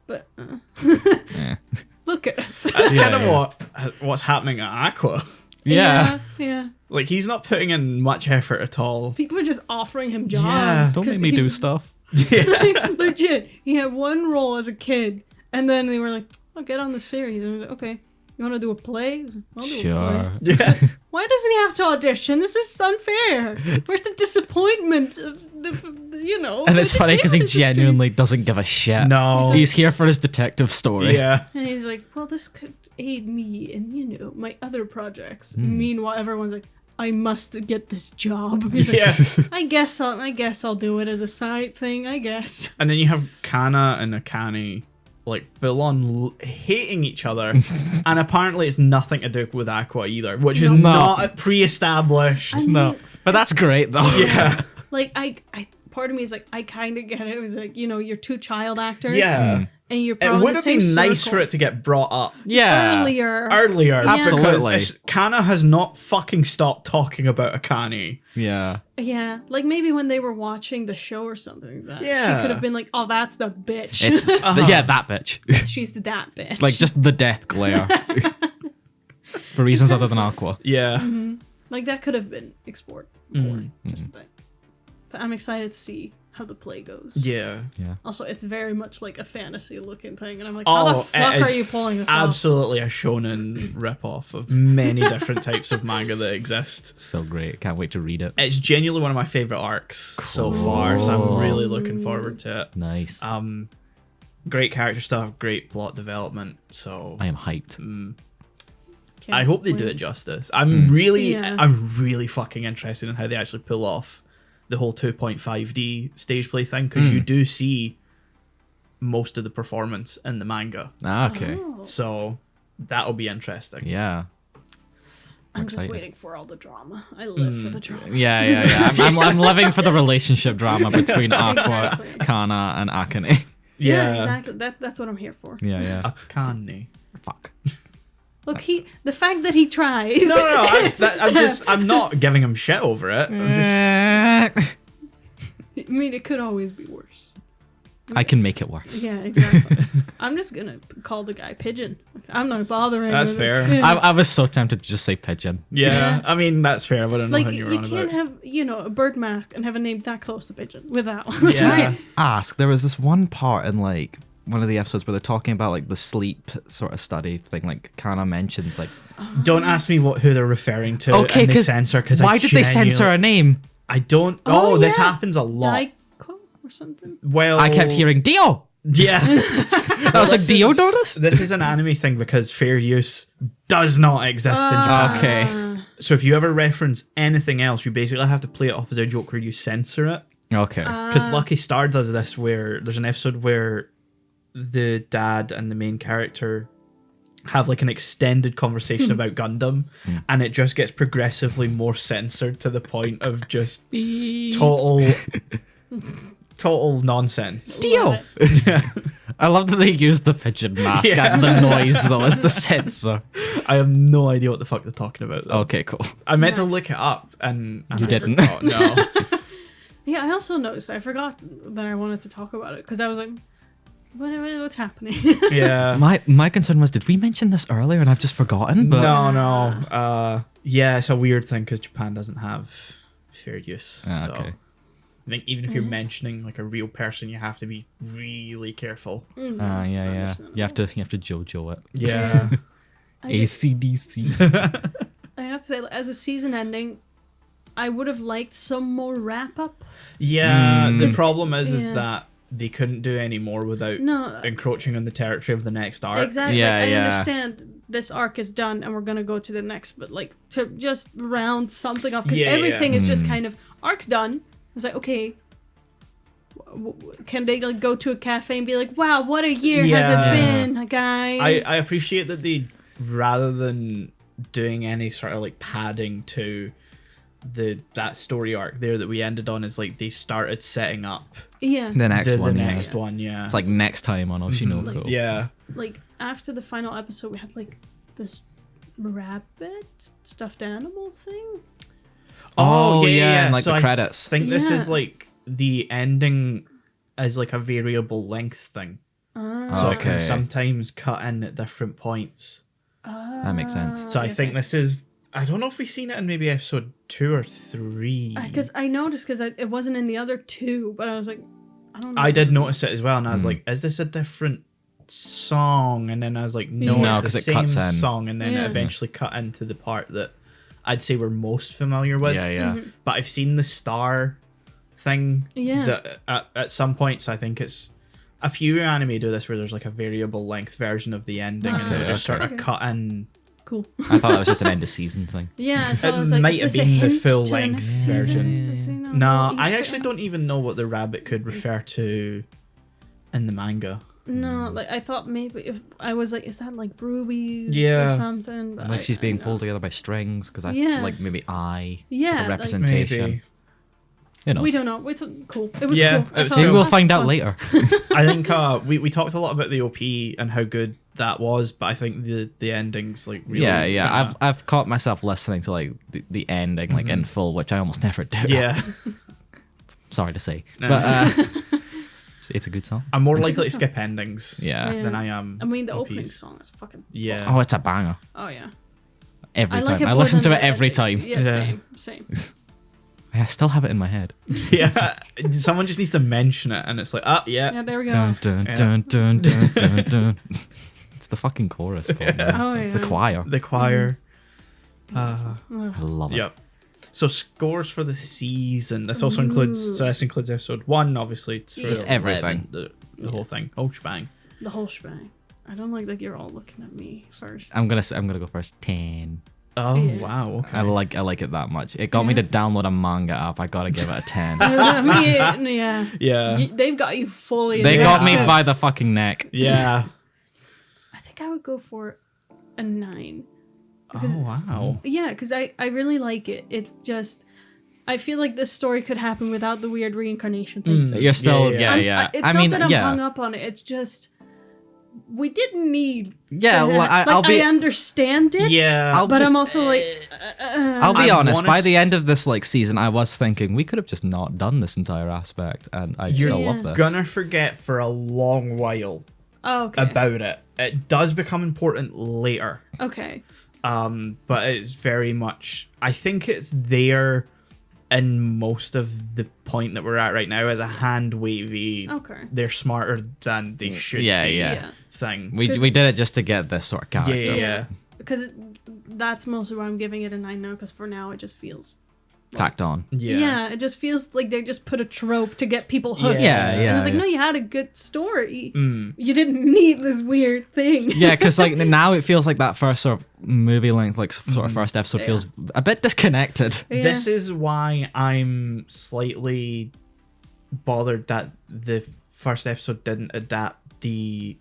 [SPEAKER 3] but
[SPEAKER 2] Yeah.
[SPEAKER 3] look at us.
[SPEAKER 1] That's
[SPEAKER 2] Yeah,
[SPEAKER 1] kind of
[SPEAKER 2] yeah.
[SPEAKER 1] what's happening at Aqua.
[SPEAKER 2] Yeah.
[SPEAKER 3] yeah.
[SPEAKER 1] Like, he's not putting in much effort at all.
[SPEAKER 3] People are just offering him jobs.
[SPEAKER 1] Yeah.
[SPEAKER 2] Don't make
[SPEAKER 3] 'cause
[SPEAKER 2] me
[SPEAKER 3] he-
[SPEAKER 2] do stuff.
[SPEAKER 3] Like, legit, he had one role as a kid, and then they were like, "Oh, get on the series." And I was like, "Okay, you want to do a play?" I was like, "I'll do a play."
[SPEAKER 2] Sure.
[SPEAKER 1] Yeah.
[SPEAKER 3] Why doesn't he have to audition? This is unfair. Where's the disappointment of
[SPEAKER 2] And it's
[SPEAKER 3] the
[SPEAKER 2] funny because he
[SPEAKER 3] entertainment industry?
[SPEAKER 2] genuinely doesn't give a shit.
[SPEAKER 1] No.
[SPEAKER 2] He's here for his detective story.
[SPEAKER 1] Yeah.
[SPEAKER 3] And he's like, well, this could aid me in, my other projects.
[SPEAKER 2] Hmm.
[SPEAKER 3] Meanwhile, everyone's like, I must get this job. He's like,
[SPEAKER 1] Yeah.
[SPEAKER 3] I guess I'll do it as a side thing, I guess.
[SPEAKER 1] And then you have Kana and Akane, like, full on hating each other. And apparently it's nothing to do with Aqua either, which is
[SPEAKER 3] No.
[SPEAKER 1] not pre-established.
[SPEAKER 3] I mean,
[SPEAKER 2] No. But that's great though.
[SPEAKER 1] Yeah.
[SPEAKER 3] like, I part of me is like, I kind of get it. It was like, you're two child actors.
[SPEAKER 1] Yeah.
[SPEAKER 3] And you're
[SPEAKER 1] It
[SPEAKER 3] probably
[SPEAKER 1] would
[SPEAKER 3] in the
[SPEAKER 1] have
[SPEAKER 3] same
[SPEAKER 1] been nice
[SPEAKER 3] circle.
[SPEAKER 1] for it to get brought up
[SPEAKER 2] Yeah.
[SPEAKER 3] earlier.
[SPEAKER 1] earlier.
[SPEAKER 2] Absolutely.
[SPEAKER 1] Because Kana has not fucking stopped talking about Akane.
[SPEAKER 2] Yeah.
[SPEAKER 3] Yeah, like maybe when they were watching the show or something like that.
[SPEAKER 1] Yeah.
[SPEAKER 3] She could have been like, oh, that's the bitch.
[SPEAKER 2] It's yeah, that bitch.
[SPEAKER 3] She's that bitch.
[SPEAKER 2] Like just the death glare. For reasons other than Aqua.
[SPEAKER 1] Yeah.
[SPEAKER 3] Like that could have been explored more. Just but I'm excited to see how the play goes.
[SPEAKER 1] Yeah.
[SPEAKER 2] Yeah.
[SPEAKER 3] Also, it's very much like a fantasy looking thing, and I'm like, how the fuck
[SPEAKER 1] it
[SPEAKER 3] are
[SPEAKER 1] is
[SPEAKER 3] you pulling this off?
[SPEAKER 1] absolutely a shonen ripoff of many different types of manga that exist.
[SPEAKER 2] So great. Can't wait to read it.
[SPEAKER 1] It's genuinely one of my favorite arcs so far, so I'm really looking forward to it.
[SPEAKER 2] Nice.
[SPEAKER 1] Great character stuff, great plot development. So
[SPEAKER 2] I am hyped.
[SPEAKER 1] I hope they do
[SPEAKER 3] wait.
[SPEAKER 1] it justice. I'm really fucking interested in how they actually pull off the whole 2.5D stage play thing, because you do see most of the performance in the manga.
[SPEAKER 2] Okay.
[SPEAKER 3] Oh.
[SPEAKER 1] So that'll be interesting.
[SPEAKER 2] Yeah.
[SPEAKER 3] I'm
[SPEAKER 2] excited.
[SPEAKER 3] just waiting for all the drama. I live for the drama.
[SPEAKER 2] Yeah. I'm living for the relationship drama between Aqua,
[SPEAKER 3] Exactly.
[SPEAKER 2] Kana, and Akane.
[SPEAKER 3] Yeah, exactly. That's what I'm here for.
[SPEAKER 2] Yeah.
[SPEAKER 1] Akane.
[SPEAKER 2] Fuck.
[SPEAKER 3] Look, the fact that he tries.
[SPEAKER 1] No.
[SPEAKER 3] is
[SPEAKER 1] I'm not giving him shit over it. I'm just.
[SPEAKER 3] I mean, it could always be worse.
[SPEAKER 2] I can make it worse.
[SPEAKER 3] Yeah, exactly. I'm just gonna call the guy Pigeon. I'm not bothering.
[SPEAKER 1] That's
[SPEAKER 3] with
[SPEAKER 1] fair.
[SPEAKER 3] it.
[SPEAKER 2] I was so tempted to just say pigeon.
[SPEAKER 1] Yeah, I mean that's fair. I wouldn't know
[SPEAKER 3] Like
[SPEAKER 1] who you were
[SPEAKER 3] you
[SPEAKER 1] on
[SPEAKER 3] can't
[SPEAKER 1] about.
[SPEAKER 3] have a bird mask and have a name that close to Pigeon without.
[SPEAKER 1] Yeah.
[SPEAKER 2] Ask. There was this one part in like one of the episodes where they're talking about like the sleep sort of study thing. Like Kana mentions like.
[SPEAKER 1] Don't ask me who they're referring to.
[SPEAKER 2] Okay,
[SPEAKER 1] and they
[SPEAKER 2] because
[SPEAKER 1] censor. Because
[SPEAKER 2] why did they censor a name?
[SPEAKER 1] I don't.
[SPEAKER 3] Oh,
[SPEAKER 1] Oh, this
[SPEAKER 3] yeah.
[SPEAKER 1] happens a lot.
[SPEAKER 3] Daiko or something.
[SPEAKER 1] Well,
[SPEAKER 2] I kept hearing Dio.
[SPEAKER 1] Yeah.
[SPEAKER 2] I was like, Diodorus?
[SPEAKER 1] This is an anime thing because fair use does not exist in Japan.
[SPEAKER 2] Okay.
[SPEAKER 1] So if you ever reference anything else, you basically have to play it off as a joke where you censor it.
[SPEAKER 2] Okay.
[SPEAKER 1] Because Lucky Star does this, where there's an episode where the dad and the main character have like an extended conversation about Gundam, and it just gets progressively more censored to the point of just total nonsense.
[SPEAKER 2] Dio. I love that they used the pigeon mask and the noise though as the sensor.
[SPEAKER 1] I have no idea what the fuck they're talking about, though.
[SPEAKER 2] Okay, cool.
[SPEAKER 1] I meant to
[SPEAKER 3] Nice.
[SPEAKER 1] look it up and
[SPEAKER 2] You
[SPEAKER 1] I
[SPEAKER 2] didn't.
[SPEAKER 1] forgot. No.
[SPEAKER 3] Yeah, I also noticed. I forgot that I wanted to talk about it because I was like, what's happening?
[SPEAKER 1] Yeah.
[SPEAKER 2] My concern was, did we mention this earlier and I've just forgotten? But
[SPEAKER 1] No. Yeah, it's a weird thing because Japan doesn't have fair use. So
[SPEAKER 2] okay.
[SPEAKER 1] I think even if you're mentioning like a real person, you have to be really careful.
[SPEAKER 2] Yeah. You have to JoJo it.
[SPEAKER 1] Yeah.
[SPEAKER 2] ACDC.
[SPEAKER 3] I have to say, as a season ending, I would have liked some more wrap up.
[SPEAKER 1] Yeah. The
[SPEAKER 3] 'Cause-
[SPEAKER 1] problem is
[SPEAKER 3] yeah.
[SPEAKER 1] that they couldn't do any more without
[SPEAKER 3] No,
[SPEAKER 1] encroaching on the territory of the next arc.
[SPEAKER 3] exactly.
[SPEAKER 2] Yeah,
[SPEAKER 3] like, I
[SPEAKER 2] yeah.
[SPEAKER 3] understand this arc is done and we're gonna go to the next, but like to just round something up because
[SPEAKER 1] Yeah,
[SPEAKER 3] everything
[SPEAKER 1] yeah.
[SPEAKER 3] is just kind of arc's done. It's like okay. Can they like go to a cafe and be like, "Wow, what a year has
[SPEAKER 1] Yeah.
[SPEAKER 3] it been, guys?"
[SPEAKER 1] I appreciate that they, rather than doing any sort of like padding to that story arc there that we ended on, is like they started setting up
[SPEAKER 3] yeah,
[SPEAKER 2] The next
[SPEAKER 1] the
[SPEAKER 2] one.
[SPEAKER 1] next
[SPEAKER 2] yeah.
[SPEAKER 1] one. Yeah,
[SPEAKER 2] It's like next time on Oshinoko.
[SPEAKER 1] yeah,
[SPEAKER 3] like after the final episode, we had like this rabbit stuffed animal thing.
[SPEAKER 2] Oh, yeah, and, like,
[SPEAKER 1] so
[SPEAKER 2] the
[SPEAKER 1] I
[SPEAKER 2] credits.
[SPEAKER 1] think this is
[SPEAKER 3] Yeah.
[SPEAKER 1] like the ending as like a variable length thing, so it can
[SPEAKER 2] Okay.
[SPEAKER 1] sometimes cut in at different points.
[SPEAKER 2] That makes sense.
[SPEAKER 1] So I think this is. I don't know if we've seen it in maybe episode 2 or 3.
[SPEAKER 3] Because I noticed because it wasn't in the other two, but I was like, I don't know.
[SPEAKER 1] I did notice it as well, and I was like, "Is this a different song?" And then I was like, "No,
[SPEAKER 3] No,
[SPEAKER 1] it's
[SPEAKER 2] 'cause
[SPEAKER 1] the
[SPEAKER 2] it
[SPEAKER 1] same
[SPEAKER 2] cuts in.
[SPEAKER 1] song." And then
[SPEAKER 3] Yeah.
[SPEAKER 1] it eventually cut into the part that I'd say we're most familiar with.
[SPEAKER 2] Yeah.
[SPEAKER 1] But I've seen the star thing.
[SPEAKER 3] Yeah.
[SPEAKER 1] That at some points, I think it's a few anime do this where there's like a variable length version of the ending, and they'll just sort of
[SPEAKER 3] okay.
[SPEAKER 1] cut in.
[SPEAKER 3] Cool.
[SPEAKER 2] I thought that was just an end of season thing.
[SPEAKER 3] Yeah, so
[SPEAKER 1] It
[SPEAKER 3] I was like,
[SPEAKER 1] might
[SPEAKER 3] is
[SPEAKER 1] have
[SPEAKER 3] this a
[SPEAKER 1] been the
[SPEAKER 3] hint
[SPEAKER 1] full
[SPEAKER 3] to
[SPEAKER 1] length
[SPEAKER 3] next season?
[SPEAKER 1] version.
[SPEAKER 3] Does he know
[SPEAKER 1] No,
[SPEAKER 3] what
[SPEAKER 1] I
[SPEAKER 3] Easter
[SPEAKER 1] actually
[SPEAKER 3] egg?
[SPEAKER 1] don't even know what the rabbit could refer to in the manga.
[SPEAKER 3] No, like I thought maybe if I was like, is that like rubies
[SPEAKER 1] Yeah.
[SPEAKER 3] or something? But
[SPEAKER 2] Like she's being
[SPEAKER 3] I
[SPEAKER 2] pulled together by strings because I
[SPEAKER 3] Yeah.
[SPEAKER 2] like maybe eye
[SPEAKER 3] Yeah,
[SPEAKER 2] sort
[SPEAKER 3] like-
[SPEAKER 2] of representation.
[SPEAKER 1] Maybe.
[SPEAKER 2] You know,
[SPEAKER 3] We don't know. It's cool. It was
[SPEAKER 1] Yeah,
[SPEAKER 3] cool.
[SPEAKER 1] it was
[SPEAKER 3] thought
[SPEAKER 2] maybe
[SPEAKER 1] cool.
[SPEAKER 2] we'll
[SPEAKER 3] was
[SPEAKER 2] find out
[SPEAKER 3] fun.
[SPEAKER 2] later.
[SPEAKER 1] I think we talked a lot about the OP and how good that was, but I think the endings like really
[SPEAKER 2] yeah.
[SPEAKER 1] kinda-
[SPEAKER 2] I've caught myself listening to like the ending like in full, which I almost never do.
[SPEAKER 1] yeah.
[SPEAKER 2] Sorry to say,
[SPEAKER 1] No.
[SPEAKER 2] but it's a good song.
[SPEAKER 1] I'm more
[SPEAKER 3] It's a
[SPEAKER 1] likely
[SPEAKER 3] good
[SPEAKER 1] to
[SPEAKER 3] song.
[SPEAKER 1] skip endings
[SPEAKER 2] Yeah.
[SPEAKER 3] Yeah.
[SPEAKER 1] than I am.
[SPEAKER 3] I mean, the
[SPEAKER 1] OPs.
[SPEAKER 3] opening song is fucking.
[SPEAKER 1] Yeah.
[SPEAKER 2] Oh, it's a banger
[SPEAKER 3] Oh yeah.
[SPEAKER 2] every
[SPEAKER 3] I like
[SPEAKER 2] time.
[SPEAKER 3] it
[SPEAKER 2] I
[SPEAKER 3] more
[SPEAKER 2] listen to
[SPEAKER 3] than
[SPEAKER 2] it
[SPEAKER 3] the
[SPEAKER 2] every
[SPEAKER 3] ending.
[SPEAKER 2] time.
[SPEAKER 3] Yeah,
[SPEAKER 1] Yeah.
[SPEAKER 3] same.
[SPEAKER 2] I still have it in my head.
[SPEAKER 1] Yeah. Someone just needs to mention it, and it's like, yeah.
[SPEAKER 3] Yeah, there we go.
[SPEAKER 2] Dun, dun,
[SPEAKER 1] Yeah.
[SPEAKER 2] dun, dun, dun, dun, dun. It's the fucking chorus. Paul, man.
[SPEAKER 3] Oh,
[SPEAKER 2] It's the
[SPEAKER 3] yeah.
[SPEAKER 2] choir.
[SPEAKER 1] The choir.
[SPEAKER 3] Ugh.
[SPEAKER 2] I love it.
[SPEAKER 1] Yep. So scores for the season. This also includes. So this includes episode 1, obviously. It's
[SPEAKER 3] Just
[SPEAKER 1] for
[SPEAKER 2] everything.
[SPEAKER 1] 11, the whole thing. Oh shebang.
[SPEAKER 3] The whole shebang. I don't like that you're all looking at me first.
[SPEAKER 2] I'm gonna go first. 10.
[SPEAKER 1] Oh,
[SPEAKER 3] Yeah.
[SPEAKER 1] wow. Okay.
[SPEAKER 2] I like it that much. It got me to download a manga app. I gotta give it a 10.
[SPEAKER 3] Yeah.
[SPEAKER 1] Yeah.
[SPEAKER 3] They've got you fully.
[SPEAKER 2] They got me
[SPEAKER 3] invested.
[SPEAKER 2] by the fucking neck.
[SPEAKER 1] Yeah.
[SPEAKER 3] I think I would go for a 9.
[SPEAKER 1] Oh, wow.
[SPEAKER 3] Yeah, because I really like it. It's just, I feel like this story could happen without the weird reincarnation thing.
[SPEAKER 2] You're still,
[SPEAKER 1] Yeah,
[SPEAKER 2] yeah.
[SPEAKER 3] It's not that I'm hung up on it. It's just, we didn't need.
[SPEAKER 2] Yeah,
[SPEAKER 3] to
[SPEAKER 2] well,
[SPEAKER 3] have-
[SPEAKER 2] I'll be.
[SPEAKER 3] I understand it.
[SPEAKER 1] Yeah.
[SPEAKER 3] But I'm also like,
[SPEAKER 2] I'll be
[SPEAKER 1] I
[SPEAKER 2] honest.
[SPEAKER 1] wanna
[SPEAKER 2] By the
[SPEAKER 1] s-
[SPEAKER 2] end of this like season, I was thinking we could have just not done this entire aspect, and I
[SPEAKER 1] You're
[SPEAKER 2] still
[SPEAKER 3] Yeah.
[SPEAKER 2] love this.
[SPEAKER 1] gonna forget for a long while
[SPEAKER 3] oh, okay.
[SPEAKER 1] about it. It does become important later.
[SPEAKER 3] Okay.
[SPEAKER 1] But it's very much, I think it's there in most of the point that we're at right now as a hand wavy,
[SPEAKER 3] Okay.
[SPEAKER 1] they're smarter than they should
[SPEAKER 2] Yeah,
[SPEAKER 1] be
[SPEAKER 2] yeah.
[SPEAKER 1] thing.
[SPEAKER 2] We did it just to get this sort of character.
[SPEAKER 1] Yeah.
[SPEAKER 3] Because that's mostly why I'm giving it a 9 now, because for now it just feels.
[SPEAKER 2] Tacked on.
[SPEAKER 3] Yeah. It just feels like they just put a trope to get people hooked.
[SPEAKER 2] Yeah,
[SPEAKER 3] And
[SPEAKER 2] yeah,
[SPEAKER 3] it's like,
[SPEAKER 2] yeah.
[SPEAKER 3] no, you had a good story. You didn't need this weird thing.
[SPEAKER 2] Yeah, because like now it feels like that first sort of movie length, like sort of first episode feels a bit disconnected.
[SPEAKER 3] Yeah.
[SPEAKER 1] This is why I'm slightly bothered that the first episode didn't adapt the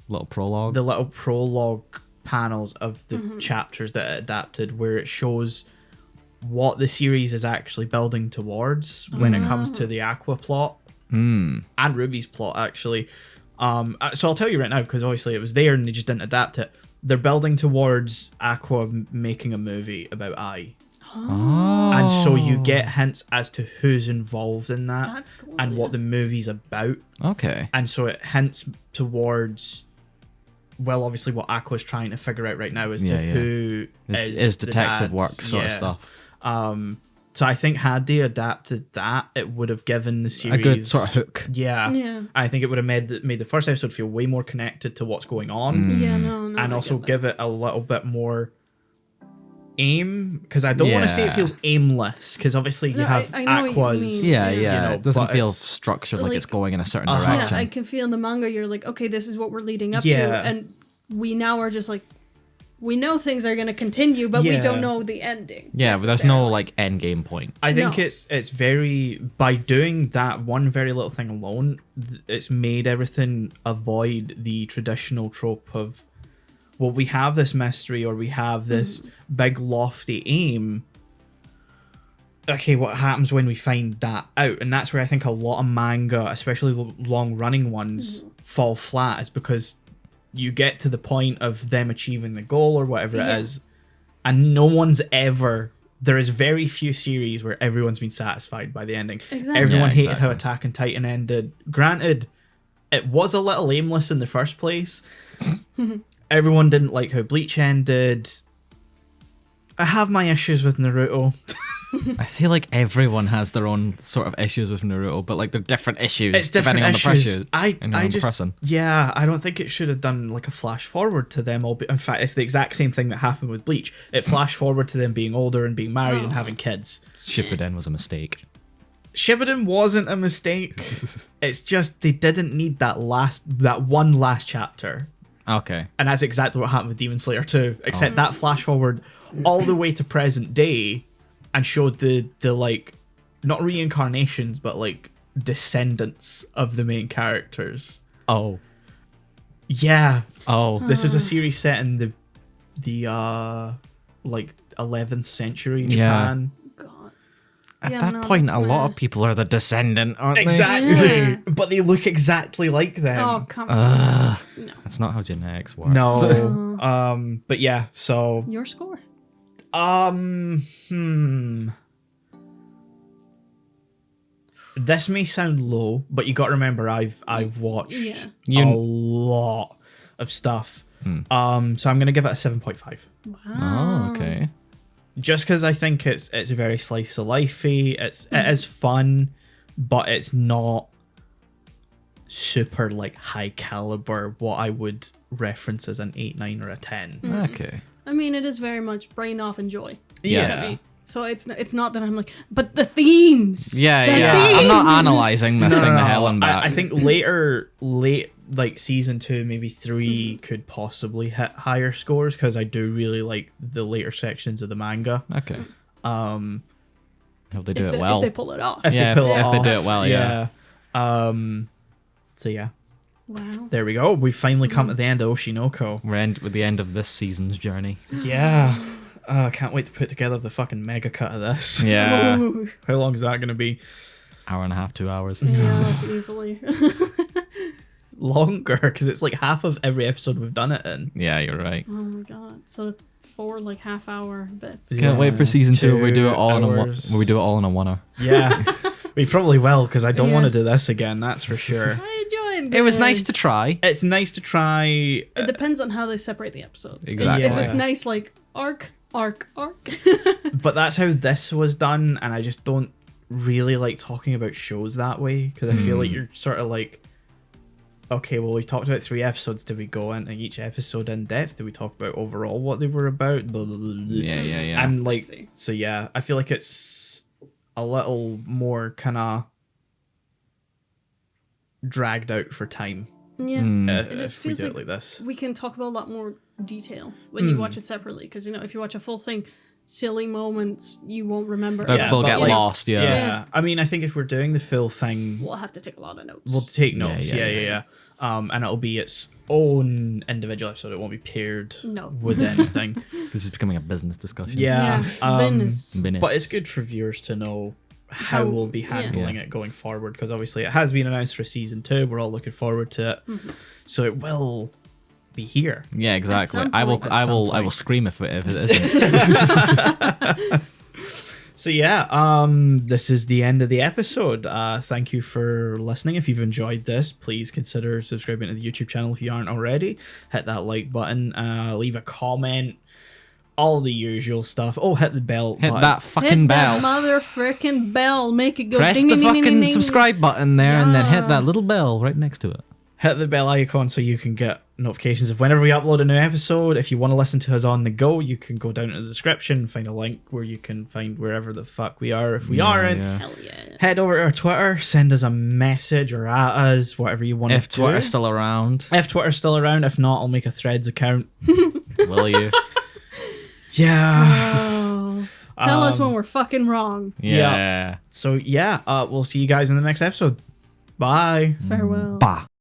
[SPEAKER 2] Little prologue.
[SPEAKER 1] the little prologue panels of the chapters that it adapted, where it shows what the series is actually building towards when it comes to the Aqua plot and Ruby's plot, actually. So I'll tell you right now, because obviously it was there and they just didn't adapt it. They're building towards Aqua making a movie about Ai. And so you get hints as to who's involved in that
[SPEAKER 3] That's cool,
[SPEAKER 1] and
[SPEAKER 3] yeah.
[SPEAKER 1] what the movie's about.
[SPEAKER 2] Okay.
[SPEAKER 1] And so it hints towards, well, obviously what Aqua's trying to figure out right now as to
[SPEAKER 2] Yeah, yeah.
[SPEAKER 1] who
[SPEAKER 2] Is
[SPEAKER 1] the
[SPEAKER 2] detective
[SPEAKER 1] dad's-
[SPEAKER 2] work sort of
[SPEAKER 1] yeah.
[SPEAKER 2] stuff.
[SPEAKER 1] So I think had they adapted that, it would have given the series
[SPEAKER 2] A good sort of hook.
[SPEAKER 1] Yeah,
[SPEAKER 3] Yeah.
[SPEAKER 1] I think it would have made the first episode feel way more connected to what's going on,
[SPEAKER 3] Yeah, no.
[SPEAKER 1] and
[SPEAKER 3] I
[SPEAKER 1] also
[SPEAKER 3] get that.
[SPEAKER 1] give it a little bit more aim, because I don't want to say it
[SPEAKER 2] Yeah.
[SPEAKER 1] feels aimless, because obviously you
[SPEAKER 3] No,
[SPEAKER 1] have
[SPEAKER 3] I know what you
[SPEAKER 1] Aqua's.
[SPEAKER 3] mean.
[SPEAKER 2] Yeah,
[SPEAKER 3] You
[SPEAKER 2] yeah.
[SPEAKER 1] know,
[SPEAKER 2] it doesn't
[SPEAKER 1] but
[SPEAKER 2] feel
[SPEAKER 1] it's-
[SPEAKER 2] structured like
[SPEAKER 3] like-
[SPEAKER 2] it's going in a certain
[SPEAKER 1] Uh-huh.
[SPEAKER 2] direction.
[SPEAKER 3] Yeah, I can feel in the manga, you're like, okay, this is what we're leading up
[SPEAKER 1] Yeah.
[SPEAKER 3] to. And we now are just like, we know things are going to continue, but we
[SPEAKER 1] Yeah.
[SPEAKER 3] don't know the ending.
[SPEAKER 2] Yeah, but there's no
[SPEAKER 3] necessarily.
[SPEAKER 2] like end game point.
[SPEAKER 1] I think
[SPEAKER 3] No.
[SPEAKER 1] it's very, by doing that one very little thing alone, it's made everything avoid the traditional trope of, well, we have this mystery or we have this big lofty aim. Okay, what happens when we find that out? And that's where I think a lot of manga, especially long running ones, fall flat, is because you get to the point of them achieving the goal or whatever
[SPEAKER 3] Yeah.
[SPEAKER 1] it is, and no one's ever. There is very few series where everyone's been satisfied by the ending.
[SPEAKER 3] Exactly.
[SPEAKER 1] Everyone
[SPEAKER 2] Yeah,
[SPEAKER 1] hated how
[SPEAKER 2] exactly.
[SPEAKER 1] Attack on Titan ended. Granted, it was a little aimless in the first place. Everyone didn't like how Bleach ended. I have my issues with Naruto.
[SPEAKER 2] I feel like everyone has their own sort of issues with Naruto, but like they're different issues
[SPEAKER 1] It's different
[SPEAKER 2] depending on the
[SPEAKER 1] issues.
[SPEAKER 2] pressure.
[SPEAKER 1] I
[SPEAKER 2] on
[SPEAKER 1] just
[SPEAKER 2] the person.
[SPEAKER 1] yeah, I don't think it should have done like a flash forward to them all. In fact, it's the exact same thing that happened with Bleach. It flashed forward to them being older and being married and having kids.
[SPEAKER 2] Shippuden was a mistake.
[SPEAKER 1] Shippuden wasn't a mistake. It's just they didn't need that one last chapter.
[SPEAKER 2] Okay.
[SPEAKER 1] And that's exactly what happened with Demon Slayer 2. Except that flash forward all the way to present day and showed the like, not reincarnations, but like descendants of the main characters.
[SPEAKER 2] Oh.
[SPEAKER 1] Yeah.
[SPEAKER 2] Oh.
[SPEAKER 1] This was a series set in the like 11th century
[SPEAKER 2] Yeah.
[SPEAKER 1] Japan.
[SPEAKER 3] God.
[SPEAKER 2] At
[SPEAKER 3] Yeah,
[SPEAKER 2] that
[SPEAKER 3] no,
[SPEAKER 2] point,
[SPEAKER 3] that's
[SPEAKER 2] a lot
[SPEAKER 3] mad.
[SPEAKER 2] of people are the descendant, aren't
[SPEAKER 1] Exactly.
[SPEAKER 3] Yeah.
[SPEAKER 1] But they look exactly like them.
[SPEAKER 3] Oh, come on. No.
[SPEAKER 2] they? That's not how genetics work.
[SPEAKER 1] No. But yeah, so
[SPEAKER 3] Your score.
[SPEAKER 1] This may sound low, but you got to remember I've watched
[SPEAKER 3] Yeah.
[SPEAKER 1] a lot of stuff. So I'm gonna give it a 7.5.
[SPEAKER 3] Wow.
[SPEAKER 2] Oh, okay.
[SPEAKER 1] Just because I think it's a very slice of lifey. It is fun, but it's not super like high caliber. What I would reference as an 8, 9, or a 10.
[SPEAKER 2] Okay.
[SPEAKER 3] I mean, it is very much brain off and joy.
[SPEAKER 1] Yeah.
[SPEAKER 3] To me. So it's not that I'm like, but the themes.
[SPEAKER 2] Yeah,
[SPEAKER 3] The
[SPEAKER 2] yeah. I'm not
[SPEAKER 3] themes!
[SPEAKER 2] analyzing this thing to hell and back.
[SPEAKER 1] I think like season 2, maybe 3 could possibly hit higher scores because I do really like the later sections of the manga.
[SPEAKER 2] Okay. Hope they do
[SPEAKER 3] If
[SPEAKER 2] it
[SPEAKER 3] they,
[SPEAKER 2] well.
[SPEAKER 3] if they pull it off.
[SPEAKER 1] If
[SPEAKER 2] Yeah,
[SPEAKER 1] they pull it
[SPEAKER 2] if
[SPEAKER 1] off,
[SPEAKER 2] they do it well, yeah.
[SPEAKER 1] So yeah,
[SPEAKER 3] Wow.
[SPEAKER 1] there we go. We've finally come to the end of Oshinoko.
[SPEAKER 2] We're with the end of this season's journey.
[SPEAKER 1] Yeah. I can't wait to put together the fucking mega cut of this.
[SPEAKER 2] Yeah.
[SPEAKER 3] Ooh.
[SPEAKER 1] How long is that going to be?
[SPEAKER 2] Hour and a half, 2 hours.
[SPEAKER 3] Yeah, easily.
[SPEAKER 1] Longer, because it's like half of every episode we've done it in.
[SPEAKER 2] Yeah, you're right.
[SPEAKER 3] Oh my god. So it's 4 like half-hour bits.
[SPEAKER 1] Yeah.
[SPEAKER 2] Can't wait for season 2 where we do it
[SPEAKER 1] 2
[SPEAKER 2] all in a
[SPEAKER 1] hours.
[SPEAKER 2] where we do it all in a one-hour.
[SPEAKER 1] Yeah. We probably will, because I don't
[SPEAKER 3] Yeah.
[SPEAKER 1] want to do this again, that's for sure.
[SPEAKER 3] I enjoyed
[SPEAKER 2] It was nice
[SPEAKER 3] this.
[SPEAKER 2] to try.
[SPEAKER 1] It's nice to try.
[SPEAKER 3] It depends on how they separate the episodes.
[SPEAKER 2] Exactly.
[SPEAKER 3] If it's
[SPEAKER 1] Yeah.
[SPEAKER 3] nice, like arc.
[SPEAKER 1] But that's how this was done, and I just don't really like talking about shows that way, because I feel like you're sort of like, okay, well, we've talked about 3 episodes. Did we go into each episode in depth? Did we talk about overall what they were about? Blah, blah, blah, blah.
[SPEAKER 2] Yeah.
[SPEAKER 1] And like,
[SPEAKER 3] see.
[SPEAKER 1] so yeah, I feel like it's a little more kind of dragged out for time
[SPEAKER 3] Yeah. It just
[SPEAKER 1] if we
[SPEAKER 3] feels
[SPEAKER 1] do
[SPEAKER 3] like
[SPEAKER 1] it like this.
[SPEAKER 3] we can talk about a lot more detail when you watch it separately, because if you watch a full thing, silly moments you won't remember.
[SPEAKER 2] They'll,
[SPEAKER 1] Yeah,
[SPEAKER 2] they'll
[SPEAKER 1] but
[SPEAKER 2] get
[SPEAKER 1] like-
[SPEAKER 2] lost, yeah.
[SPEAKER 1] Yeah. I mean, I think if we're doing the full thing,
[SPEAKER 3] We'll have to take a lot of notes.
[SPEAKER 1] we'll take notes.
[SPEAKER 2] Yeah,
[SPEAKER 1] Yeah. And it'll be its own individual episode. It won't be paired
[SPEAKER 3] No.
[SPEAKER 1] with anything.
[SPEAKER 2] This is becoming a business discussion.
[SPEAKER 1] Yeah.
[SPEAKER 3] Business.
[SPEAKER 2] Business.
[SPEAKER 1] But it's good for viewers to know how
[SPEAKER 3] How-
[SPEAKER 1] we'll be
[SPEAKER 3] yeah.
[SPEAKER 1] handling it going forward, because obviously it has been announced for season 2. We're all looking forward to it. So it will be here.
[SPEAKER 2] Yeah, exactly.
[SPEAKER 3] some
[SPEAKER 2] I will
[SPEAKER 3] point.
[SPEAKER 2] I will
[SPEAKER 1] At some
[SPEAKER 2] I will
[SPEAKER 1] point.
[SPEAKER 2] scream if it isn't.
[SPEAKER 1] So yeah, this is the end of the episode. Thank you for listening. If you've enjoyed this, please consider subscribing to the YouTube channel if you aren't already. Hit that like button, leave a comment, all the usual stuff. Oh, hit the bell
[SPEAKER 2] Hit
[SPEAKER 1] button.
[SPEAKER 2] that fucking
[SPEAKER 3] Hit
[SPEAKER 2] bell.
[SPEAKER 3] that mother frickin' bell. Make it go
[SPEAKER 2] Press
[SPEAKER 3] ding,
[SPEAKER 2] the
[SPEAKER 3] ding, ding, ding,
[SPEAKER 2] fucking
[SPEAKER 3] ding.
[SPEAKER 2] subscribe button there and then hit
[SPEAKER 3] Yeah.
[SPEAKER 2] that little bell right next to it.
[SPEAKER 1] Hit the bell icon so you can get notifications of whenever we upload a new episode. If you want to listen to us on the go, you can go down to the description, find a link where you can find wherever the fuck we are. If we aren't,
[SPEAKER 2] Yeah.
[SPEAKER 3] Hell yeah.
[SPEAKER 1] head over to our Twitter, send us a message or at us, whatever you want
[SPEAKER 2] If
[SPEAKER 1] to do.
[SPEAKER 2] Twitter's still around,
[SPEAKER 1] If Twitter's still around, if not, I'll make a Threads account.
[SPEAKER 2] will you?
[SPEAKER 1] Yeah.
[SPEAKER 3] Oh. Tell us when we're fucking wrong.
[SPEAKER 2] Yeah.
[SPEAKER 1] So yeah, we'll see you guys in the next episode. Bye.
[SPEAKER 3] Farewell.
[SPEAKER 2] Bah.